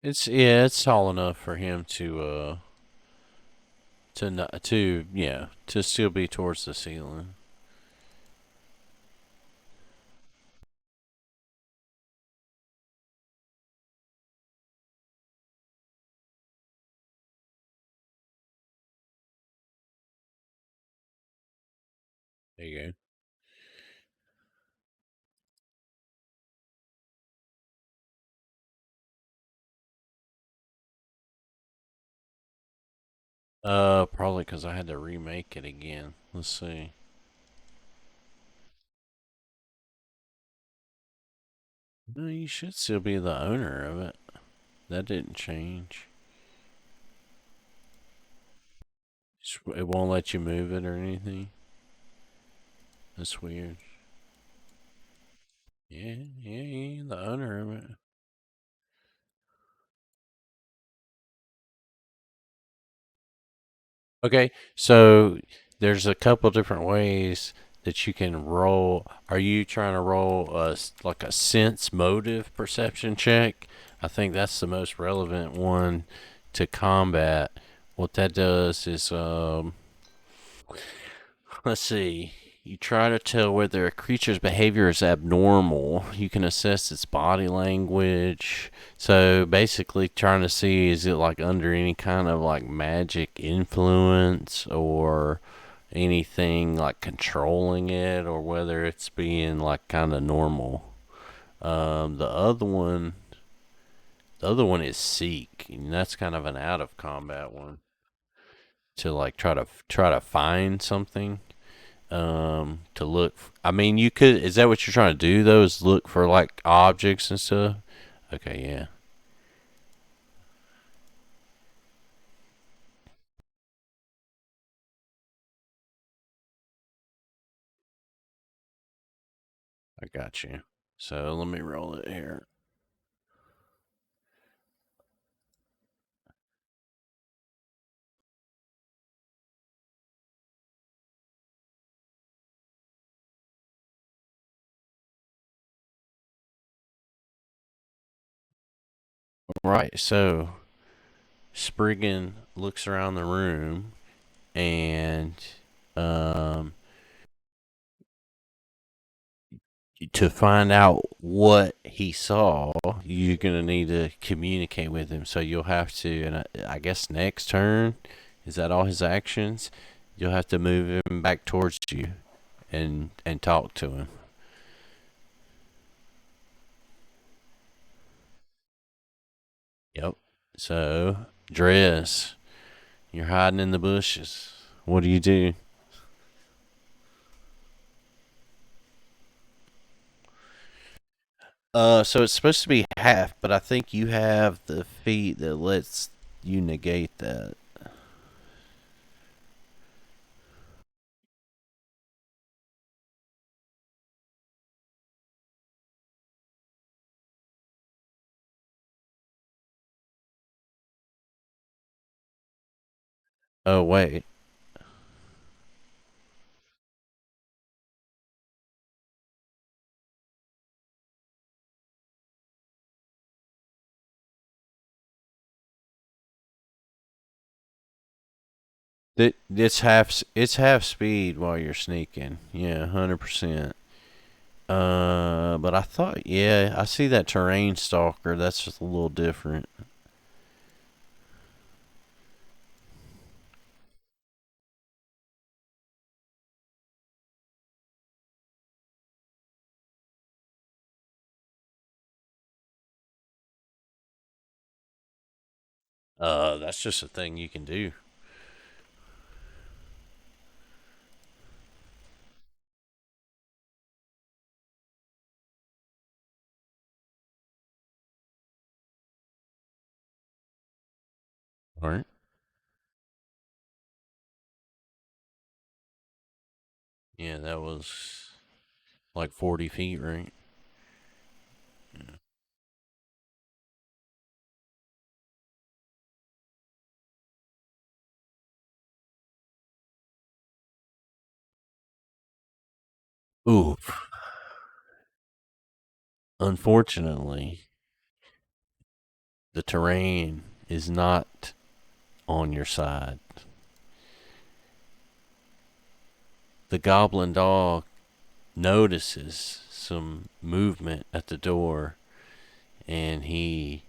It's tall enough for him to still be towards the ceiling. There you go. Probably because I had to remake it again. Let's see. No, you should still be the owner of it. That didn't change. It won't let you move it or anything. That's weird. Yeah, you're the owner of it. Okay, so there's a couple different ways that you can roll. Are you trying to roll like a sense motive perception check? I think that's the most relevant one to combat. What that does is, let's see. You try to tell whether a creature's behavior is abnormal. You can assess its body language. So basically, trying to see is it like under any kind of like magic influence or anything like controlling it, or whether it's being like kind of normal. The other one is seek, and that's kind of an out of combat one to like try to find something to look. I mean, you could. Is that what you're trying to do though? Is look for like objects and stuff? Okay, yeah, I got you. So let me roll it here. Right. So Spriggin looks around the room and um to find out what he saw, you're gonna need to communicate with him. So you'll have to, and I guess next turn, is that all his actions? You'll have to move him back towards you and talk to him. Yep. So Drez, you're hiding in the bushes. What do you do? So it's supposed to be half, but I think you have the feat that lets you negate that. Oh wait, it's half speed while you're sneaking. Yeah, 100%. But I thought, yeah, I see that terrain stalker. That's just a little different. That's just a thing you can do. All right. Yeah, that was like 40 feet, right? Yeah. Oof. Unfortunately, the terrain is not on your side. The goblin dog notices some movement at the door, and he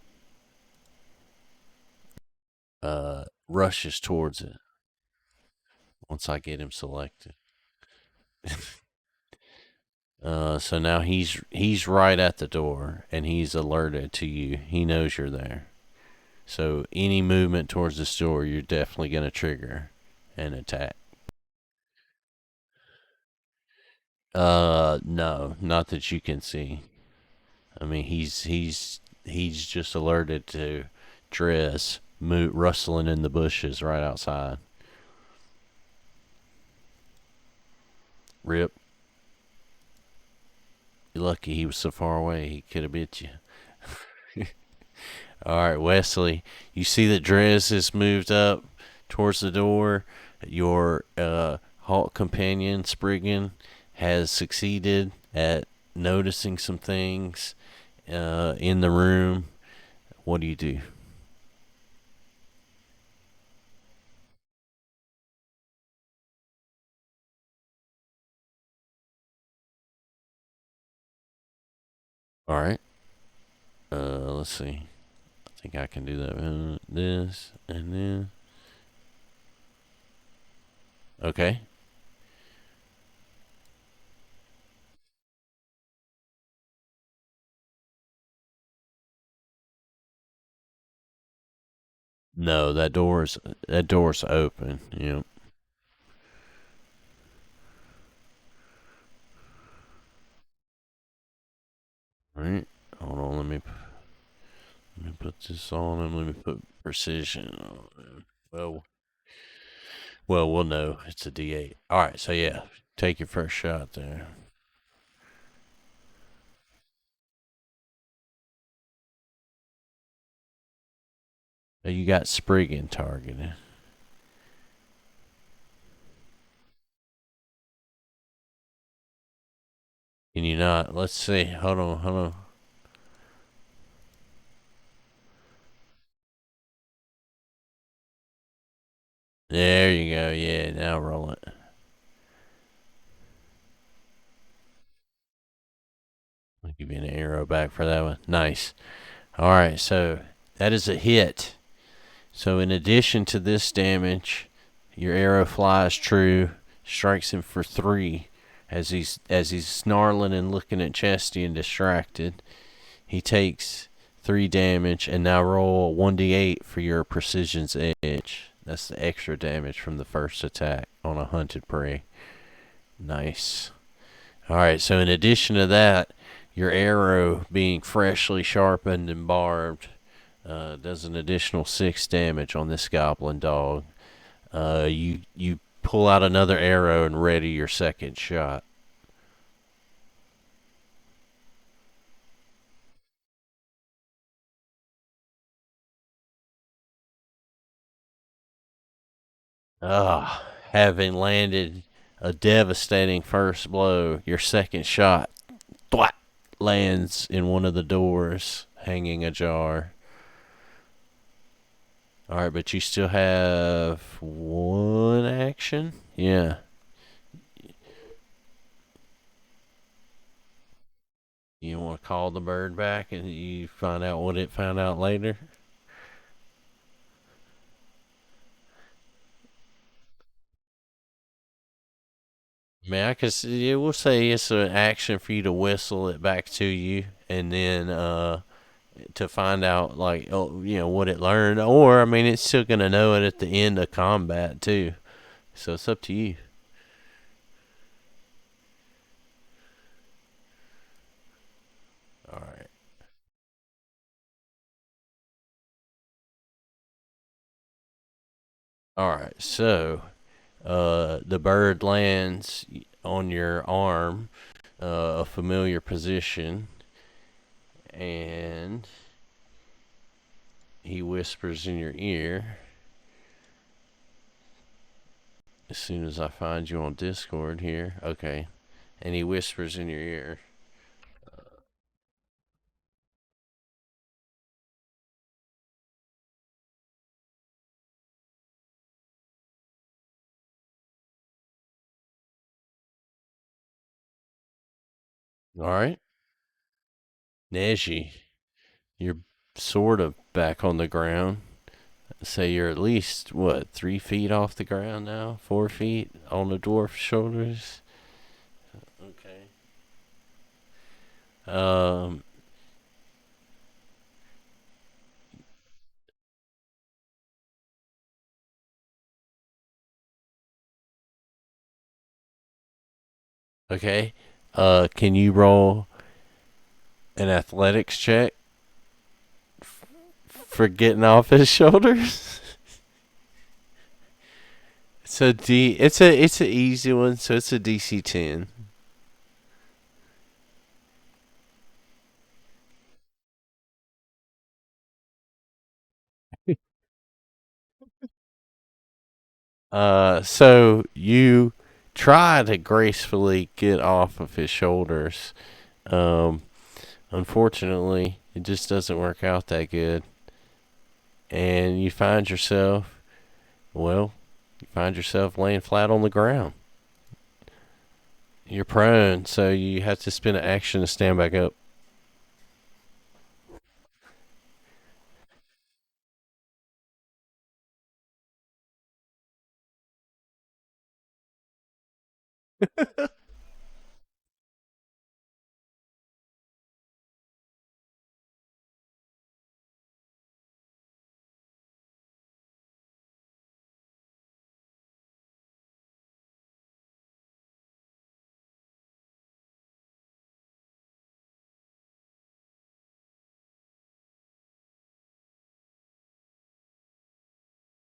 rushes towards it once I get him selected. So now he's right at the door, and he's alerted to you. He knows you're there. So any movement towards the store, you're definitely going to trigger an attack. No, not that you can see. I mean, he's just alerted to Drez rustling in the bushes right outside. Rip. You're lucky he was so far away. He could have bit you. All right, Wesley. You see that Drez has moved up towards the door. Your Hawk companion, Spriggin, has succeeded at noticing some things in the room. What do you do? All right. Let's see. I think I can do that. This and then. Okay. No, that door's open. Yep. All right. Hold on. Let me put this on him. Let me put precision on him. We'll know it's a D8. All right. So yeah, take your first shot there. You got Spriggin targeted. Can you not? Let's see. Hold on. There you go. Yeah, now roll it. I'll give you an arrow back for that one. Nice. All right, so that is a hit. So in addition to this damage, your arrow flies true, strikes him for 3. As he's snarling and looking at Chesty and distracted, he takes 3 damage, and now roll 1d8 for your precision's edge. That's the extra damage from the first attack on a hunted prey. Nice. Alright, so in addition to that, your arrow being freshly sharpened and barbed does an additional 6 damage on this goblin dog. You pull out another arrow and ready your second shot. Having landed a devastating first blow, your second shot thwack, lands in one of the doors, hanging ajar. Alright, but you still have 1 action? Yeah. You want to call the bird back and you find out what it found out later? I mean, we'll say it's an action for you to whistle it back to you, and then to find out, like, oh, what it learned. Or, I mean, it's still going to know it at the end of combat, too. So it's up to you. Alright. Alright, so the bird lands on your arm, a familiar position, and he whispers in your ear. As soon as I find you on Discord here. Okay. And he whispers in your ear. Alright. Neji, you're sort of back on the ground. Say you're at least, 3 feet off the ground now? 4 feet on the dwarf's shoulders? Okay. Okay. Can you roll an athletics check for getting off his shoulders? It's a easy one, so it's a DC 10. So you try to gracefully get off of his shoulders. Unfortunately, it just doesn't work out that good. And you find yourself laying flat on the ground. You're prone, so you have to spend an action to stand back up.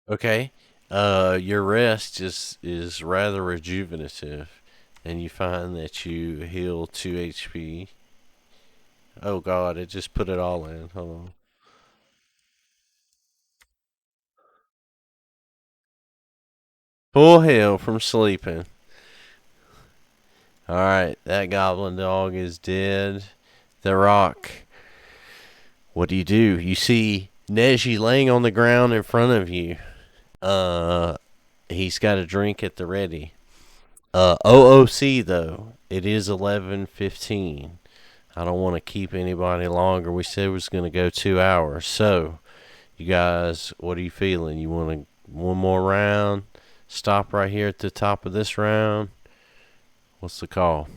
Okay. Your rest is rather rejuvenative, and you find that you heal 2 HP. Oh God, it just put it all in. Hold on. Full heal from sleeping. Alright, that goblin dog is dead. Therok, what do? You see Neji laying on the ground in front of you. He's got a drink at the ready. OOC though, it is 11:15. I don't want to keep anybody longer. We said it was going to go 2 hours. So, you guys, what are you feeling? You want one more round? Stop right here at the top of this round? What's the call?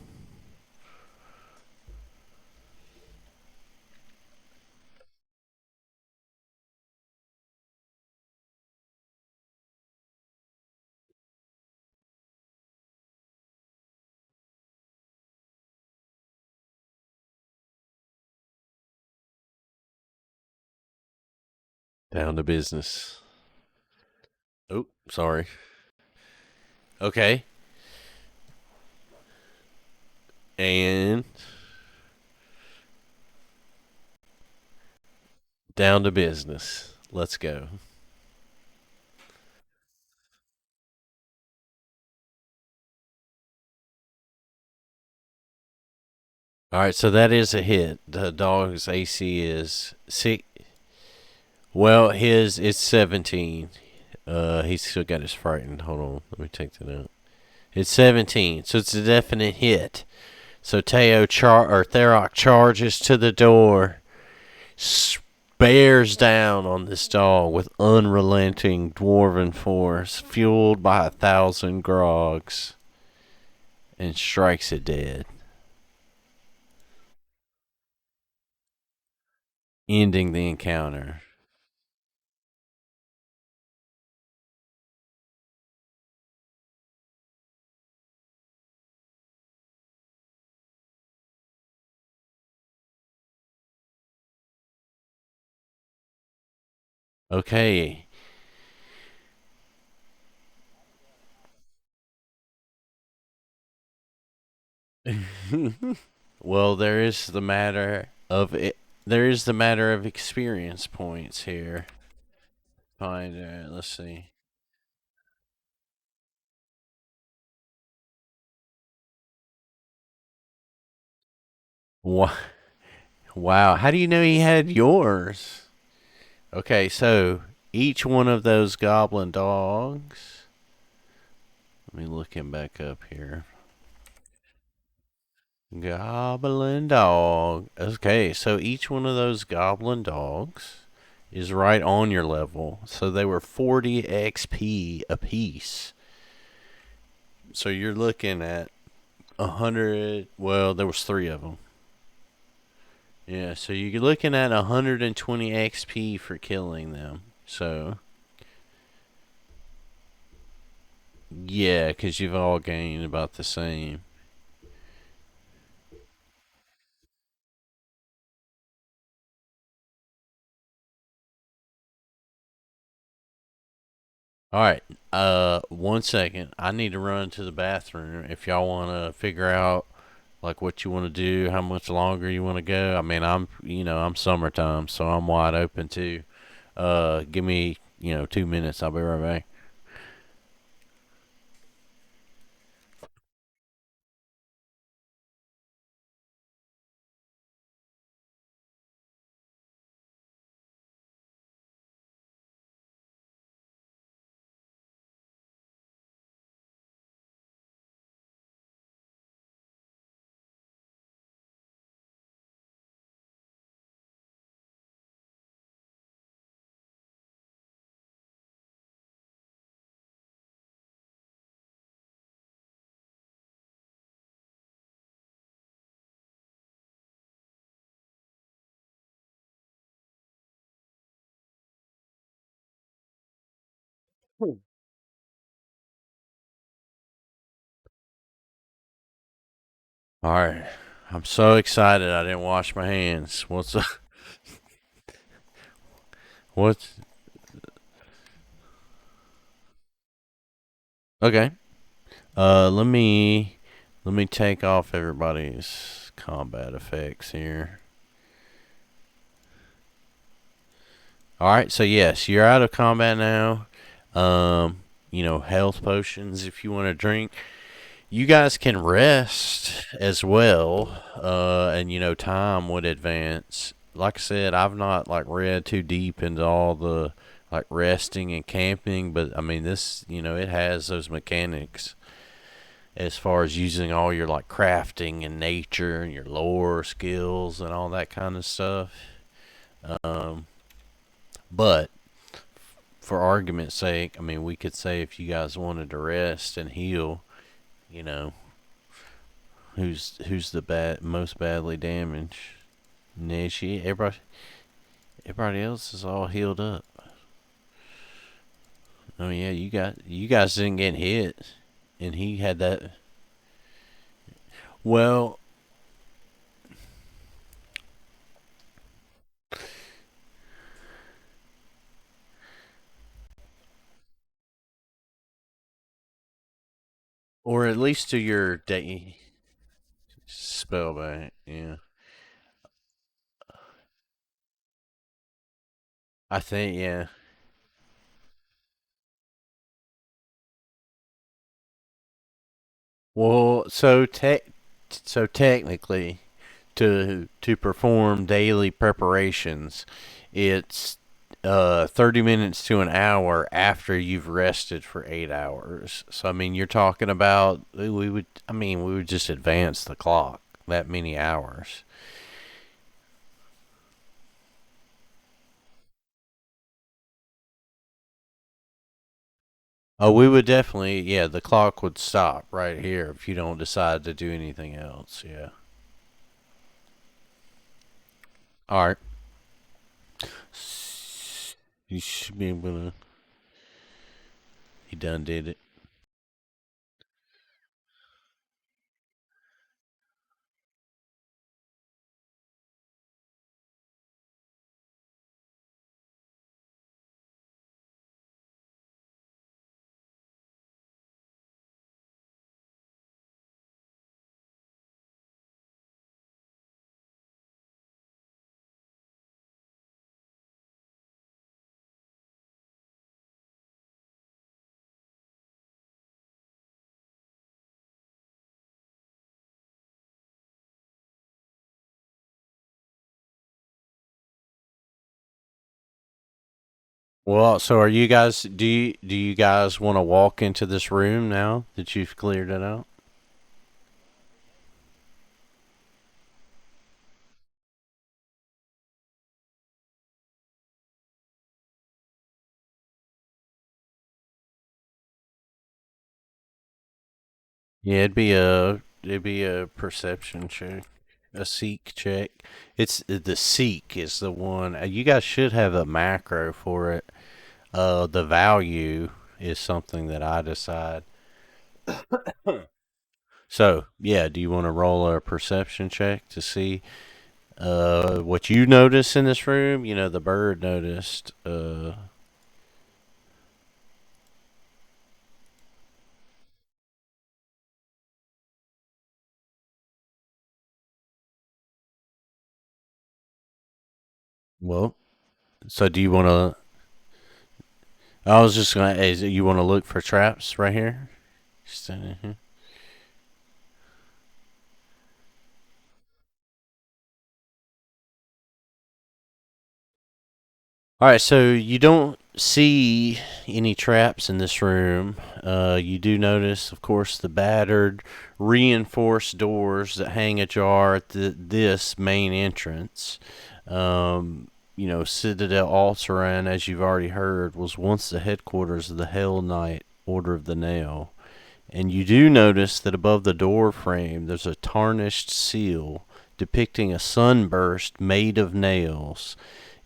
Down to business. Oh, sorry. Okay. And down to business. Let's go. Alright, so that is a hit. The dog's AC is 6. Well, it's 17. He's still got his frightened. Hold on, let me take that out. It's 17, so it's a definite hit. So Therok charges to the door, bears down on this dog with unrelenting dwarven force, fueled by 1,000 grogs, and strikes it dead. ending the encounter. Okay. Well, there is the matter of it. There is the matter of experience points here. Find it. Let's see. Wow. How do you know he had yours? Okay, so each one of those goblin dogs. Let me look him back up here. Goblin dog. Okay, so each one of those goblin dogs is right on your level. So they were 40 XP apiece. So you're looking at 100. Well, there was 3 of them. Yeah, so you're looking at 120 XP for killing them. So yeah, because you've all gained about the same. All right. 1 second. I need to run to the bathroom. If y'all want to figure out like what you want to do, how much longer you want to go. I mean, I'm summertime, so I'm wide open too. Give me, 2 minutes. I'll be right back. All right. I'm so excited. I didn't wash my hands. What's up? What's okay? Let me take off everybody's combat effects here. All right. So yes, you're out of combat now. Health potions if you want to drink. You guys can rest as well, and time would advance. Like I said, I've not like read too deep into all the like resting and camping, but I mean this, it has those mechanics as far as using all your like crafting and nature and your lore skills and all that kind of stuff. Um, but for argument's sake, I mean, we could say if you guys wanted to rest and heal, you know, who's the most badly damaged? Neji. Everybody else is all healed up. Oh yeah, you guys didn't get hit, and he had that. Well, or at least to your day spellback. Yeah, I think yeah. Well, so technically, to perform daily preparations, it's 30 minutes to an hour after you've rested for 8 hours. So I mean, you're talking about we would just advance the clock that many hours. Oh, we would definitely, yeah, the clock would stop right here if you don't decide to do anything else. Yeah. All right. You should be able to. He done did it. Well, so are you guys? Do you guys want to walk into this room now that you've cleared it out? Yeah, it'd be a perception check, a seek check. It's the seek is the one. You guys should have a macro for it. The value is something that I decide. So yeah, do you want to roll a perception check to see what you notice in this room? You know, the bird noticed. Well, so do you want to? I was just gonna. Is you want to look for traps right here? Standing here. All right, so you don't see any traps in this room. You do notice, of course, the battered, reinforced doors that hang ajar at this main entrance. Citadel Alteran, as you've already heard, was once the headquarters of the Hellknight Order of the Nail. And you do notice that above the door frame there's a tarnished seal depicting a sunburst made of nails.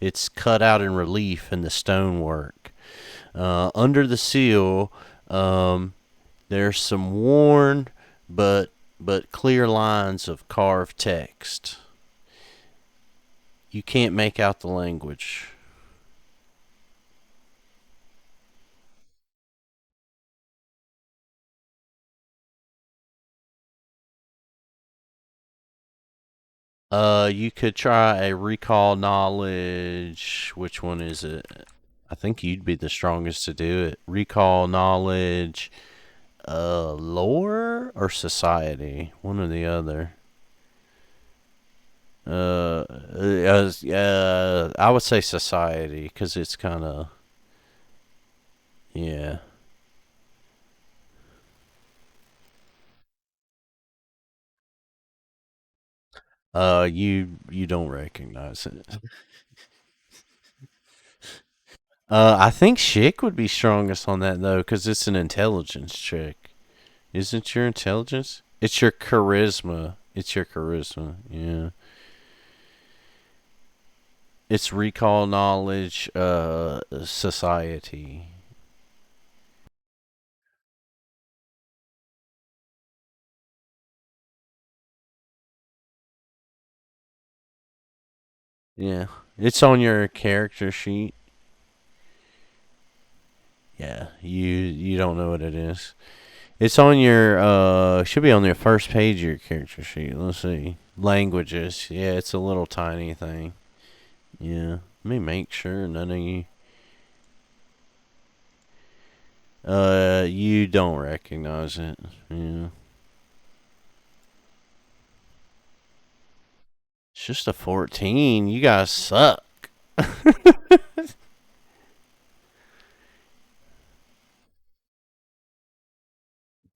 It's cut out in relief in the stonework. Under the seal, there's some worn but clear lines of carved text. You can't make out the language. You could try a recall knowledge. Which one is it? I think you'd be the strongest to do it. Recall knowledge, lore or society, one or the other. I would say society because it's kind of yeah. You don't recognize it. I think Schick would be strongest on that though, because it's an intelligence check. Isn't your intelligence? It's your charisma. It's your charisma. Yeah. It's recall knowledge. Society. Yeah. It's on your character sheet. Yeah. You don't know what it is. It's on your should be on your first page of your character sheet. Let's see. Languages. Yeah, it's a little tiny thing. Yeah. Let me make sure none of you you don't recognize it. Yeah. It's just a 14. You guys suck.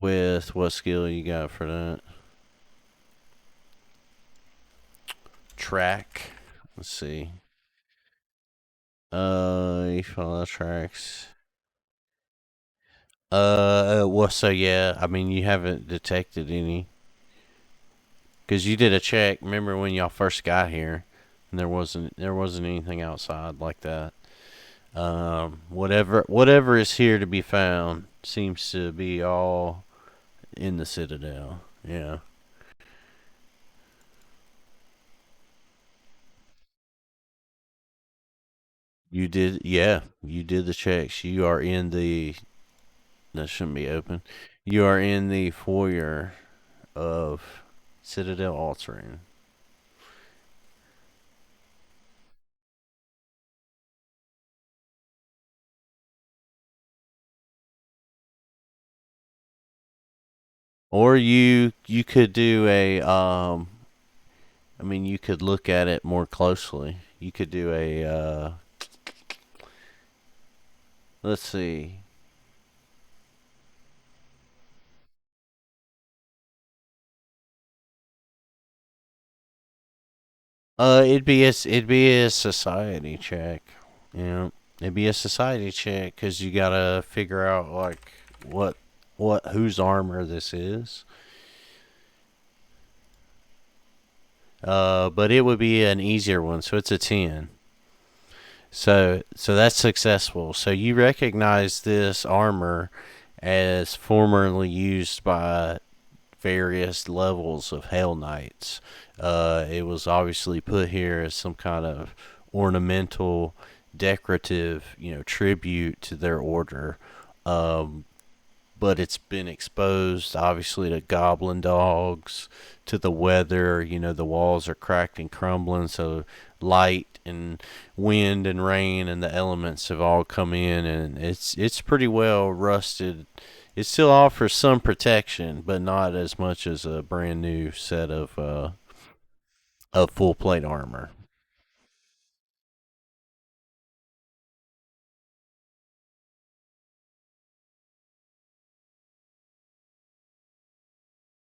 With what skill you got for that? Track. Let's see. You follow tracks. Well, so yeah, I mean, you haven't detected any. Because you did a check, remember when y'all first got here, and there wasn't anything outside like that. Whatever is here to be found seems to be all in the Citadel. Yeah. You did, yeah. You did the checks. You are in the. That shouldn't be open. You are in the foyer of Citadel Altering. Or you could do a I mean you could look at it more closely. You could do a let's see. It'd be a society check. Yeah, it'd be a society check because you gotta figure out like what whose armor this is. But it would be an easier one, so it's a 10. So that's successful. So you recognize this armor as formerly used by various levels of Hellknights. It was obviously put here as some kind of ornamental, decorative, tribute to their order. Um, but it's been exposed obviously to goblin dogs, to the weather. The walls are cracked and crumbling, so light and wind and rain and the elements have all come in, and it's pretty well rusted. It still offers some protection, but not as much as a brand new set of full plate armor.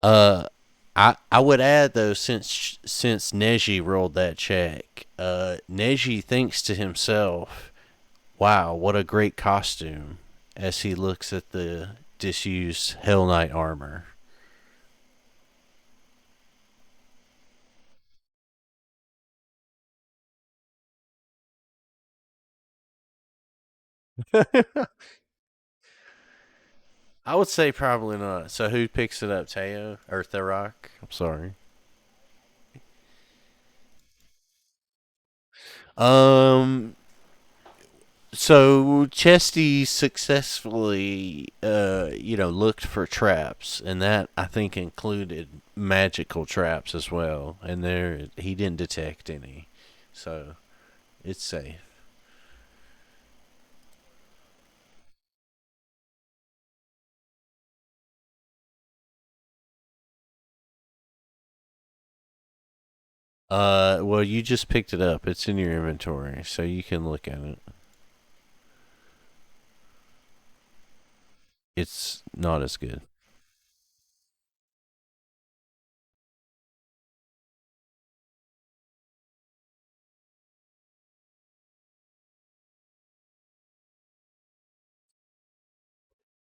Uh, I would add though, since Neji rolled that check, Neji thinks to himself, "Wow, what a great costume!" as he looks at the disused Hell Knight armor. I would say probably not. So who picks it up, Teo or Therok? I'm sorry. Um, So Chesty successfully, looked for traps, and that I think included magical traps as well. And there, he didn't detect any, so it's safe. Well, you just picked it up. It's in your inventory, so you can look at it. It's not as good.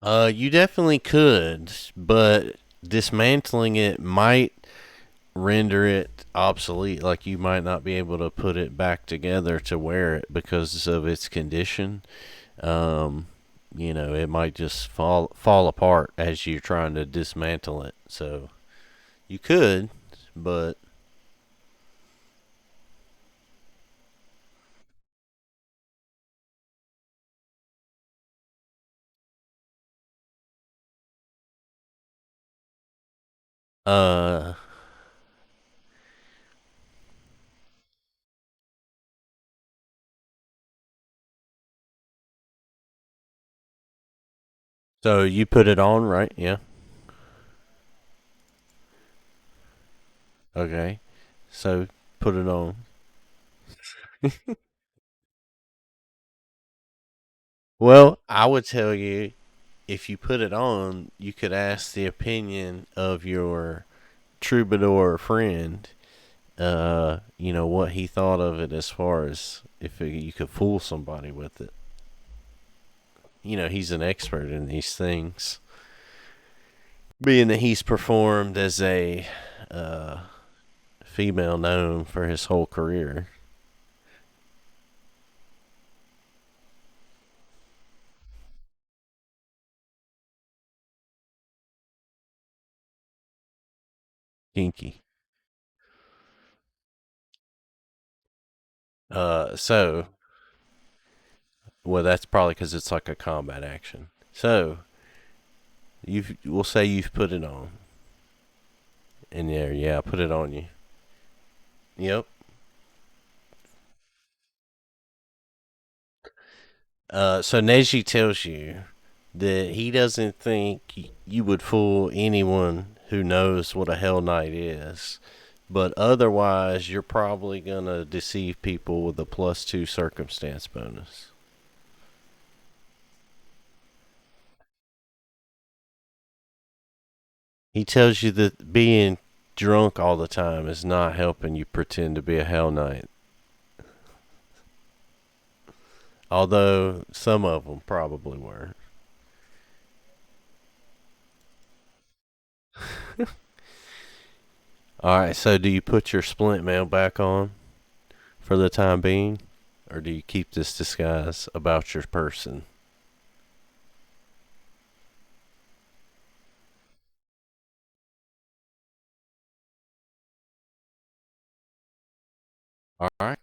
You definitely could, but dismantling it might render it obsolete. Like you might not be able to put it back together to wear it because of its condition. Um, it might just fall apart as you're trying to dismantle it. So you could, but uh, so you put it on, right? Yeah. Okay. So put it on. Well, I would tell you if you put it on, you could ask the opinion of your troubadour friend, what he thought of it as far as if you could fool somebody with it. He's an expert in these things, being that he's performed as a uh, female gnome for his whole career. Kinky. So, well, that's probably because it's like a combat action. So, we'll say you've put it on. In there, yeah, put it on you. Yep. So Neji tells you that he doesn't think you would fool anyone who knows what a Hellknight is. But otherwise, you're probably going to deceive people with a +2 circumstance bonus. He tells you that being drunk all the time is not helping you pretend to be a Hellknight. Although some of them probably were. Alright, so do you put your splint mail back on for the time being? Or do you keep this disguise about your person? Alright.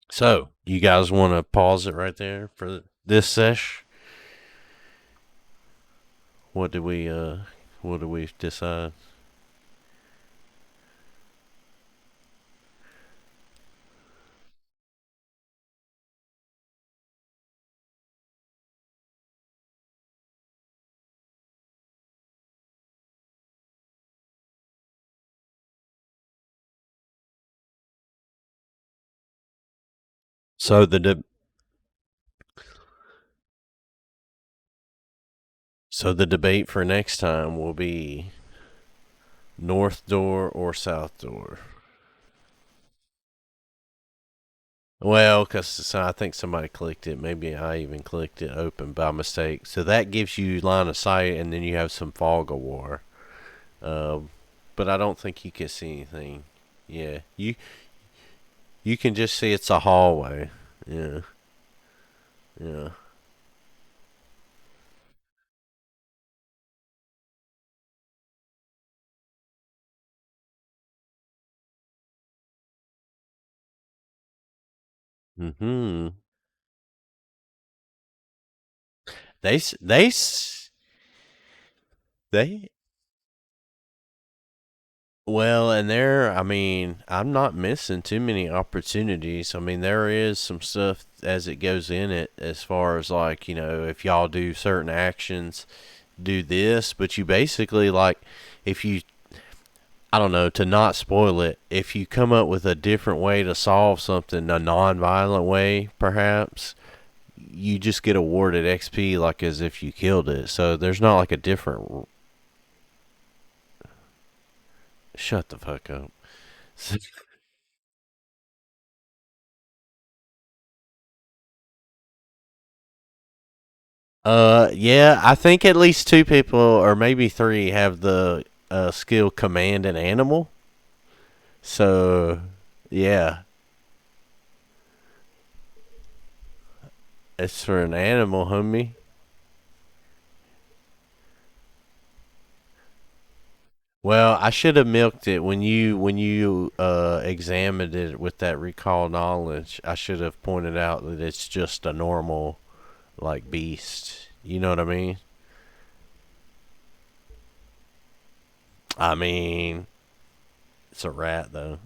So, you guys want to pause it right there for this sesh? What do we decide? So the debate for next time will be north door or south door. Well, because I think somebody clicked it. Maybe I even clicked it open by mistake. So that gives you line of sight, and then you have some fog of war. But I don't think you can see anything. Yeah, you can just see it's a hallway. Yeah, yeah. Mm-hmm. They well, and I mean, I'm not missing too many opportunities. I mean, there is some stuff as it goes in it, as far as like, if y'all do certain actions, do this, but you basically, like, if you, I don't know, to not spoil it, if you come up with a different way to solve something, a non-violent way, perhaps, you just get awarded XP like as if you killed it. So there's not like a different. Shut the fuck up. Yeah, I think at least two people or maybe three have the skill command an animal. So, yeah, it's for an animal, homie. Well, I should have milked it when you examined it with that recall knowledge. I should have pointed out that it's just a normal like beast. You know what I mean? I mean, it's a rat though.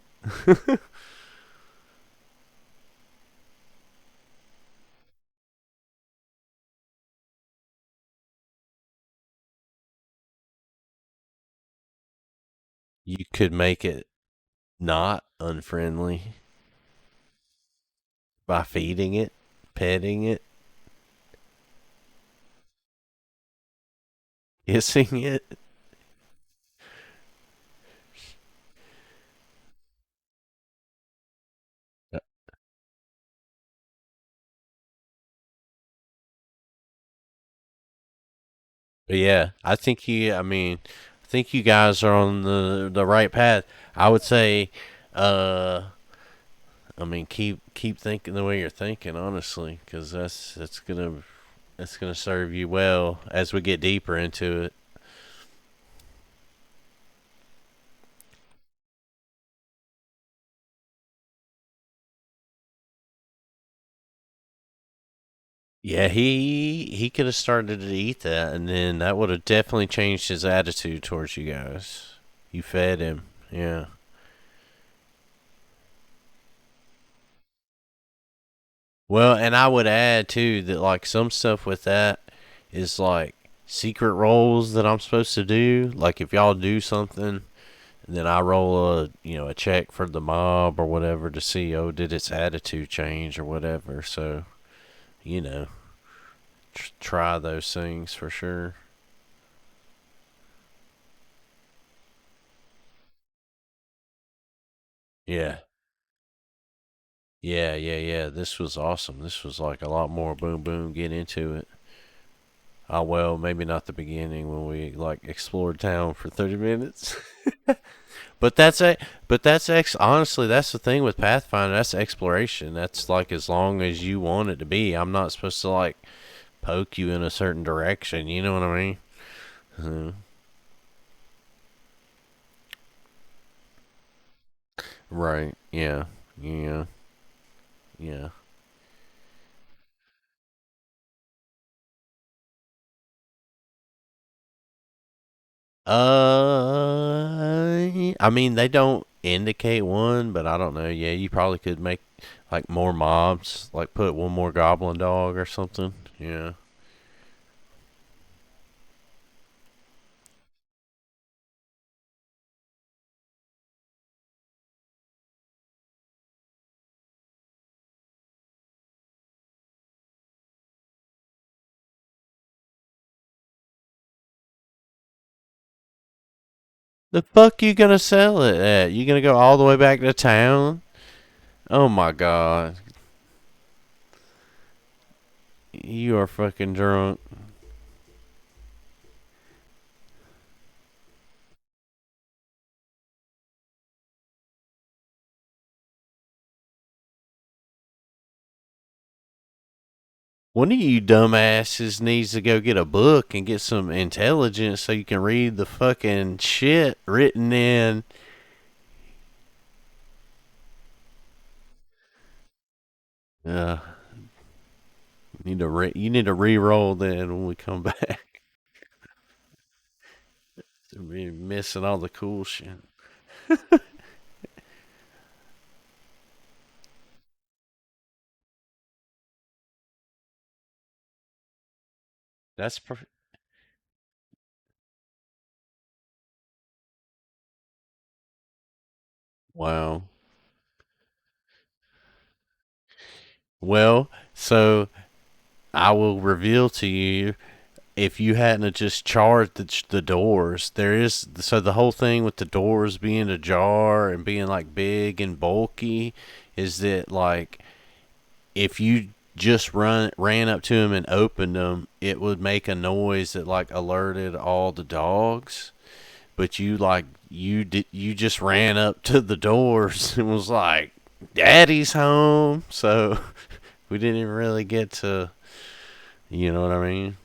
You could make it not unfriendly by feeding it, petting it, kissing it. But yeah, I think you guys are on the right path. I would say, uh, keep thinking the way you're thinking, honestly, because that's gonna serve you well as we get deeper into it. Yeah, he could have started to eat that, and then that would have definitely changed his attitude towards you guys. You fed him, yeah. Well, and I would add too that like some stuff with that is like secret roles that I'm supposed to do. Like if y'all do something, then I roll a check for the mob or whatever to see did its attitude change or whatever. So you know try those things for sure. Yeah. Yeah, yeah, yeah. This was awesome. This was like a lot more boom boom, get into it. Well, maybe not the beginning when we like explored town for 30 minutes. But honestly that's the thing with Pathfinder. That's exploration. That's like as long as you want it to be. I'm not supposed to like poke you in a certain direction. You know what I mean? Uh, right. Yeah. Yeah. Yeah. I mean, they don't indicate one, but I don't know. Yeah, you probably could make like more mobs, like put one more goblin dog or something. Yeah. The fuck you gonna sell it at? You gonna go all the way back to town? Oh my god. You are fucking drunk. One of you dumbasses needs to go get a book and get some intelligence so you can read the fucking shit written in. Uh, you need to re-roll then when we come back. We're missing all the cool shit. That's perfect. Wow. Well, so I will reveal to you if you hadn't have just charred the doors, there is so the whole thing with the doors being ajar and being like big and bulky is that like if you just ran up to him and opened them, it would make a noise that like alerted all the dogs. But you just ran up to the doors and was like, "Daddy's home." So we didn't even really get to, you know what I mean?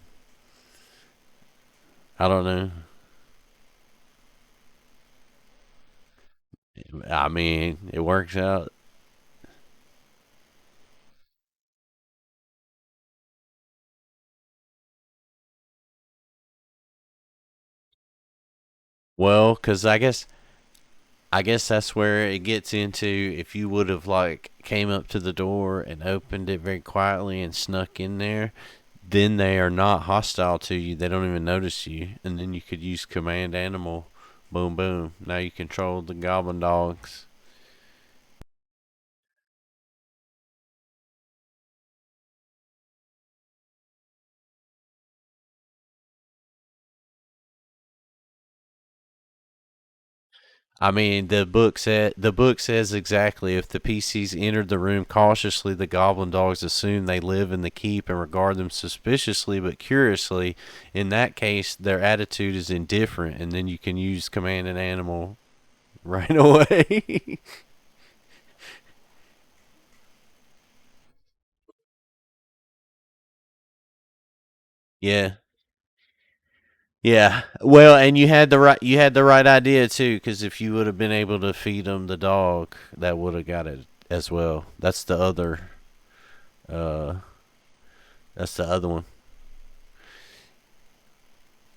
I don't know. I mean, it works out. Well, because I guess that's where it gets into if you would have like came up to the door and opened it very quietly and snuck in there, then they are not hostile to you. They don't even notice you, and then you could use command animal. Boom, boom. Now you control the goblin dogs. I mean, the book says exactly if the PCs entered the room cautiously, the goblin dogs assume they live in the keep and regard them suspiciously but curiously. In that case, their attitude is indifferent, and then you can use command an animal right away. Yeah. Yeah. Well, and you had the right idea too, because if you would have been able to feed them the dog, that would have got it as well. Uh That's the other one.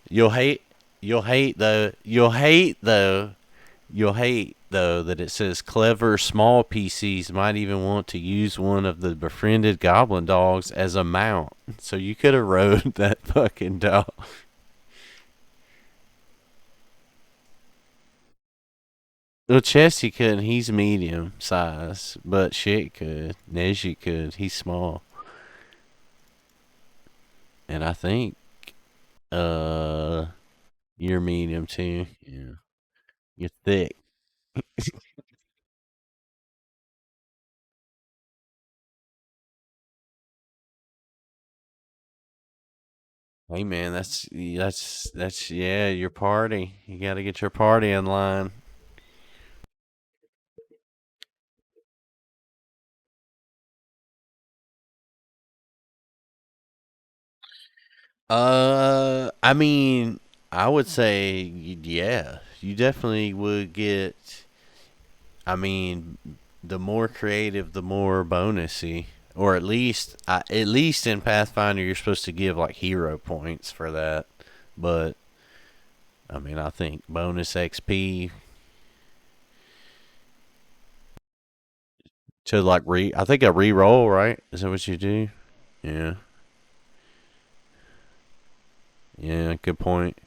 You'll hate. You'll hate though. You'll hate though. You'll hate though that it says clever small PCs might even want to use one of the befriended goblin dogs as a mount. So you could have rode that fucking dog. Well, Chesty couldn't. He's medium size, but shit could. Neji could. He's small, and I think uh you're medium too. Yeah, you're thick. Hey man, that's yeah, your party. You got to get your party in line. I mean, I would say yeah, you definitely would get. I mean, the more creative, the more bonusy, or at least in Pathfinder, you're supposed to give like hero points for that. But I mean, I think bonus XP to like I think a re-roll, right? Is that what you do? Yeah. Yeah, good point.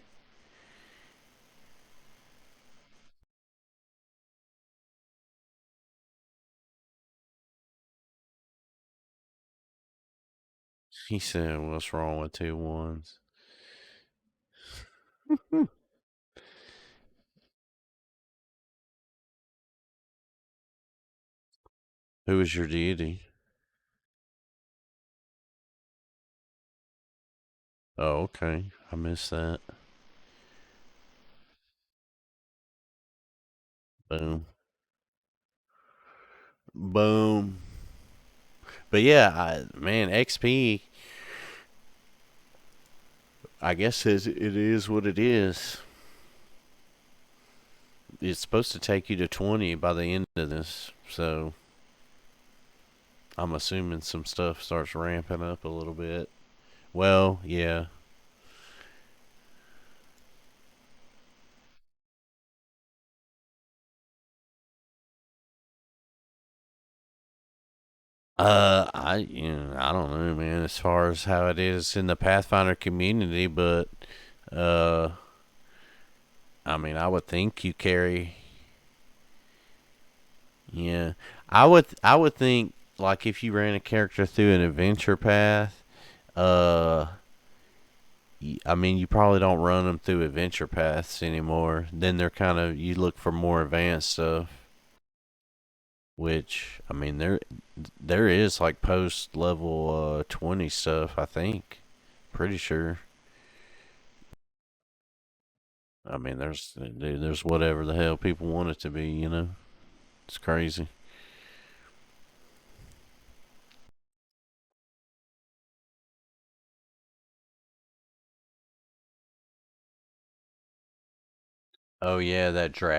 He said, "What's wrong with two ones?" Who is your deity? Oh, okay. I missed that. Boom. Boom. But yeah, man, XP. I guess it is what it is. It's supposed to take you to 20 by the end of this, so I'm assuming some stuff starts ramping up a little bit. Well, yeah. I don't know, man. As far as how it is in the Pathfinder community, but uh, I mean, I would think you carry. Yeah, I would think like if you ran a character through an adventure path, uh, I mean, you probably don't run them through adventure paths anymore. Then they're kind of you look for more advanced stuff. Which I mean, there is like post level 20 stuff. I think, pretty sure. I mean, there's whatever the hell people want it to be. You know, it's crazy. Oh yeah, that dragon.